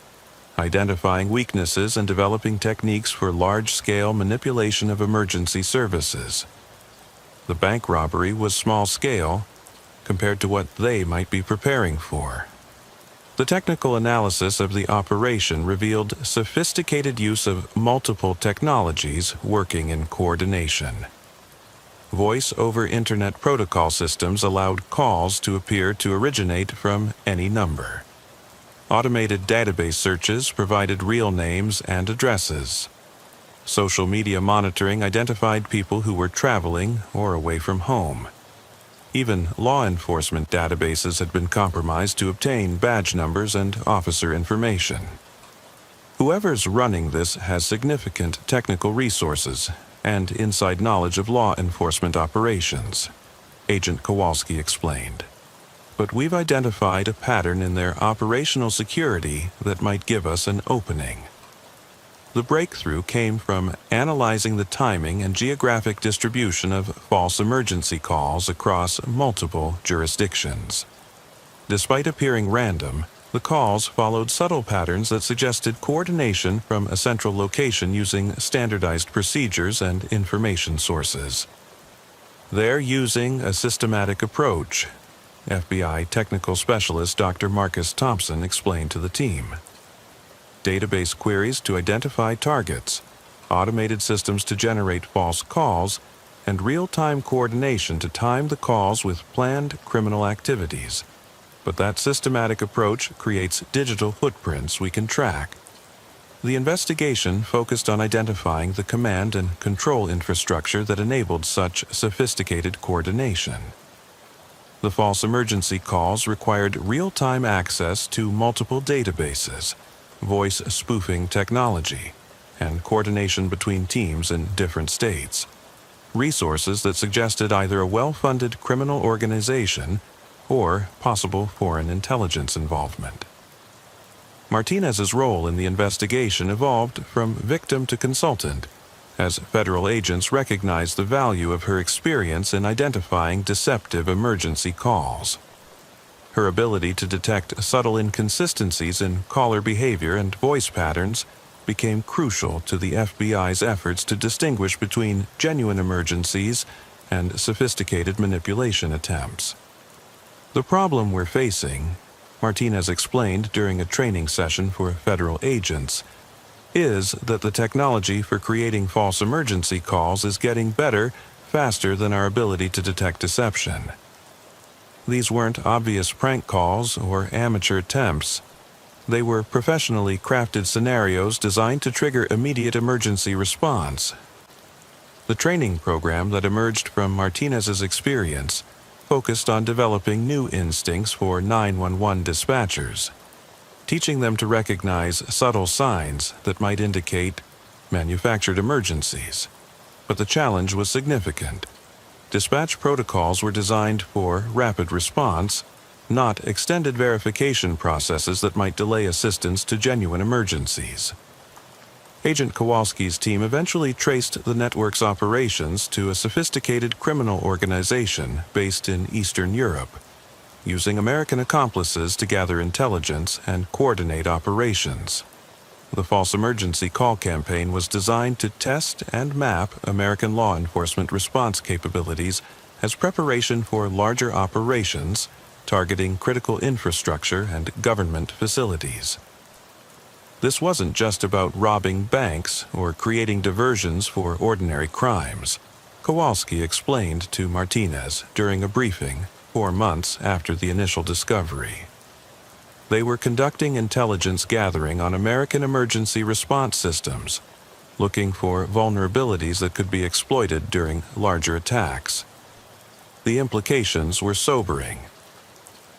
identifying weaknesses and developing techniques for large-scale manipulation of emergency services. The bank robbery was small-scale compared to what they might be preparing for. The technical analysis of the operation revealed sophisticated use of multiple technologies working in coordination. Voice over Internet protocol systems allowed calls to appear to originate from any number. Automated database searches provided real names and addresses. Social media monitoring identified people who were traveling or away from home. Even law enforcement databases had been compromised to obtain badge numbers and officer information. Whoever's running this has significant technical resources and inside knowledge of law enforcement operations, Agent Kowalski explained. But we've identified a pattern in their operational security that might give us an opening. The breakthrough came from analyzing the timing and geographic distribution of false emergency calls across multiple jurisdictions. Despite appearing random, the calls followed subtle patterns that suggested coordination from a central location using standardized procedures and information sources. They're using a systematic approach, FBI technical specialist Dr. Marcus Thompson explained to the team. Database queries to identify targets, automated systems to generate false calls, and real-time coordination to time the calls with planned criminal activities. But that systematic approach creates digital footprints we can track. The investigation focused on identifying the command and control infrastructure that enabled such sophisticated coordination. The false emergency calls required real-time access to multiple databases, voice spoofing technology, and coordination between teams in different states. Resources that suggested either a well-funded criminal organization or possible foreign intelligence involvement. Martinez's role in the investigation evolved from victim to consultant, as federal agents recognized the value of her experience in identifying deceptive emergency calls. Her ability to detect subtle inconsistencies in caller behavior and voice patterns became crucial to the FBI's efforts to distinguish between genuine emergencies and sophisticated manipulation attempts. The problem we're facing, Martinez explained during a training session for federal agents, is that the technology for creating false emergency calls is getting better faster than our ability to detect deception. These weren't obvious prank calls or amateur attempts. They were professionally crafted scenarios designed to trigger immediate emergency response. The training program that emerged from Martinez's experience focused on developing new instincts for 911 dispatchers, teaching them to recognize subtle signs that might indicate manufactured emergencies. But the challenge was significant. Dispatch protocols were designed for rapid response, not extended verification processes that might delay assistance to genuine emergencies. Agent Kowalski's team eventually traced the network's operations to a sophisticated criminal organization based in Eastern Europe, using American accomplices to gather intelligence and coordinate operations. The false emergency call campaign was designed to test and map American law enforcement response capabilities as preparation for larger operations targeting critical infrastructure and government facilities. This wasn't just about robbing banks or creating diversions for ordinary crimes, Kowalski explained to Martinez during a briefing 4 months after the initial discovery. They were conducting intelligence gathering on American emergency response systems, looking for vulnerabilities that could be exploited during larger attacks. The implications were sobering.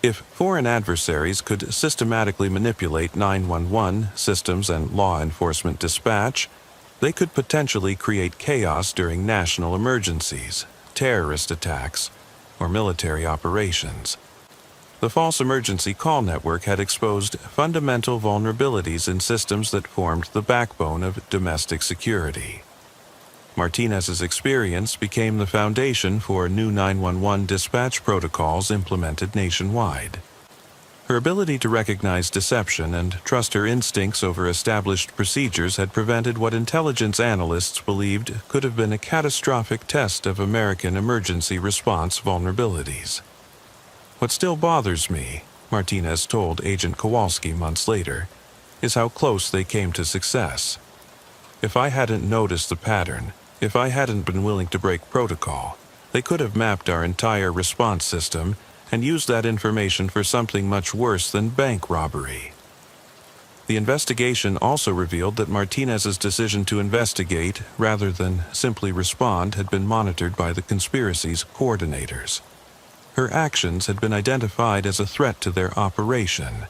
If foreign adversaries could systematically manipulate 911 systems and law enforcement dispatch, they could potentially create chaos during national emergencies, terrorist attacks, or military operations. The false emergency call network had exposed fundamental vulnerabilities in systems that formed the backbone of domestic security. Martinez's experience became the foundation for new 911 dispatch protocols implemented nationwide. Her ability to recognize deception and trust her instincts over established procedures had prevented what intelligence analysts believed could have been a catastrophic test of American emergency response vulnerabilities. What still bothers me, Martinez told Agent Kowalski months later, is how close they came to success. If I hadn't noticed the pattern, if I hadn't been willing to break protocol, they could have mapped our entire response system and used that information for something much worse than bank robbery. The investigation also revealed that Martinez's decision to investigate rather than simply respond had been monitored by the conspiracy's coordinators. Her actions had been identified as a threat to their operation,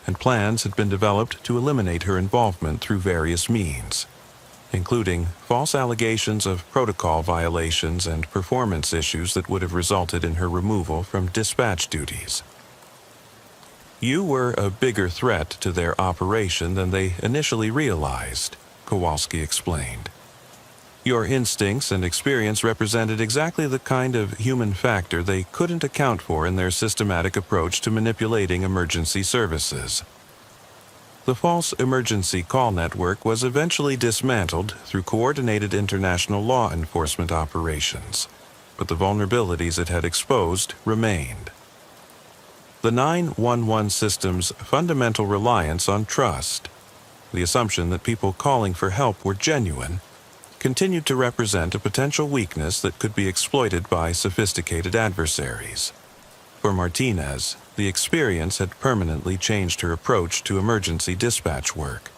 and plans had been developed to eliminate her involvement through various means, including false allegations of protocol violations and performance issues that would have resulted in her removal from dispatch duties. You were a bigger threat to their operation than they initially realized, Kowalski explained. Your instincts and experience represented exactly the kind of human factor they couldn't account for in their systematic approach to manipulating emergency services. The false emergency call network was eventually dismantled through coordinated international law enforcement operations, but the vulnerabilities it had exposed remained. The 911 system's fundamental reliance on trust, the assumption that people calling for help were genuine, continued to represent a potential weakness that could be exploited by sophisticated adversaries. For Martinez, the experience had permanently changed her approach to emergency dispatch work.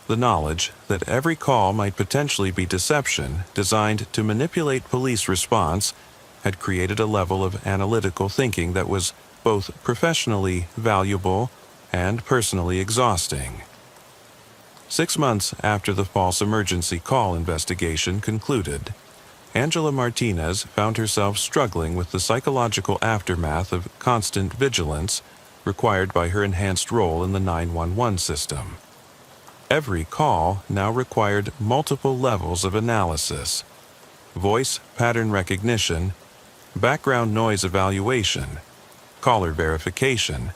The knowledge that every call might potentially be deception designed to manipulate police response had created a level of analytical thinking that was both professionally valuable and personally exhausting. 6 months after the false emergency call investigation concluded, Angela Martinez found herself struggling with the psychological aftermath of constant vigilance required by her enhanced role in the 911 system. Every call now required multiple levels of analysis: voice pattern recognition, background noise evaluation, caller verification,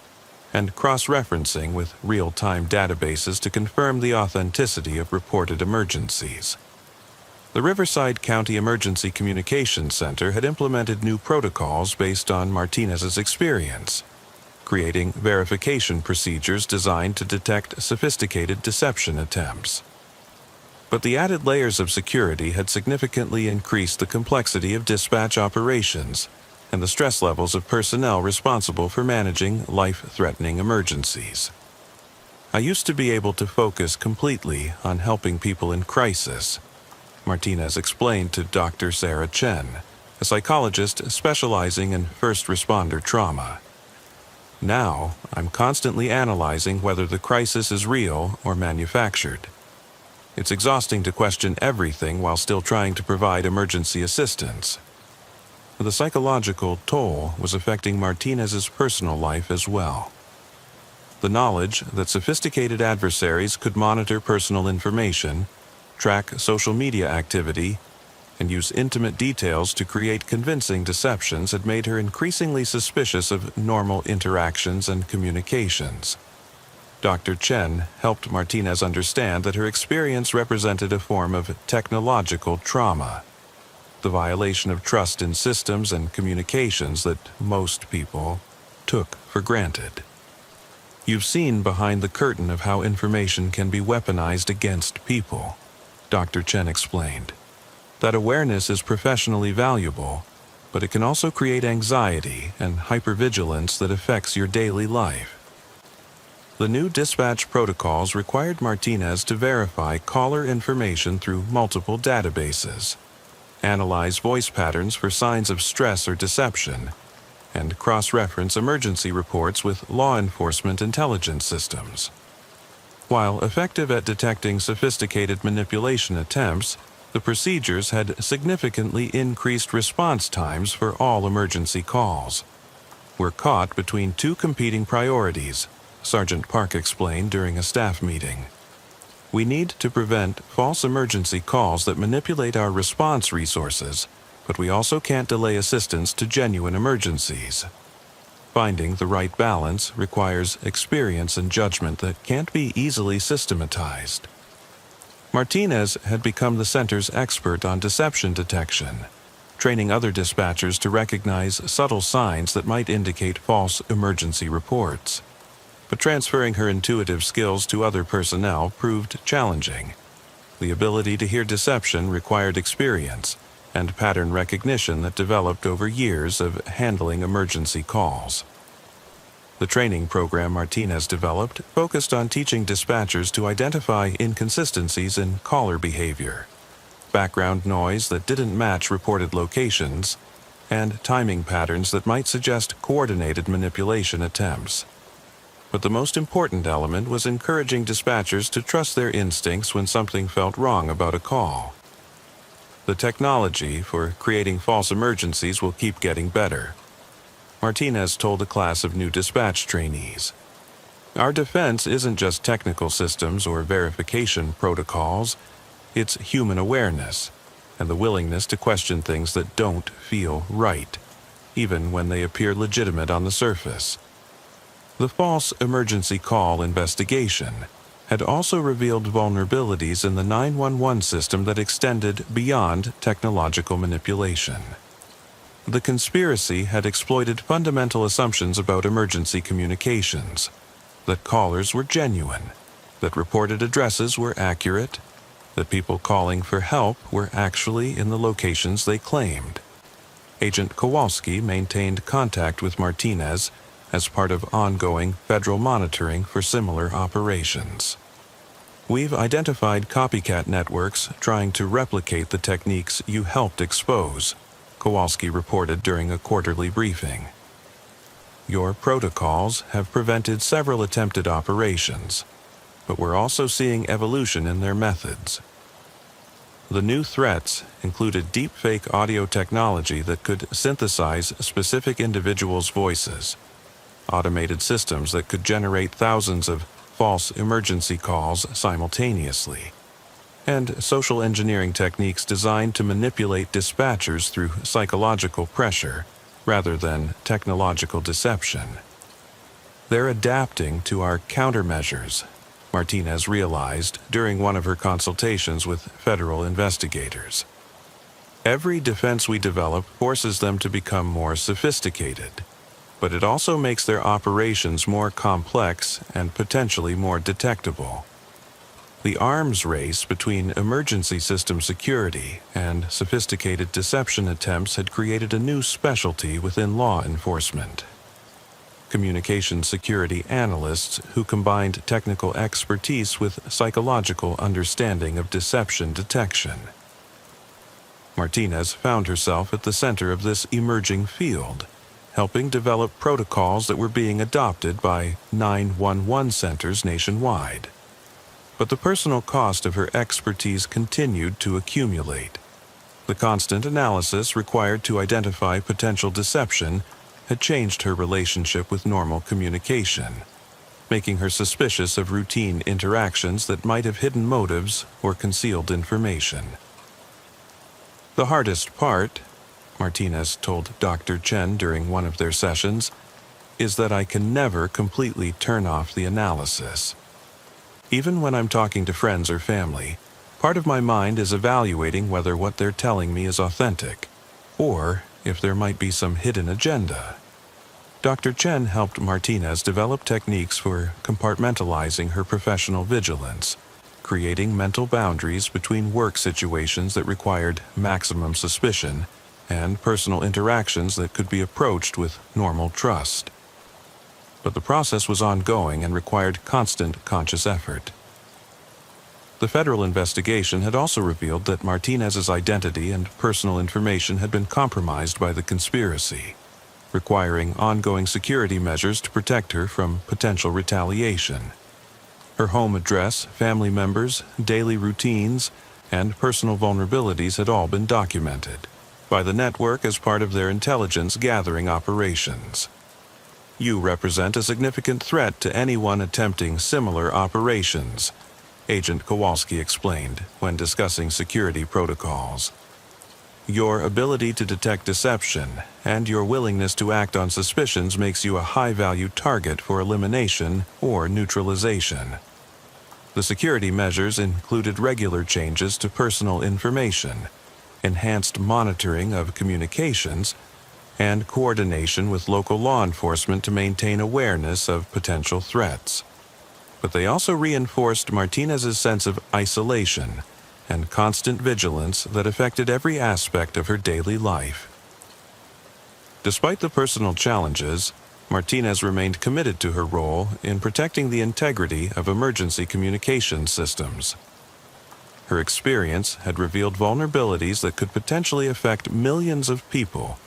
and cross-referencing with real-time databases to confirm the authenticity of reported emergencies. The Riverside County Emergency Communications Center had implemented new protocols based on Martinez's experience, creating verification procedures designed to detect sophisticated deception attempts. But the added layers of security had significantly increased the complexity of dispatch operations and the stress levels of personnel responsible for managing life-threatening emergencies. I used to be able to focus completely on helping people in crisis, Martinez explained to Dr. Sarah Chen, a psychologist specializing in first responder trauma. Now, I'm constantly analyzing whether the crisis is real or manufactured. It's exhausting to question everything while still trying to provide emergency assistance. The psychological toll was affecting Martinez's personal life as well. The knowledge that sophisticated adversaries could monitor personal information, track social media activity, and use intimate details to create convincing deceptions had made her increasingly suspicious of normal interactions and communications. Dr. Chen helped Martinez understand that her experience represented a form of technological trauma, the violation of trust in systems and communications that most people took for granted. You've seen behind the curtain of how information can be weaponized against people, Dr. Chen explained. That awareness is professionally valuable, but it can also create anxiety and hypervigilance that affects your daily life. The new dispatch protocols required Martinez to verify caller information through multiple databases, analyze voice patterns for signs of stress or deception, and cross-reference emergency reports with law enforcement intelligence systems. While effective at detecting sophisticated manipulation attempts, the procedures had significantly increased response times for all emergency calls. We're caught between two competing priorities, Sergeant Park explained during a staff meeting. We need to prevent false emergency calls that manipulate our response resources, but we also can't delay assistance to genuine emergencies. Finding the right balance requires experience and judgment that can't be easily systematized. Martinez had become the center's expert on deception detection, training other dispatchers to recognize subtle signs that might indicate false emergency reports. But transferring her intuitive skills to other personnel proved challenging. The ability to hear deception required experience and pattern recognition that developed over years of handling emergency calls. The training program Martinez developed focused on teaching dispatchers to identify inconsistencies in caller behavior, background noise that didn't match reported locations, and timing patterns that might suggest coordinated manipulation attempts. But the most important element was encouraging dispatchers to trust their instincts when something felt wrong about a call. The technology for creating false emergencies will keep getting better, Martinez told a class of new dispatch trainees. Our defense isn't just technical systems or verification protocols, it's human awareness and the willingness to question things that don't feel right, even when they appear legitimate on the surface. The false emergency call investigation had also revealed vulnerabilities in the 911 system that extended beyond technological manipulation. The conspiracy had exploited fundamental assumptions about emergency communications, that callers were genuine, that reported addresses were accurate, that people calling for help were actually in the locations they claimed. Agent Kowalski maintained contact with Martinez as part of ongoing federal monitoring for similar operations. We've identified copycat networks trying to replicate the techniques you helped expose, Kowalski reported during a quarterly briefing. Your protocols have prevented several attempted operations. but we're also seeing evolution in their methods. The new threats included deepfake audio technology that could synthesize specific individuals' voices, automated systems that could generate thousands of false emergency calls simultaneously, and social engineering techniques designed to manipulate dispatchers through psychological pressure rather than technological deception. They're adapting to our countermeasures, Martinez realized during one of her consultations with federal investigators. Every defense we develop forces them to become more sophisticated, but it also makes their operations more complex and potentially more detectable. The arms race between emergency system security and sophisticated deception attempts had created a new specialty within law enforcement: communication security analysts who combined technical expertise with psychological understanding of deception detection. Martinez found herself at the center of this emerging field, helping develop protocols that were being adopted by 911 centers nationwide. But the personal cost of her expertise continued to accumulate. The constant analysis required to identify potential deception had changed her relationship with normal communication, making her suspicious of routine interactions that might have hidden motives or concealed information. The hardest part, Martinez told Dr. Chen during one of their sessions, is that I can never completely turn off the analysis. Even when I'm talking to friends or family, part of my mind is evaluating whether what they're telling me is authentic, or if there might be some hidden agenda. Dr. Chen helped Martinez develop techniques for compartmentalizing her professional vigilance, creating mental boundaries between work situations that required maximum suspicion and personal interactions that could be approached with normal trust. But the process was ongoing and required constant conscious effort. The federal investigation had also revealed that Martinez's identity and personal information had been compromised by the conspiracy, requiring ongoing security measures to protect her from potential retaliation. Her home address, family members, daily routines, and personal vulnerabilities had all been documented by the network as part of their intelligence gathering operations. You represent a significant threat to anyone attempting similar operations, Agent Kowalski explained when discussing security protocols. Your ability to detect deception and your willingness to act on suspicions makes you a high-value target for elimination or neutralization. The security measures included regular changes to personal information, enhanced monitoring of communications, and coordination with local law enforcement to maintain awareness of potential threats. But they also reinforced Martinez's sense of isolation and constant vigilance that affected every aspect of her daily life. Despite the personal challenges, Martinez remained committed to her role in protecting the integrity of emergency communication systems. Her experience had revealed vulnerabilities that could potentially affect millions of people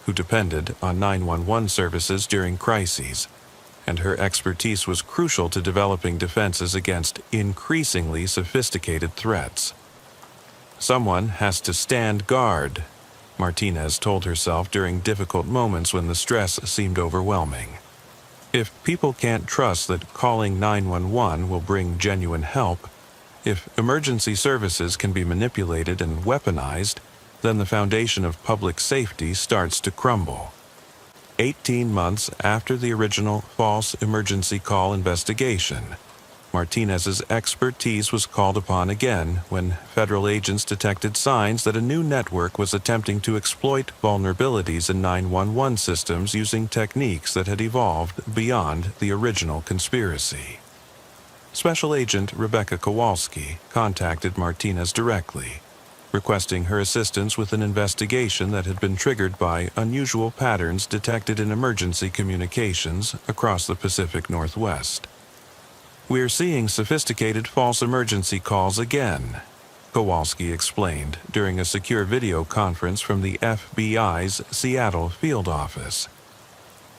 who depended on 911 services during crises, and her expertise was crucial to developing defenses against increasingly sophisticated threats. Someone has to stand guard, Martinez told herself during difficult moments when the stress seemed overwhelming. If people can't trust that calling 911 will bring genuine help, if emergency services can be manipulated and weaponized, then the foundation of public safety starts to crumble. 18 months after the original false emergency call investigation, Martinez's expertise was called upon again when federal agents detected signs that a new network was attempting to exploit vulnerabilities in 911 systems using techniques that had evolved beyond the original conspiracy. Special Agent Rebecca Kowalski contacted Martinez directly, requesting her assistance with an investigation that had been triggered by unusual patterns detected in emergency communications across the Pacific Northwest. "We're seeing sophisticated false emergency calls again," Kowalski explained during a secure video conference from the FBI's Seattle field office.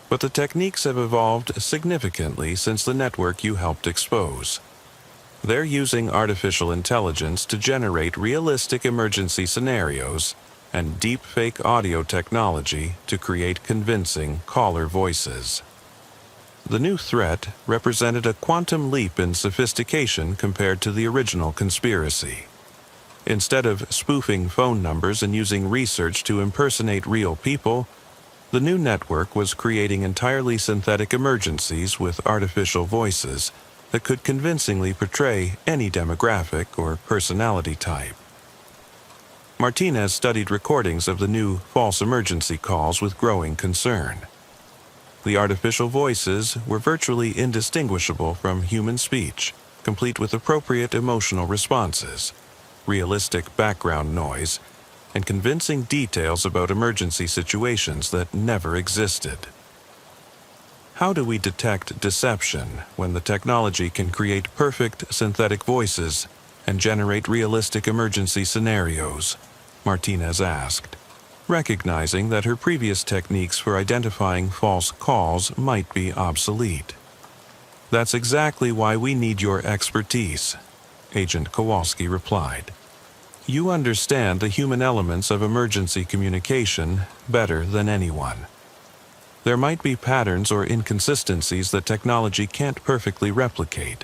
"But the techniques have evolved significantly since the network you helped expose. They're using artificial intelligence to generate realistic emergency scenarios and deepfake audio technology to create convincing caller voices. The new threat represented a quantum leap in sophistication compared to the original conspiracy. Instead of spoofing phone numbers and using research to impersonate real people, the new network was creating entirely synthetic emergencies with artificial voices that could convincingly portray any demographic or personality type. Martinez studied recordings of the new false emergency calls with growing concern. The artificial voices were virtually indistinguishable from human speech, complete with appropriate emotional responses, realistic background noise, and convincing details about emergency situations that never existed. How do we detect deception when the technology can create perfect synthetic voices and generate realistic emergency scenarios? Martinez asked, recognizing that her previous techniques for identifying false calls might be obsolete. That's exactly why we need your expertise, Agent Kowalski replied. You understand the human elements of emergency communication better than anyone. There might be patterns or inconsistencies that technology can't perfectly replicate,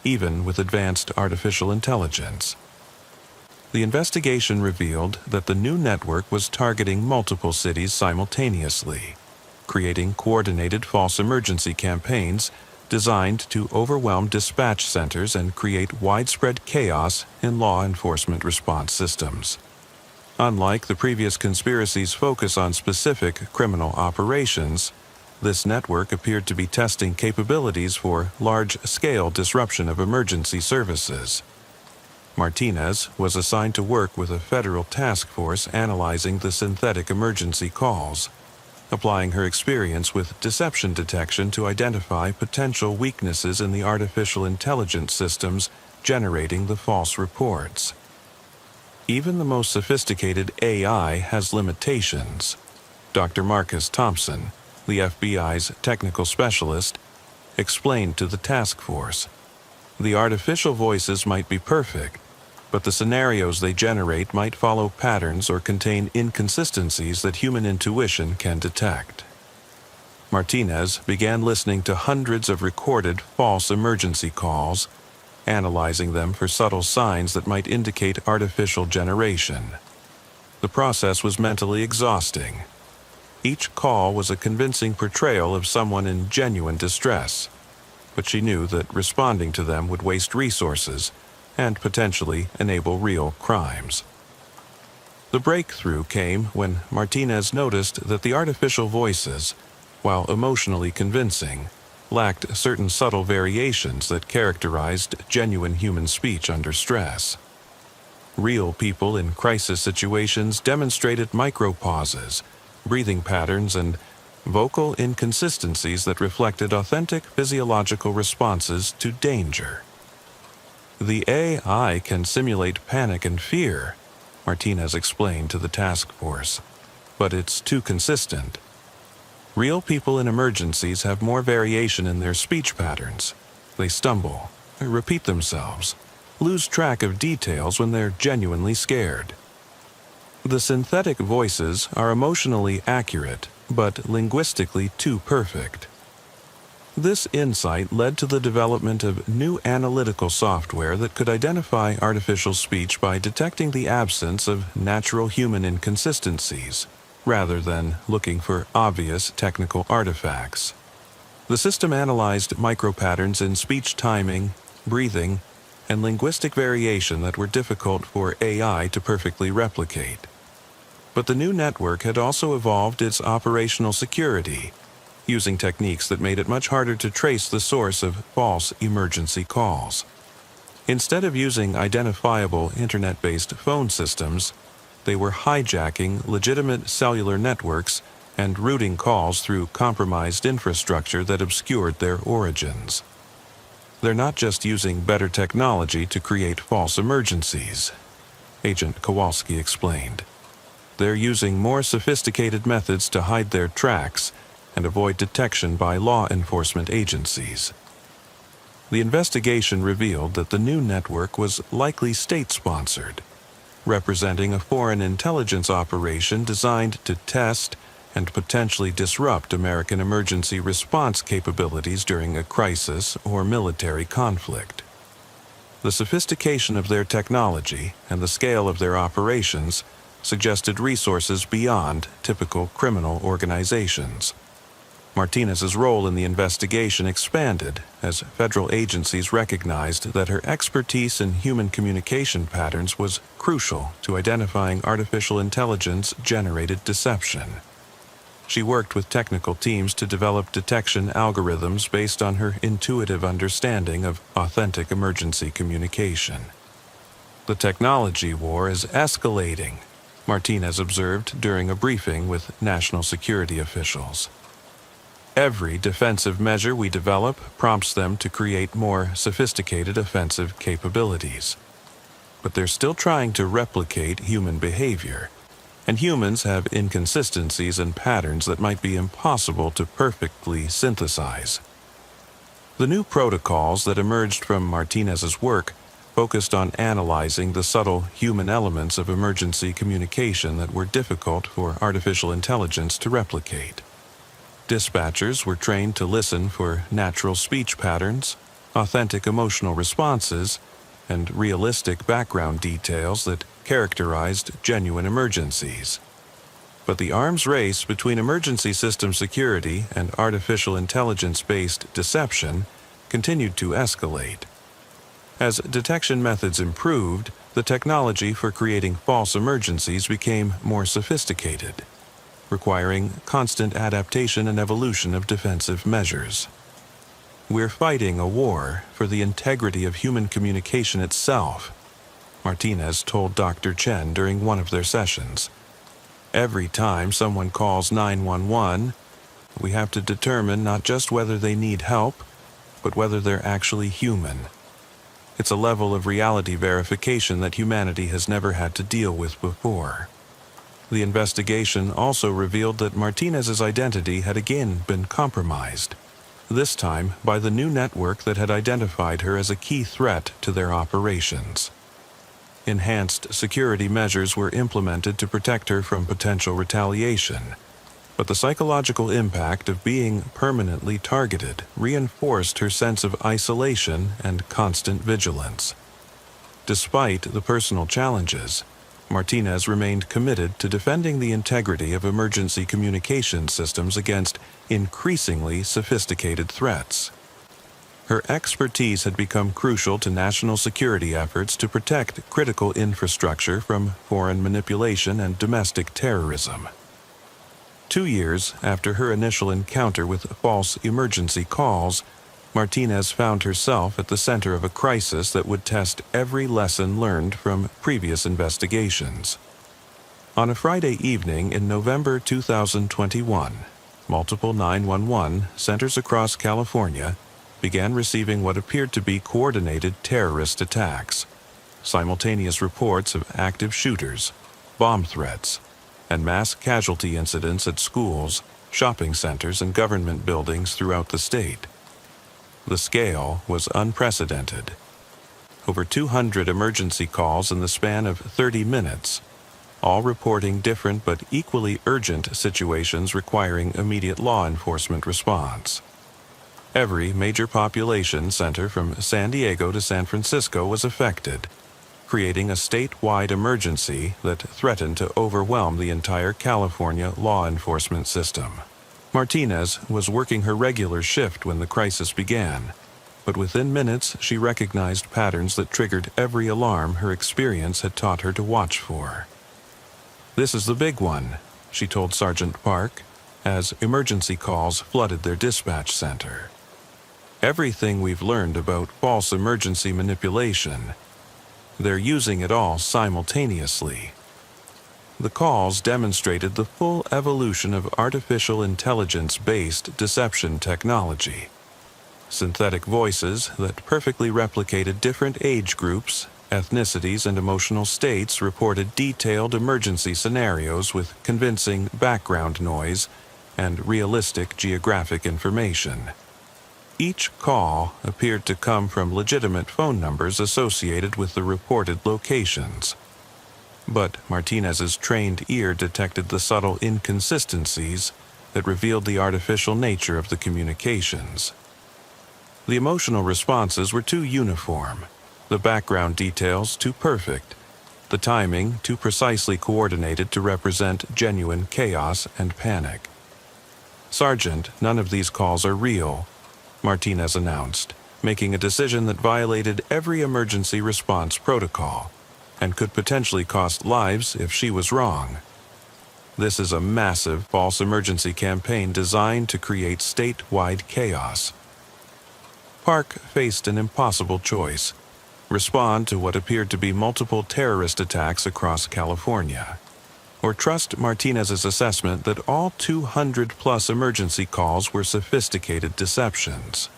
even with advanced artificial intelligence. The investigation revealed that the new network was targeting multiple cities simultaneously, creating coordinated false emergency campaigns designed to overwhelm dispatch centers and create widespread chaos in law enforcement response systems. Unlike the previous conspiracy's focus on specific criminal operations, this network appeared to be testing capabilities for large-scale disruption of emergency services. Martinez was assigned to work with a federal task force analyzing the synthetic emergency calls, applying her experience with deception detection to identify potential weaknesses in the artificial intelligence systems generating the false reports. Even the most sophisticated AI has limitations. Dr. Marcus Thompson, the FBI's technical specialist, explained to the task force. The artificial voices might be perfect, but the scenarios they generate might follow patterns or contain inconsistencies that human intuition can detect. Martinez began listening to hundreds of recorded false emergency calls, analyzing them for subtle signs that might indicate artificial generation. The process was mentally exhausting. Each call was a convincing portrayal of someone in genuine distress, but she knew that responding to them would waste resources and potentially enable real crimes. The breakthrough came when Martinez noticed that the artificial voices, while emotionally convincing, lacked certain subtle variations that characterized genuine human speech under stress. Real people in crisis situations demonstrated micropauses, breathing patterns, and vocal inconsistencies that reflected authentic physiological responses to danger. The AI can simulate panic and fear, Martinez explained to the task force, but it's too consistent. Real people in emergencies have more variation in their speech patterns. They stumble, repeat themselves, lose track of details when they're genuinely scared. The synthetic voices are emotionally accurate, but linguistically too perfect. This insight led to the development of new analytical software that could identify artificial speech by detecting the absence of natural human inconsistencies, rather than looking for obvious technical artifacts. The system analyzed micropatterns in speech timing, breathing, and linguistic variation that were difficult for AI to perfectly replicate. But the new network had also evolved its operational security, using techniques that made it much harder to trace the source of false emergency calls. Instead of using identifiable internet-based phone systems, they were hijacking legitimate cellular networks and routing calls through compromised infrastructure that obscured their origins. They're not just using better technology to create false emergencies, Agent Kowalski explained. They're using more sophisticated methods to hide their tracks and avoid detection by law enforcement agencies. The investigation revealed that the new network was likely state-sponsored, representing a foreign intelligence operation designed to test and potentially disrupt American emergency response capabilities during a crisis or military conflict. The sophistication of their technology and the scale of their operations suggested resources beyond typical criminal organizations. Martinez's role in the investigation expanded as federal agencies recognized that her expertise in human communication patterns was crucial to identifying artificial intelligence-generated deception. She worked with technical teams to develop detection algorithms based on her intuitive understanding of authentic emergency communication. "The technology war is escalating," Martinez observed during a briefing with national security officials. "Every defensive measure we develop prompts them to create more sophisticated offensive capabilities. But they're still trying to replicate human behavior, and humans have inconsistencies and patterns that might be impossible to perfectly synthesize." The new protocols that emerged from Martinez's work focused on analyzing the subtle human elements of emergency communication that were difficult for artificial intelligence to replicate. Dispatchers were trained to listen for natural speech patterns, authentic emotional responses, and realistic background details that characterized genuine emergencies. But the arms race between emergency system security and artificial intelligence-based deception continued to escalate. As detection methods improved, the technology for creating false emergencies became more sophisticated, requiring constant adaptation and evolution of defensive measures. "We're fighting a war for the integrity of human communication itself," Martinez told Dr. Chen during one of their sessions. "Every time someone calls 911, we have to determine not just whether they need help, but whether they're actually human. It's a level of reality verification that humanity has never had to deal with before." The investigation also revealed that Martinez's identity had again been compromised, this time by the new network that had identified her as a key threat to their operations. Enhanced security measures were implemented to protect her from potential retaliation, but the psychological impact of being permanently targeted reinforced her sense of isolation and constant vigilance. Despite the personal challenges, Martinez remained committed to defending the integrity of emergency communication systems against increasingly sophisticated threats. Her expertise had become crucial to national security efforts to protect critical infrastructure from foreign manipulation and domestic terrorism. 2 years after her initial encounter with false emergency calls, Martinez found herself at the center of a crisis that would test every lesson learned from previous investigations. On a Friday evening in November 2021, multiple 911 centers across California began receiving what appeared to be coordinated terrorist attacks, simultaneous reports of active shooters, bomb threats, and mass casualty incidents at schools, shopping centers, and government buildings throughout the state. The scale was unprecedented. Over 200 emergency calls in the span of 30 minutes, all reporting different but equally urgent situations requiring immediate law enforcement response. Every major population center from San Diego to San Francisco was affected, creating a statewide emergency that threatened to overwhelm the entire California law enforcement system. Martinez was working her regular shift when the crisis began, but within minutes she recognized patterns that triggered every alarm her experience had taught her to watch for. "This is the big one," she told Sergeant Park, as emergency calls flooded their dispatch center. "Everything we've learned about false emergency manipulation, they're using it all simultaneously." The calls demonstrated the full evolution of artificial intelligence-based deception technology. Synthetic voices that perfectly replicated different age groups, ethnicities, and emotional states reported detailed emergency scenarios with convincing background noise and realistic geographic information. Each call appeared to come from legitimate phone numbers associated with the reported locations. But Martinez's trained ear detected the subtle inconsistencies that revealed the artificial nature of the communications. The emotional responses were too uniform, the background details too perfect, the timing too precisely coordinated to represent genuine chaos and panic. "Sergeant, none of these calls are real," Martinez announced, making a decision that violated every emergency response protocol and could potentially cost lives if she was wrong. This is a massive false emergency campaign designed to create statewide chaos. Park faced an impossible choice: respond to what appeared to be multiple terrorist attacks across California, or trust Martinez's assessment that all 200-plus emergency calls were sophisticated deceptions.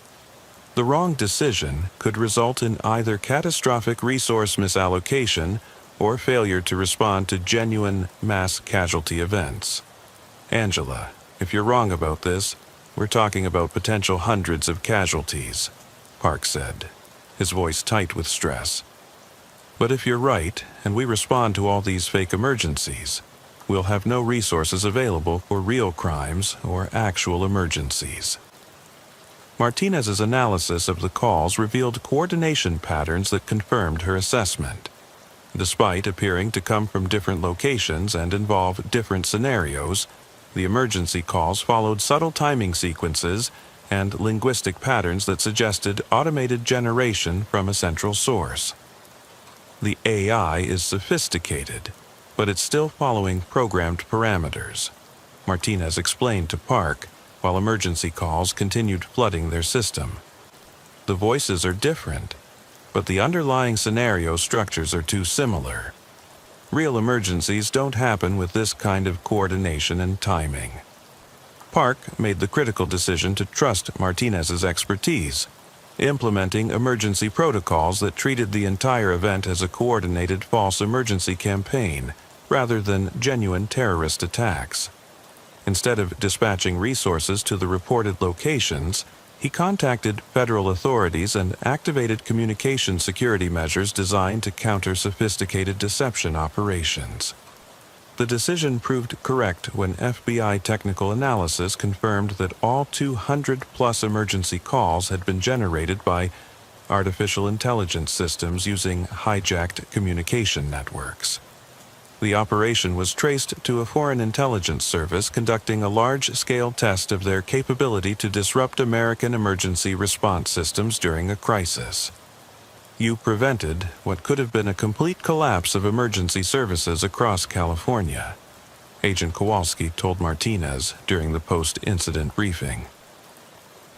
The wrong decision could result in either catastrophic resource misallocation or failure to respond to genuine mass casualty events. "Angela, if you're wrong about this, we're talking about potential hundreds of casualties," Park said, his voice tight with stress. "But if you're right, and we respond to all these fake emergencies, we'll have no resources available for real crimes or actual emergencies." Martinez's analysis of the calls revealed coordination patterns that confirmed her assessment. Despite appearing to come from different locations and involve different scenarios, the emergency calls followed subtle timing sequences and linguistic patterns that suggested automated generation from a central source. The AI is sophisticated, but it's still following programmed parameters, Martinez explained to Park, while emergency calls continued flooding their system. "The voices are different, but the underlying scenario structures are too similar. Real emergencies don't happen with this kind of coordination and timing." Park made the critical decision to trust Martinez's expertise, implementing emergency protocols that treated the entire event as a coordinated false emergency campaign rather than genuine terrorist attacks. Instead of dispatching resources to the reported locations, he contacted federal authorities and activated communication security measures designed to counter sophisticated deception operations. The decision proved correct when FBI technical analysis confirmed that all 200-plus emergency calls had been generated by artificial intelligence systems using hijacked communication networks. The operation was traced to a foreign intelligence service conducting a large-scale test of their capability to disrupt American emergency response systems during a crisis. "You prevented what could have been a complete collapse of emergency services across California," Agent Kowalski told Martinez during the post-incident briefing.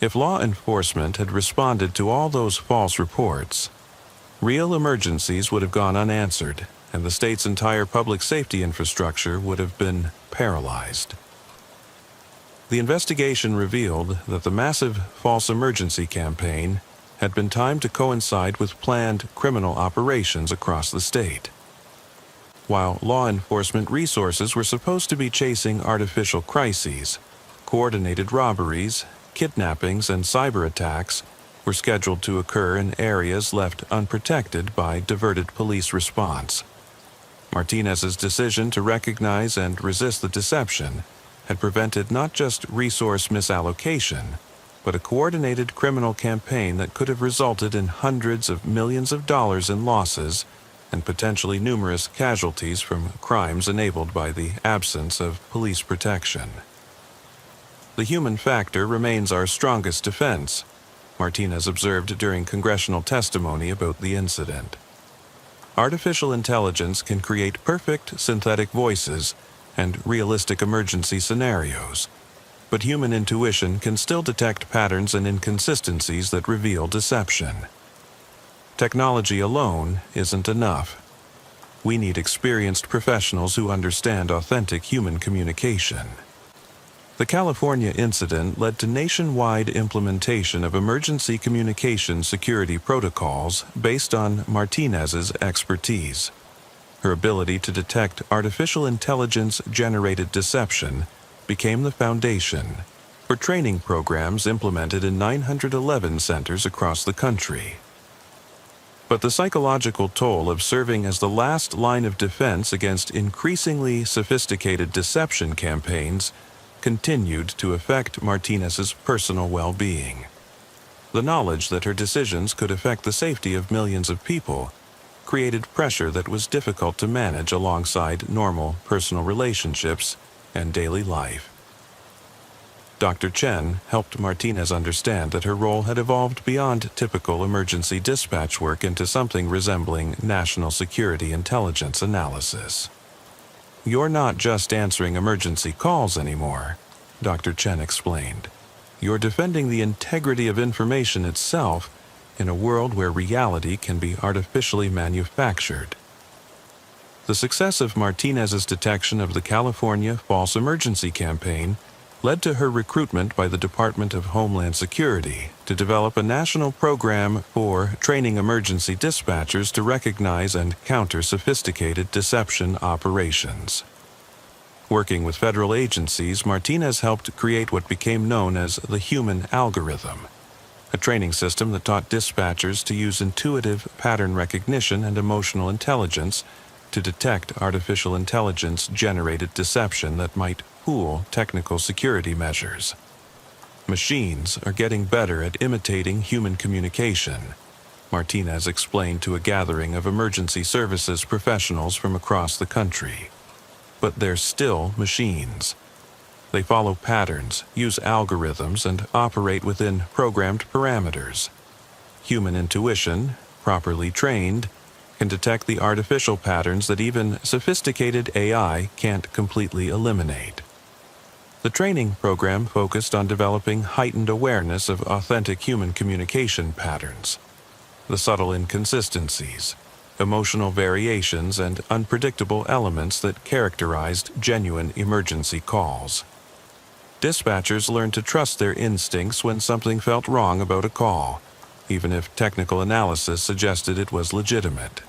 If law enforcement had responded to all those false reports, real emergencies would have gone unanswered, and the state's entire public safety infrastructure would have been paralyzed. The investigation revealed that the massive false emergency campaign had been timed to coincide with planned criminal operations across the state. While law enforcement resources were supposed to be chasing artificial crises, coordinated robberies, kidnappings, and cyber attacks were scheduled to occur in areas left unprotected by diverted police response. Martinez's decision to recognize and resist the deception had prevented not just resource misallocation, but a coordinated criminal campaign that could have resulted in hundreds of millions of dollars in losses and potentially numerous casualties from crimes enabled by the absence of police protection. "The human factor remains our strongest defense," Martinez observed during congressional testimony about the incident. "Artificial intelligence can create perfect synthetic voices and realistic emergency scenarios, but human intuition can still detect patterns and inconsistencies that reveal deception. Technology alone isn't enough. We need experienced professionals who understand authentic human communication." The California incident led to nationwide implementation of emergency communication security protocols based on Martinez's expertise. Her ability to detect artificial intelligence-generated deception became the foundation, for training programs implemented in 911 centers across the country. But the psychological toll of serving as the last line of defense against increasingly sophisticated deception campaigns continued to affect Martinez's personal well-being. The knowledge that her decisions could affect the safety of millions of people created pressure that was difficult to manage alongside normal personal relationships and daily life. Dr. Chen helped Martinez understand that her role had evolved beyond typical emergency dispatch work into something resembling national security intelligence analysis. "You're not just answering emergency calls anymore," Dr. Chen explained. "You're defending the integrity of information itself in a world where reality can be artificially manufactured." The success of Martinez's detection of the California false emergency campaign led to her recruitment by the Department of Homeland Security to develop a national program for training emergency dispatchers to recognize and counter sophisticated deception operations. Working with federal agencies, Martinez helped create what became known as the human algorithm, a training system that taught dispatchers to use intuitive pattern recognition and emotional intelligence to detect artificial intelligence-generated deception that might fool technical security measures. "Machines are getting better at imitating human communication," Martinez explained to a gathering of emergency services professionals from across the country. "But they're still machines. They follow patterns, use algorithms, and operate within programmed parameters. Human intuition, properly trained, can detect the artificial patterns that even sophisticated AI can't completely eliminate." The training program focused on developing heightened awareness of authentic human communication patterns, the subtle inconsistencies, emotional variations, and unpredictable elements that characterized genuine emergency calls. Dispatchers learned to trust their instincts when something felt wrong about a call, even if technical analysis suggested it was legitimate.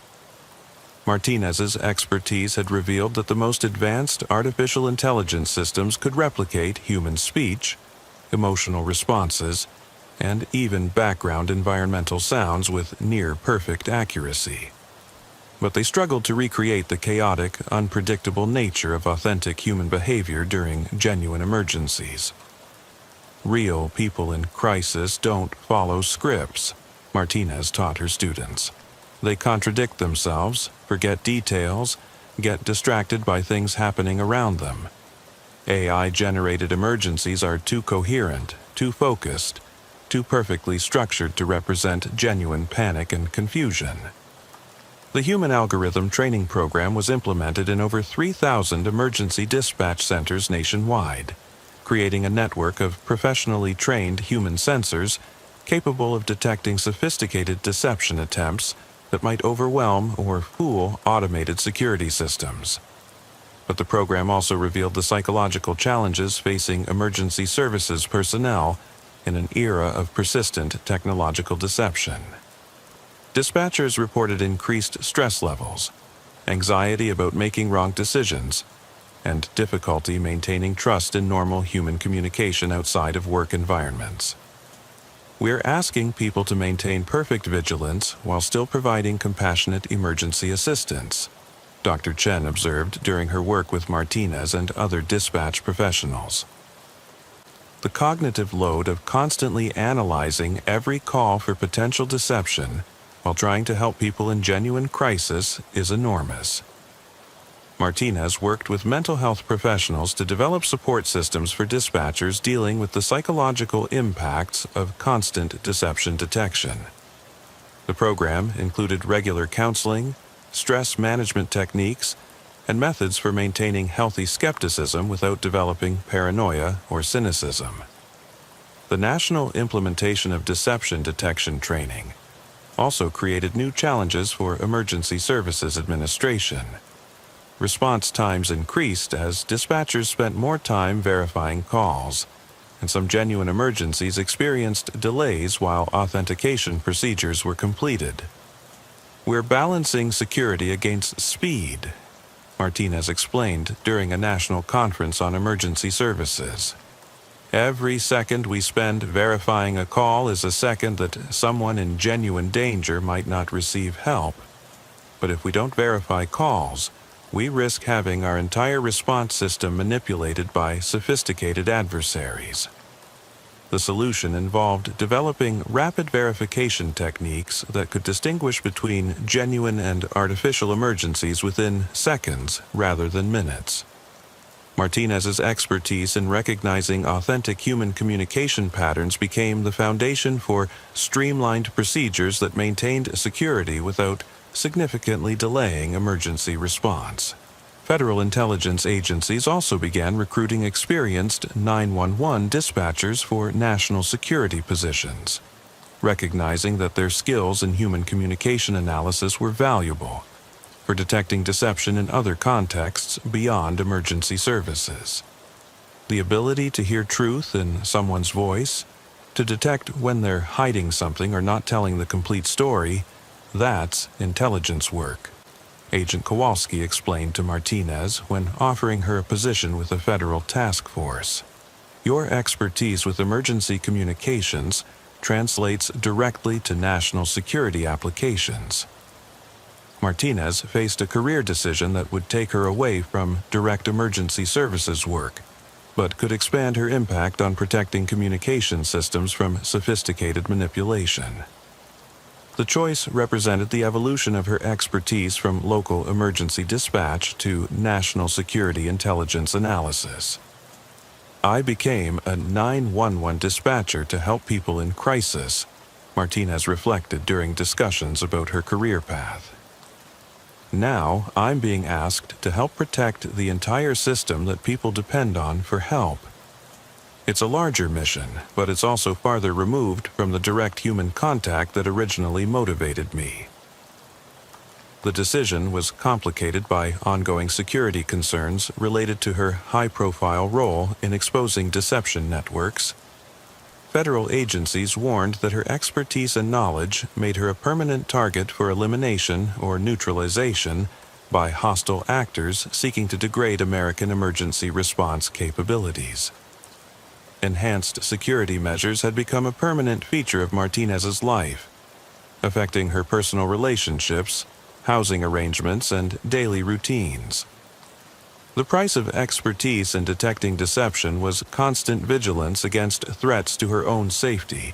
Martinez's expertise had revealed that the most advanced artificial intelligence systems could replicate human speech, emotional responses, and even background environmental sounds with near-perfect accuracy. But they struggled to recreate the chaotic, unpredictable nature of authentic human behavior during genuine emergencies. "Real people in crisis don't follow scripts," Martinez taught her students. "They contradict themselves, forget details, get distracted by things happening around them. AI-generated emergencies are too coherent, too focused, too perfectly structured to represent genuine panic and confusion." The Human Algorithm Training Program was implemented in over 3,000 emergency dispatch centers nationwide, creating a network of professionally trained human sensors capable of detecting sophisticated deception attempts that might overwhelm or fool automated security systems. But the program also revealed the psychological challenges facing emergency services personnel in an era of persistent technological deception. Dispatchers reported increased stress levels, anxiety about making wrong decisions, and difficulty maintaining trust in normal human communication outside of work environments. "We're asking people to maintain perfect vigilance while still providing compassionate emergency assistance," Dr. Chen observed during her work with Martinez and other dispatch professionals. The cognitive load of constantly analyzing every call for potential deception while trying to help people in genuine crisis is enormous. Martinez worked with mental health professionals to develop support systems for dispatchers dealing with the psychological impacts of constant deception detection. The program included regular counseling, stress management techniques, and methods for maintaining healthy skepticism without developing paranoia or cynicism. The national implementation of deception detection training also created new challenges for Emergency Services Administration. Response times increased as dispatchers spent more time verifying calls, and some genuine emergencies experienced delays while authentication procedures were completed. "We're balancing security against speed," Martinez explained during a national conference on emergency services. Every second we spend verifying a call is a second that someone in genuine danger might not receive help. But if we don't verify calls, we risk having our entire response system manipulated by sophisticated adversaries. The solution involved developing rapid verification techniques that could distinguish between genuine and artificial emergencies within seconds rather than minutes. Martinez's expertise in recognizing authentic human communication patterns became the foundation for streamlined procedures that maintained security without significantly delaying emergency response. Federal intelligence agencies also began recruiting experienced 911 dispatchers for national security positions, recognizing that their skills in human communication analysis were valuable for detecting deception in other contexts beyond emergency services. The ability to hear truth in someone's voice, to detect when they're hiding something or not telling the complete story, that's intelligence work, Agent Kowalski explained to Martinez when offering her a position with a federal task force. Your expertise with emergency communications translates directly to national security applications. Martinez faced a career decision that would take her away from direct emergency services work, but could expand her impact on protecting communication systems from sophisticated manipulation. The choice represented the evolution of her expertise from local emergency dispatch to national security intelligence analysis. I became a 911 dispatcher to help people in crisis, Martinez reflected during discussions about her career path. Now, I'm being asked to help protect the entire system that people depend on for help. It's a larger mission, but it's also farther removed from the direct human contact that originally motivated me. The decision was complicated by ongoing security concerns related to her high-profile role in exposing deception networks. Federal agencies warned that her expertise and knowledge made her a permanent target for elimination or neutralization by hostile actors seeking to degrade American emergency response capabilities. Enhanced security measures had become a permanent feature of Martinez's life, affecting her personal relationships, housing arrangements, and daily routines. The price of expertise in detecting deception was constant vigilance against threats to her own safety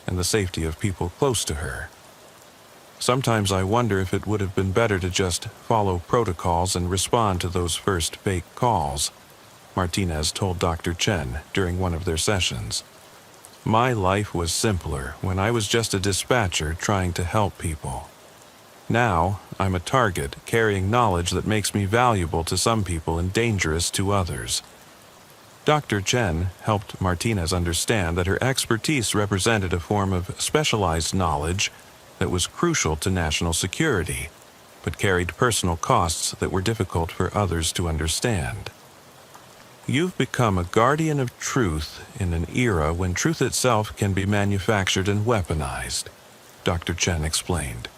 and the safety of people close to her. Sometimes I wonder if it would have been better to just follow protocols and respond to those first fake calls, Martinez told Dr. Chen during one of their sessions. My life was simpler when I was just a dispatcher trying to help people. Now, I'm a target carrying knowledge that makes me valuable to some people and dangerous to others. Dr. Chen helped Martinez understand that her expertise represented a form of specialized knowledge that was crucial to national security, but carried personal costs that were difficult for others to understand. You've become a guardian of truth in an era when truth itself can be manufactured and weaponized, Dr. Chen explained.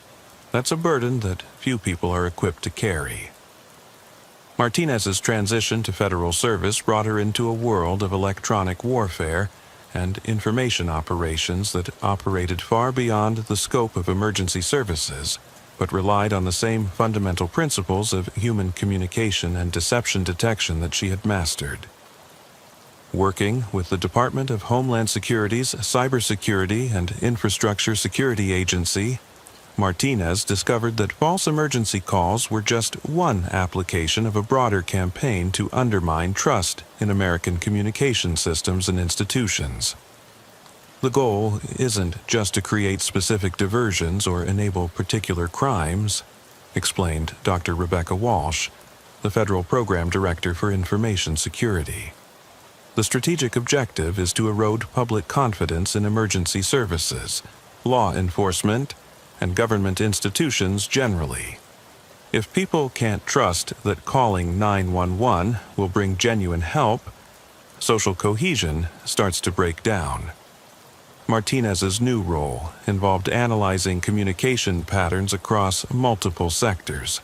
That's a burden that few people are equipped to carry. Martinez's transition to federal service brought her into a world of electronic warfare and information operations that operated far beyond the scope of emergency services, but relied on the same fundamental principles of human communication and deception detection that she had mastered. Working with the Department of Homeland Security's Cybersecurity and Infrastructure Security Agency, Martinez discovered that false emergency calls were just one application of a broader campaign to undermine trust in American communication systems and institutions. The goal isn't just to create specific diversions or enable particular crimes, explained Dr. Rebecca Walsh, the Federal Program Director for Information Security. The strategic objective is to erode public confidence in emergency services, law enforcement, and government institutions generally. If people can't trust that calling 911 will bring genuine help, social cohesion starts to break down. Martinez's new role involved analyzing communication patterns across multiple sectors,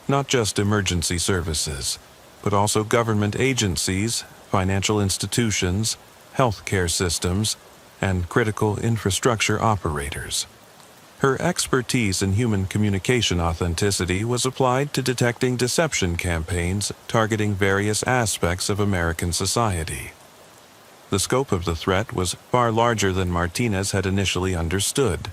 not just emergency services, but also government agencies, financial institutions, healthcare systems, and critical infrastructure operators. Her expertise in human communication authenticity was applied to detecting deception campaigns targeting various aspects of American society. The scope of the threat was far larger than Martinez had initially understood.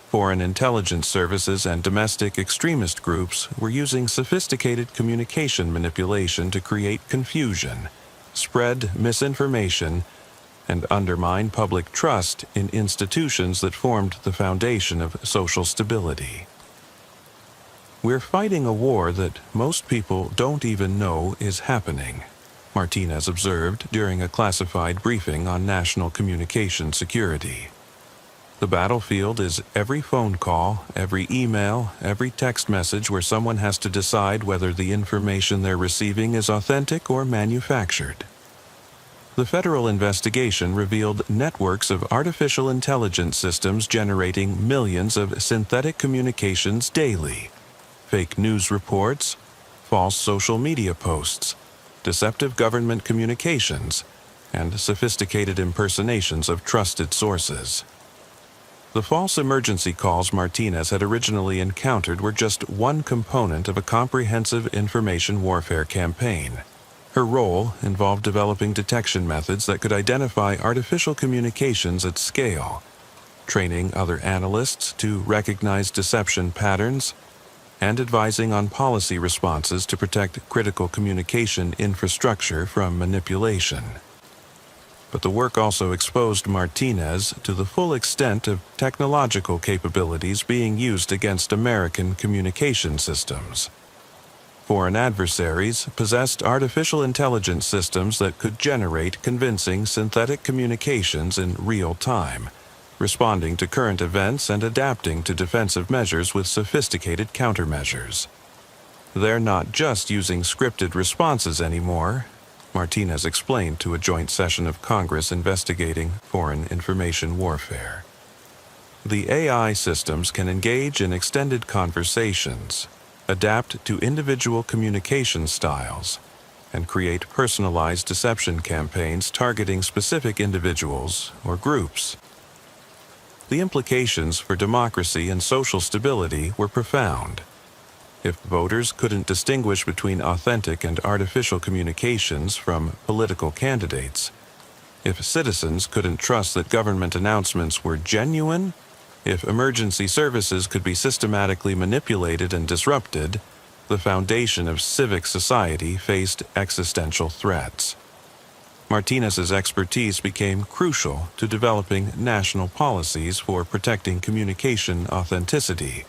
Foreign intelligence services and domestic extremist groups were using sophisticated communication manipulation to create confusion, spread misinformation, and undermine public trust in institutions that formed the foundation of social stability. "We're fighting a war that most people don't even know is happening," Martinez observed during a classified briefing on national communication security. "The battlefield is every phone call, every email, every text message where someone has to decide whether the information they're receiving is authentic or manufactured." The federal investigation revealed networks of artificial intelligence systems generating millions of synthetic communications daily: fake news reports, false social media posts, deceptive government communications, and sophisticated impersonations of trusted sources. The false emergency calls Martinez had originally encountered were just one component of a comprehensive information warfare campaign. Her role involved developing detection methods that could identify artificial communications at scale, training other analysts to recognize deception patterns, and advising on policy responses to protect critical communication infrastructure from manipulation. But the work also exposed Martinez to the full extent of technological capabilities being used against American communication systems. Foreign adversaries possessed artificial intelligence systems that could generate convincing synthetic communications in real time, responding to current events and adapting to defensive measures with sophisticated countermeasures. "They're not just using scripted responses anymore," Martinez explained to a joint session of Congress investigating foreign information warfare. "The AI systems can engage in extended conversations, adapt to individual communication styles, and create personalized deception campaigns targeting specific individuals or groups." The implications for democracy and social stability were profound. If voters couldn't distinguish between authentic and artificial communications from political candidates, if citizens couldn't trust that government announcements were genuine, if emergency services could be systematically manipulated and disrupted, the foundation of civic society faced existential threats. Martinez's expertise became crucial to developing national policies for protecting communication authenticity,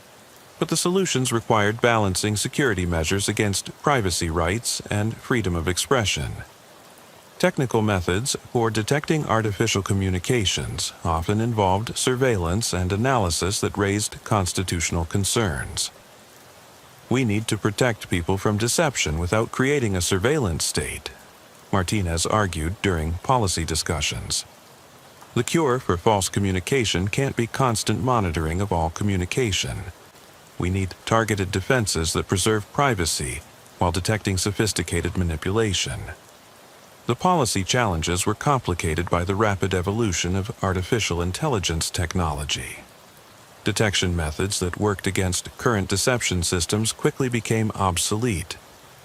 but the solutions required balancing security measures against privacy rights and freedom of expression. Technical methods for detecting artificial communications often involved surveillance and analysis that raised constitutional concerns. "We need to protect people from deception without creating a surveillance state," Martinez argued during policy discussions. "The cure for false communication can't be constant monitoring of all communication. We need targeted defenses that preserve privacy while detecting sophisticated manipulation." The policy challenges were complicated by the rapid evolution of artificial intelligence technology. Detection methods that worked against current deception systems quickly became obsolete,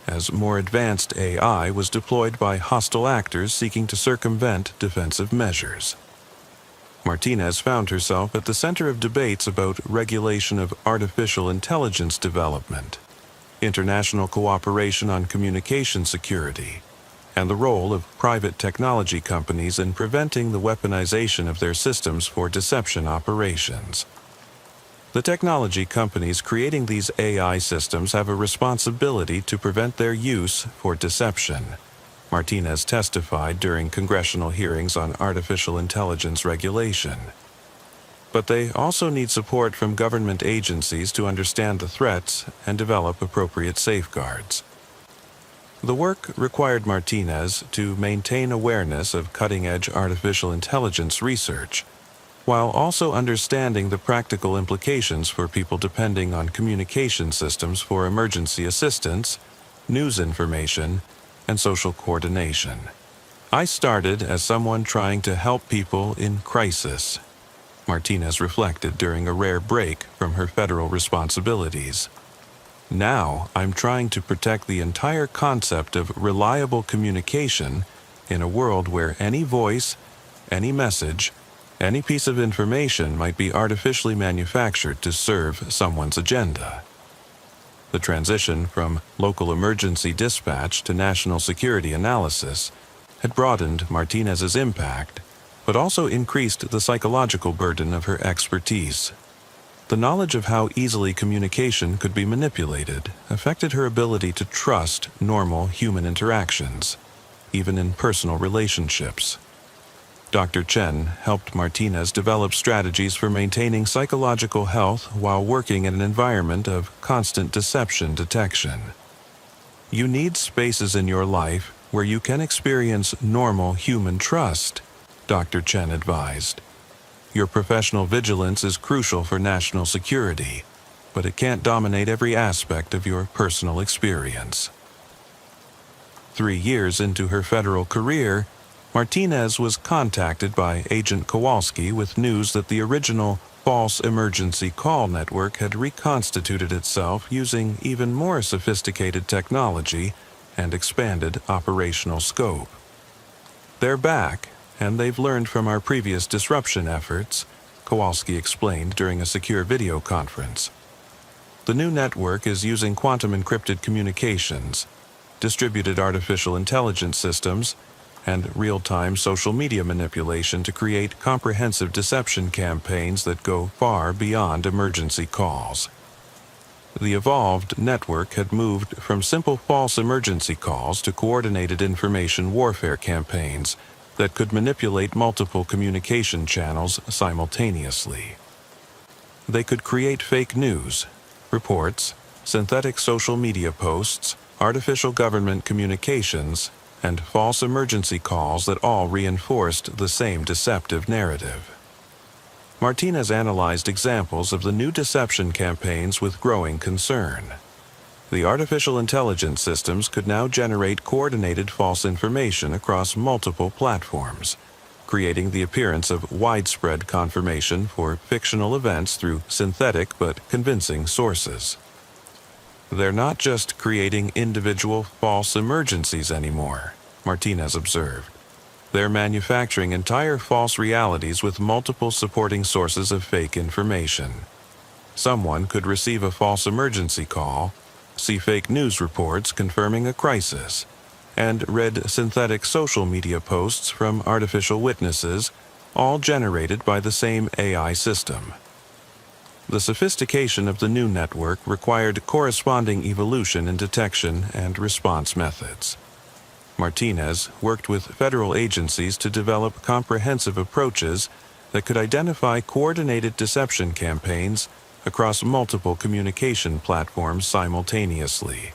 as more advanced AI was deployed by hostile actors seeking to circumvent defensive measures. Martinez found herself at the center of debates about regulation of artificial intelligence development, international cooperation on communication security, and the role of private technology companies in preventing the weaponization of their systems for deception operations. The technology companies creating these AI systems have a responsibility to prevent their use for deception, Martinez testified during congressional hearings on artificial intelligence regulation. But they also need support from government agencies to understand the threats and develop appropriate safeguards. The work required Martinez to maintain awareness of cutting-edge artificial intelligence research, while also understanding the practical implications for people depending on communication systems for emergency assistance, news information, and social coordination. I started as someone trying to help people in crisis, Martinez reflected during a rare break from her federal responsibilities. Now I'm trying to protect the entire concept of reliable communication in a world where any voice, any message, any piece of information might be artificially manufactured to serve someone's agenda. The transition from local emergency dispatch to national security analysis had broadened Martinez's impact, but also increased the psychological burden of her expertise. The knowledge of how easily communication could be manipulated affected her ability to trust normal human interactions, even in personal relationships. Dr. Chen helped Martinez develop strategies for maintaining psychological health while working in an environment of constant deception detection. You need spaces in your life where you can experience normal human trust, Dr. Chen advised. Your professional vigilance is crucial for national security, but it can't dominate every aspect of your personal experience. 3 years into her federal career, Martinez was contacted by Agent Kowalski with news that the original false emergency call network had reconstituted itself using even more sophisticated technology and expanded operational scope. They're back, and they've learned from our previous disruption efforts, Kowalski explained during a secure video conference. The new network is using quantum-encrypted communications, distributed artificial intelligence systems, and real-time social media manipulation to create comprehensive deception campaigns that go far beyond emergency calls. The evolved network had moved from simple false emergency calls to coordinated information warfare campaigns that could manipulate multiple communication channels simultaneously. They could create fake news, reports, synthetic social media posts, artificial government communications, and false emergency calls that all reinforced the same deceptive narrative. Martinez analyzed examples of the new deception campaigns with growing concern. The artificial intelligence systems could now generate coordinated false information across multiple platforms, creating the appearance of widespread confirmation for fictional events through synthetic but convincing sources. They're not just creating individual false emergencies anymore, Martinez observed. They're manufacturing entire false realities with multiple supporting sources of fake information. Someone could receive a false emergency call, see fake news reports confirming a crisis, and read synthetic social media posts from artificial witnesses, all generated by the same AI system. The sophistication of the new network required corresponding evolution in detection and response methods. Martinez worked with federal agencies to develop comprehensive approaches that could identify coordinated deception campaigns across multiple communication platforms simultaneously.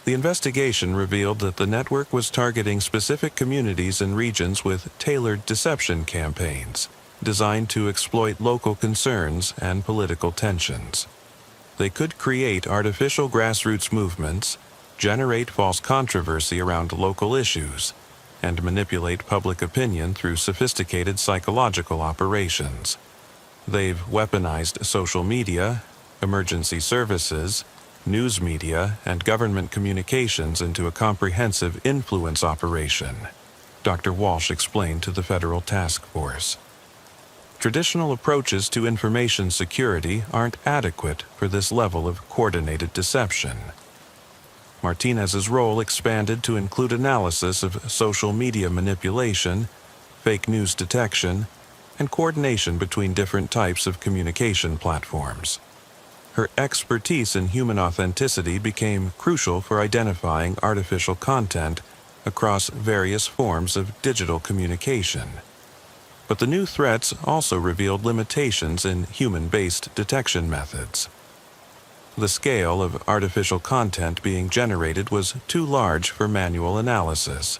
The investigation revealed that the network was targeting specific communities and regions with tailored deception campaigns designed to exploit local concerns and political tensions. They could create artificial grassroots movements, generate false controversy around local issues, and manipulate public opinion through sophisticated psychological operations. They've weaponized social media, emergency services, news media, and government communications into a comprehensive influence operation, Dr. Walsh explained to the federal task force. Traditional approaches to information security aren't adequate for this level of coordinated deception. Martinez's role expanded to include analysis of social media manipulation, fake news detection, and coordination between different types of communication platforms. Her expertise in human authenticity became crucial for identifying artificial content across various forms of digital communication. But the new threats also revealed limitations in human-based detection methods. The scale of artificial content being generated was too large for manual analysis,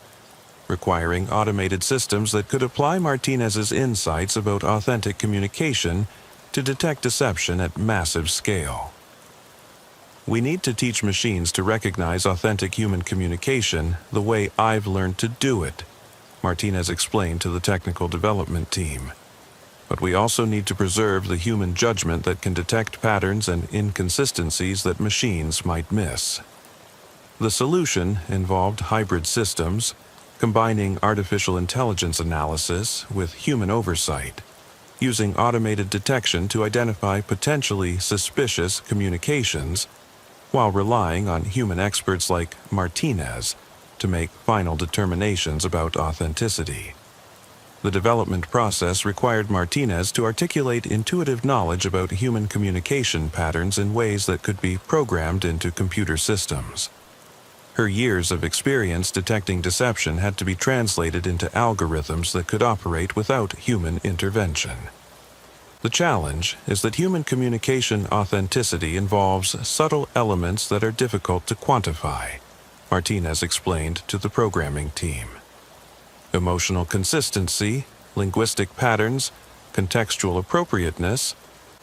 requiring automated systems that could apply Martinez's insights about authentic communication to detect deception at massive scale. We need to teach machines to recognize authentic human communication the way I've learned to do it, Martinez explained to the technical development team. But we also need to preserve the human judgment that can detect patterns and inconsistencies that machines might miss. The solution involved hybrid systems, combining artificial intelligence analysis with human oversight, using automated detection to identify potentially suspicious communications, while relying on human experts like Martinez to make final determinations about authenticity. The development process required Martinez to articulate intuitive knowledge about human communication patterns in ways that could be programmed into computer systems. Her years of experience detecting deception had to be translated into algorithms that could operate without human intervention. The challenge is that human communication authenticity involves subtle elements that are difficult to quantify, Martinez explained to the programming team. Emotional consistency, linguistic patterns, contextual appropriateness,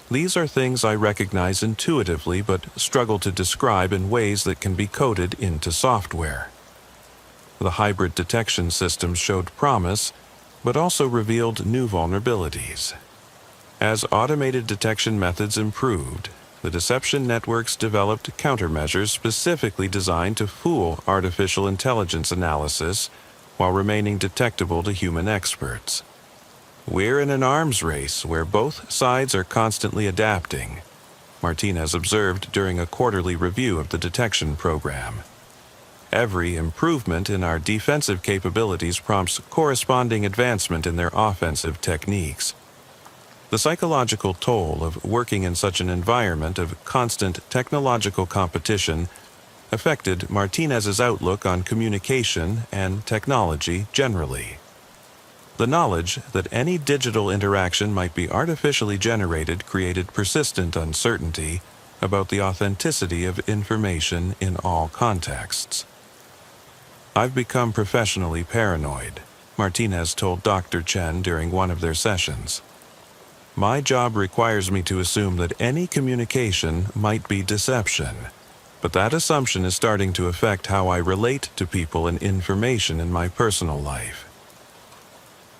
these are things I recognize intuitively but struggle to describe in ways that can be coded into software. The hybrid detection systems showed promise, but also revealed new vulnerabilities. As automated detection methods improved, the deception networks developed countermeasures specifically designed to fool artificial intelligence analysis while remaining detectable to human experts. We're in an arms race where both sides are constantly adapting, Martinez observed during a quarterly review of the detection program. Every improvement in our defensive capabilities prompts corresponding advancement in their offensive techniques. The psychological toll of working in such an environment of constant technological competition affected Martinez's outlook on communication and technology generally. The knowledge that any digital interaction might be artificially generated created persistent uncertainty about the authenticity of information in all contexts. I've become professionally paranoid, Martinez told Dr. Chen during one of their sessions. My job requires me to assume that any communication might be deception, but that assumption is starting to affect how I relate to people and information in my personal life.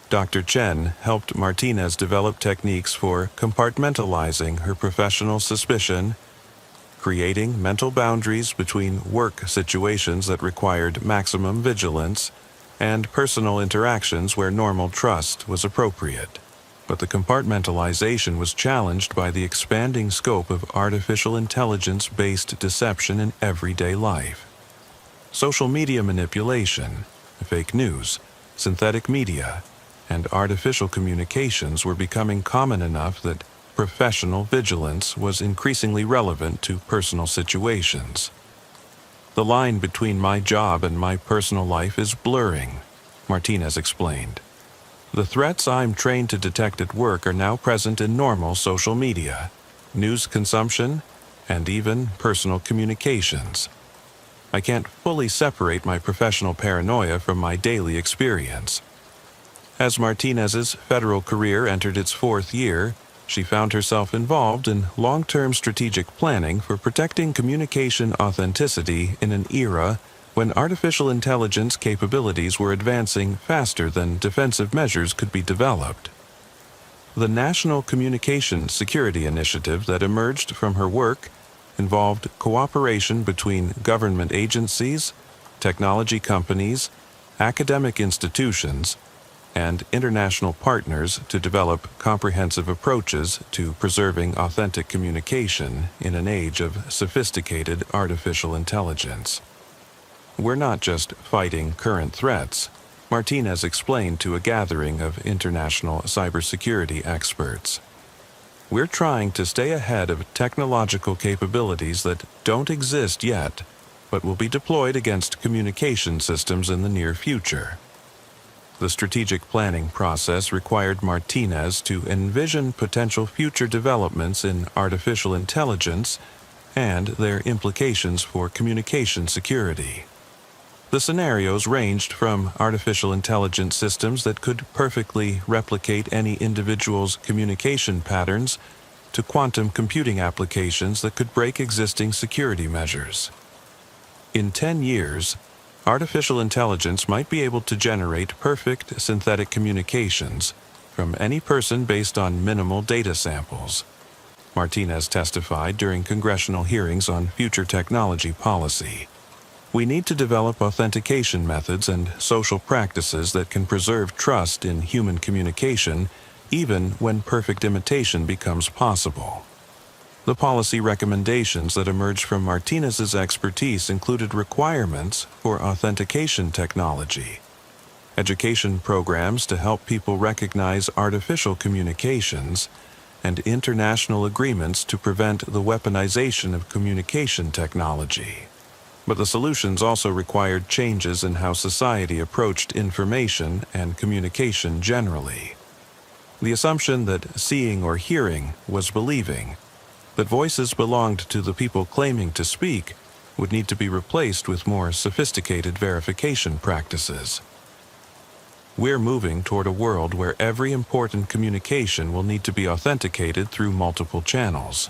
Dr. Chen helped Martinez develop techniques for compartmentalizing her professional suspicion, creating mental boundaries between work situations that required maximum vigilance, and personal interactions where normal trust was appropriate. But the compartmentalization was challenged by the expanding scope of artificial intelligence-based deception in everyday life. Social media manipulation, fake news, synthetic media, and artificial communications were becoming common enough that professional vigilance was increasingly relevant to personal situations. The line between my job and my personal life is blurring, Martinez explained. The threats I'm trained to detect at work are now present in normal social media, news consumption, and even personal communications. I can't fully separate my professional paranoia from my daily experience. As Martinez's federal career entered its fourth year, she found herself involved in long-term strategic planning for protecting communication authenticity in an era when artificial intelligence capabilities were advancing faster than defensive measures could be developed. The National Communication Security Initiative that emerged from her work involved cooperation between government agencies, technology companies, academic institutions, and international partners to develop comprehensive approaches to preserving authentic communication in an age of sophisticated artificial intelligence. We're not just fighting current threats, Martinez explained to a gathering of international cybersecurity experts. We're trying to stay ahead of technological capabilities that don't exist yet, but will be deployed against communication systems in the near future. The strategic planning process required Martinez to envision potential future developments in artificial intelligence and their implications for communication security. The scenarios ranged from artificial intelligence systems that could perfectly replicate any individual's communication patterns to quantum computing applications that could break existing security measures. In 10 years, Artificial intelligence might be able to generate perfect synthetic communications from any person based on minimal data samples. Martinez testified during congressional hearings on future technology policy. We need to develop authentication methods and social practices that can preserve trust in human communication even when perfect imitation becomes possible. The policy recommendations that emerged from Martinez's expertise included requirements for authentication technology, education programs to help people recognize artificial communications, and international agreements to prevent the weaponization of communication technology. But the solutions also required changes in how society approached information and communication generally. The assumption that seeing or hearing was believing, that voices belonged to the people claiming to speak, would need to be replaced with more sophisticated verification practices. We're moving toward a world where every important communication will need to be authenticated through multiple channels,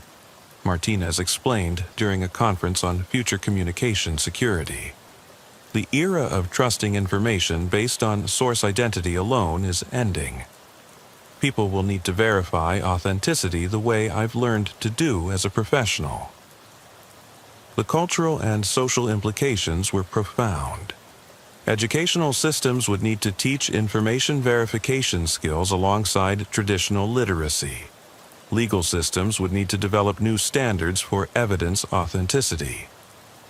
Martinez explained during a conference on future communication security. The era of trusting information based on source identity alone is ending. People will need to verify authenticity the way I've learned to do as a professional. The cultural and social implications were profound. Educational systems would need to teach information verification skills alongside traditional literacy. Legal systems would need to develop new standards for evidence authenticity.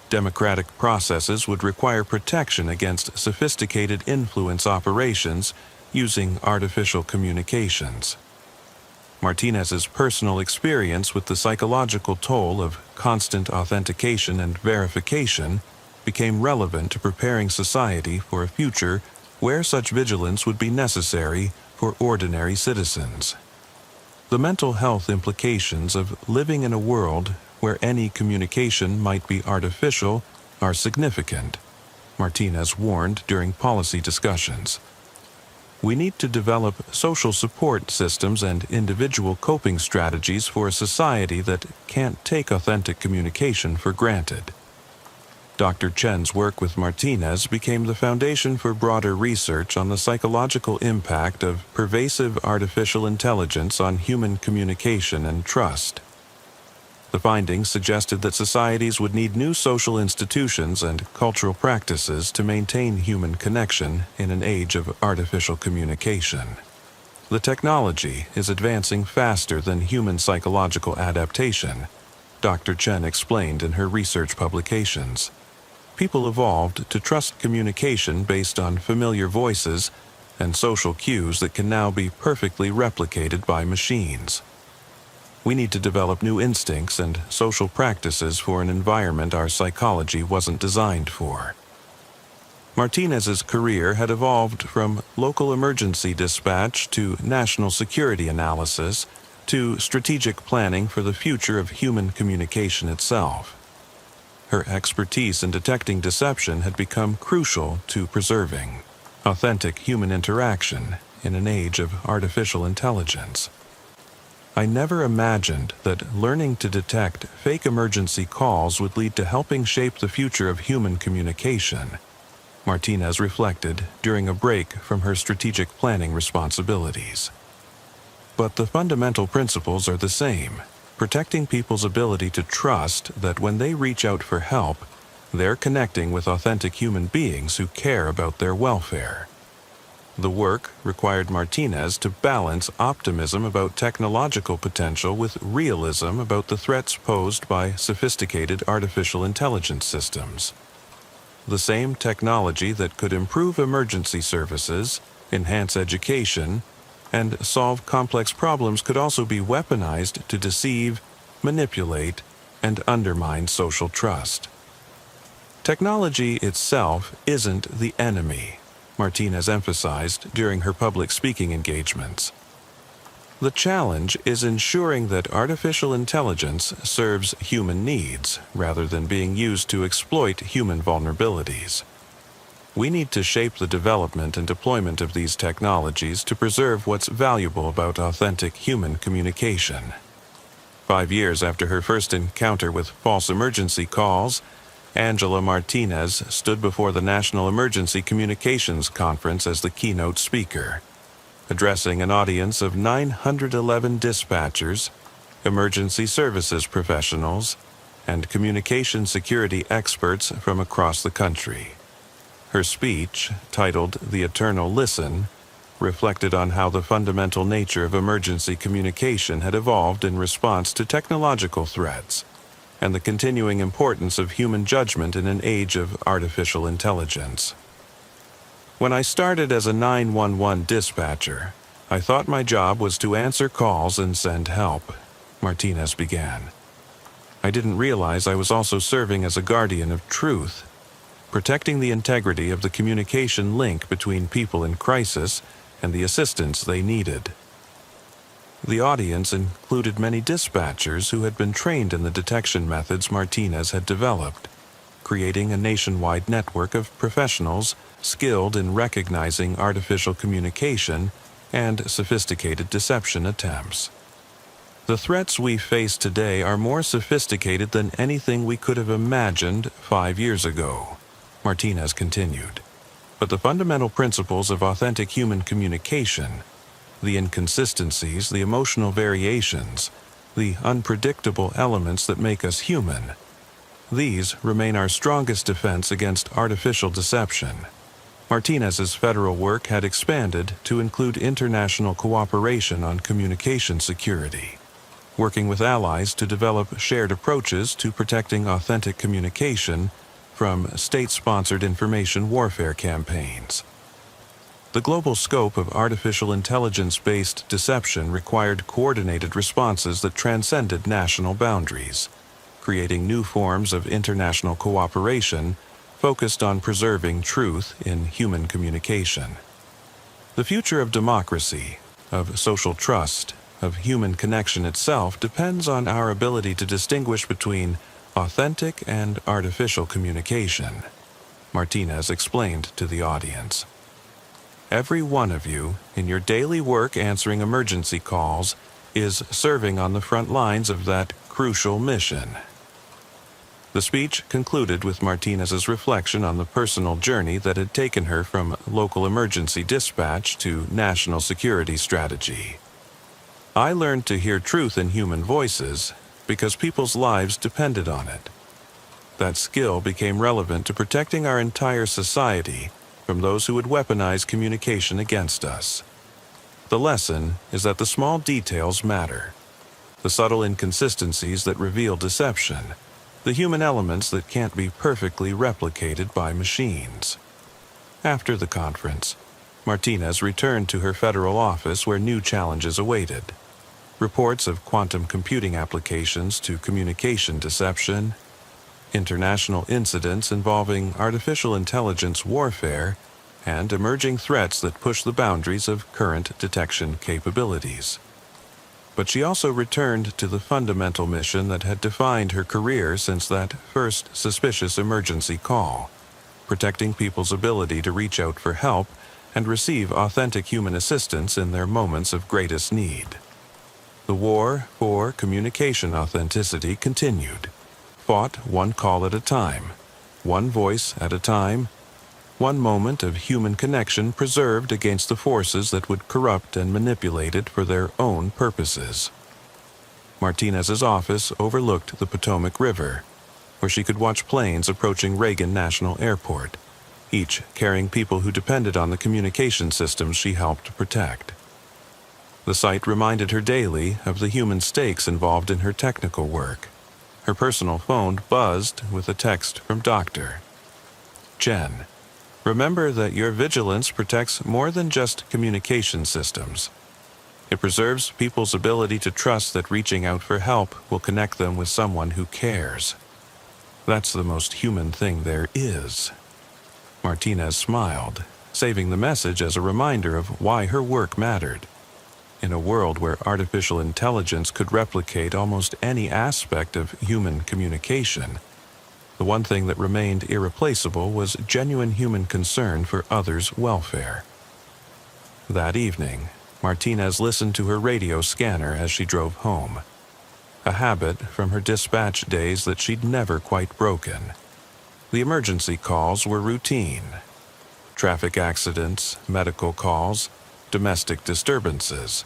Democratic processes would require protection against sophisticated influence operations using artificial communications. Martinez's personal experience with the psychological toll of constant authentication and verification became relevant to preparing society for a future where such vigilance would be necessary for ordinary citizens. The mental health implications of living in a world where any communication might be artificial are significant, Martinez warned during policy discussions. We need to develop social support systems and individual coping strategies for a society that can't take authentic communication for granted. Dr. Chen's work with Martinez became the foundation for broader research on the psychological impact of pervasive artificial intelligence on human communication and trust. The findings suggested that societies would need new social institutions and cultural practices to maintain human connection in an age of artificial communication. The technology is advancing faster than human psychological adaptation, Dr. Chen explained in her research publications. People evolved to trust communication based on familiar voices and social cues that can now be perfectly replicated by machines. We need to develop new instincts and social practices for an environment our psychology wasn't designed for. Martinez's career had evolved from local emergency dispatch to national security analysis to strategic planning for the future of human communication itself. Her expertise in detecting deception had become crucial to preserving authentic human interaction in an age of artificial intelligence. I never imagined that learning to detect fake emergency calls would lead to helping shape the future of human communication, Martinez reflected during a break from her strategic planning responsibilities. But the fundamental principles are the same. Protecting people's ability to trust that when they reach out for help, they're connecting with authentic human beings who care about their welfare. The work required Martinez to balance optimism about technological potential with realism about the threats posed by sophisticated artificial intelligence systems. The same technology that could improve emergency services, enhance education, and solve complex problems could also be weaponized to deceive, manipulate, and undermine social trust. Technology itself isn't the enemy, Martinez emphasized during her public speaking engagements. The challenge is ensuring that artificial intelligence serves human needs rather than being used to exploit human vulnerabilities. We need to shape the development and deployment of these technologies to preserve what's valuable about authentic human communication. 5 years after her first encounter with false emergency calls, Angela Martinez stood before the National Emergency Communications Conference as the keynote speaker, addressing an audience of 911 dispatchers, emergency services professionals, and communication security experts from across the country. Her speech, titled "The Eternal Listen," reflected on how the fundamental nature of emergency communication had evolved in response to technological threats, and the continuing importance of human judgment in an age of artificial intelligence. When I started as a 911 dispatcher, I thought my job was to answer calls and send help, Martinez began. I didn't realize I was also serving as a guardian of truth, protecting the integrity of the communication link between people in crisis and the assistance they needed. The audience included many dispatchers who had been trained in the detection methods Martinez had developed, creating a nationwide network of professionals skilled in recognizing artificial communication and sophisticated deception attempts. The threats we face today are more sophisticated than anything we could have imagined 5 years ago, Martinez continued. But the fundamental principles of authentic human communication, the inconsistencies, the emotional variations, the unpredictable elements that make us human, these remain our strongest defense against artificial deception. Martinez's federal work had expanded to include international cooperation on communication security, working with allies to develop shared approaches to protecting authentic communication from state-sponsored information warfare campaigns. The global scope of artificial intelligence-based deception required coordinated responses that transcended national boundaries, creating new forms of international cooperation focused on preserving truth in human communication. The future of democracy, of social trust, of human connection itself depends on our ability to distinguish between authentic and artificial communication, Martinez explained to the audience. Every one of you, in your daily work answering emergency calls, is serving on the front lines of that crucial mission. The speech concluded with Martinez's reflection on the personal journey that had taken her from local emergency dispatch to national security strategy. I learned to hear truth in human voices because people's lives depended on it. That skill became relevant to protecting our entire society from those who would weaponize communication against us. The lesson is that the small details matter, the subtle inconsistencies that reveal deception, the human elements that can't be perfectly replicated by machines. After the conference, Martinez returned to her federal office where new challenges awaited. Reports of quantum computing applications to communication deception, international incidents involving artificial intelligence warfare, and emerging threats that push the boundaries of current detection capabilities. But she also returned to the fundamental mission that had defined her career since that first suspicious emergency call, protecting people's ability to reach out for help and receive authentic human assistance in their moments of greatest need. The war for communication authenticity continued, fought one call at a time, one voice at a time, one moment of human connection preserved against the forces that would corrupt and manipulate it for their own purposes. Martinez's office overlooked the Potomac River, where she could watch planes approaching Reagan National Airport, each carrying people who depended on the communication systems she helped protect. The sight reminded her daily of the human stakes involved in her technical work. Her personal phone buzzed with a text from Dr. Jen. Remember that your vigilance protects more than just communication systems. It preserves people's ability to trust that reaching out for help will connect them with someone who cares. That's the most human thing there is. Martinez smiled, saving the message as a reminder of why her work mattered. In a world where artificial intelligence could replicate almost any aspect of human communication, the one thing that remained irreplaceable was genuine human concern for others' welfare. That evening, Martinez listened to her radio scanner as she drove home, a habit from her dispatch days that she'd never quite broken. The emergency calls were routine. Traffic accidents, medical calls, domestic disturbances,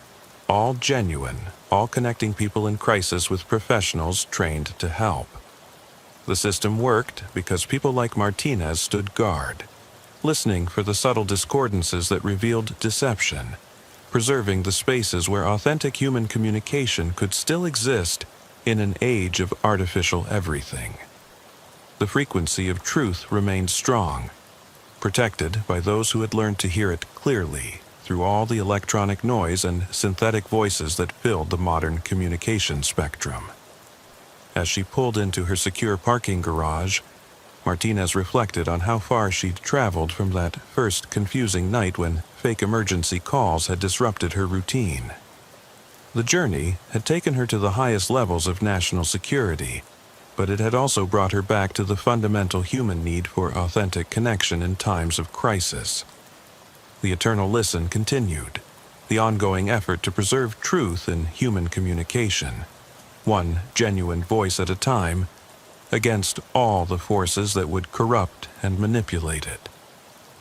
all genuine, all connecting people in crisis with professionals trained to help. The system worked because people like Martinez stood guard, listening for the subtle discordances that revealed deception, preserving the spaces where authentic human communication could still exist in an age of artificial everything. The frequency of truth remained strong, protected by those who had learned to hear it clearly through all the electronic noise and synthetic voices that filled the modern communication spectrum. As she pulled into her secure parking garage, Martinez reflected on how far she'd traveled from that first confusing night when fake emergency calls had disrupted her routine. The journey had taken her to the highest levels of national security, but it had also brought her back to the fundamental human need for authentic connection in times of crisis. The eternal listen continued, the ongoing effort to preserve truth in human communication, one genuine voice at a time, against all the forces that would corrupt and manipulate it.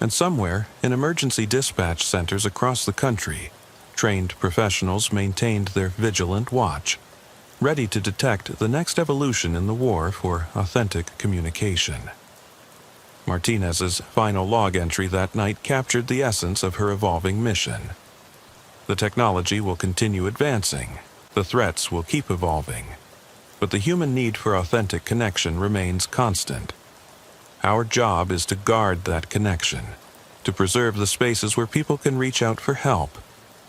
And somewhere, in emergency dispatch centers across the country, trained professionals maintained their vigilant watch, ready to detect the next evolution in the war for authentic communication. Martinez's final log entry that night captured the essence of her evolving mission. The technology will continue advancing, the threats will keep evolving, but the human need for authentic connection remains constant. Our job is to guard that connection, to preserve the spaces where people can reach out for help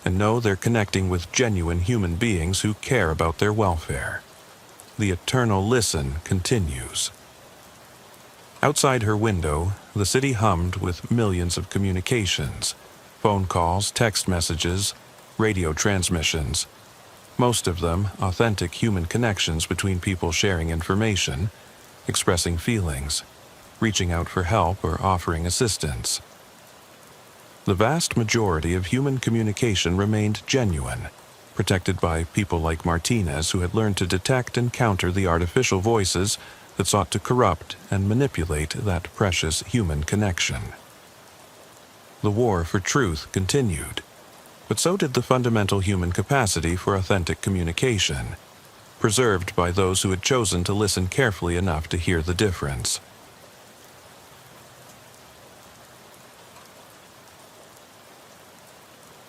and know they're connecting with genuine human beings who care about their welfare. The eternal listen continues. Outside her window, the city hummed with millions of communications, phone calls, text messages, radio transmissions, most of them authentic human connections between people sharing information, expressing feelings, reaching out for help or offering assistance. The vast majority of human communication remained genuine, protected by people like Martinez who had learned to detect and counter the artificial voices that sought to corrupt and manipulate that precious human connection. The war for truth continued, but so did the fundamental human capacity for authentic communication, preserved by those who had chosen to listen carefully enough to hear the difference.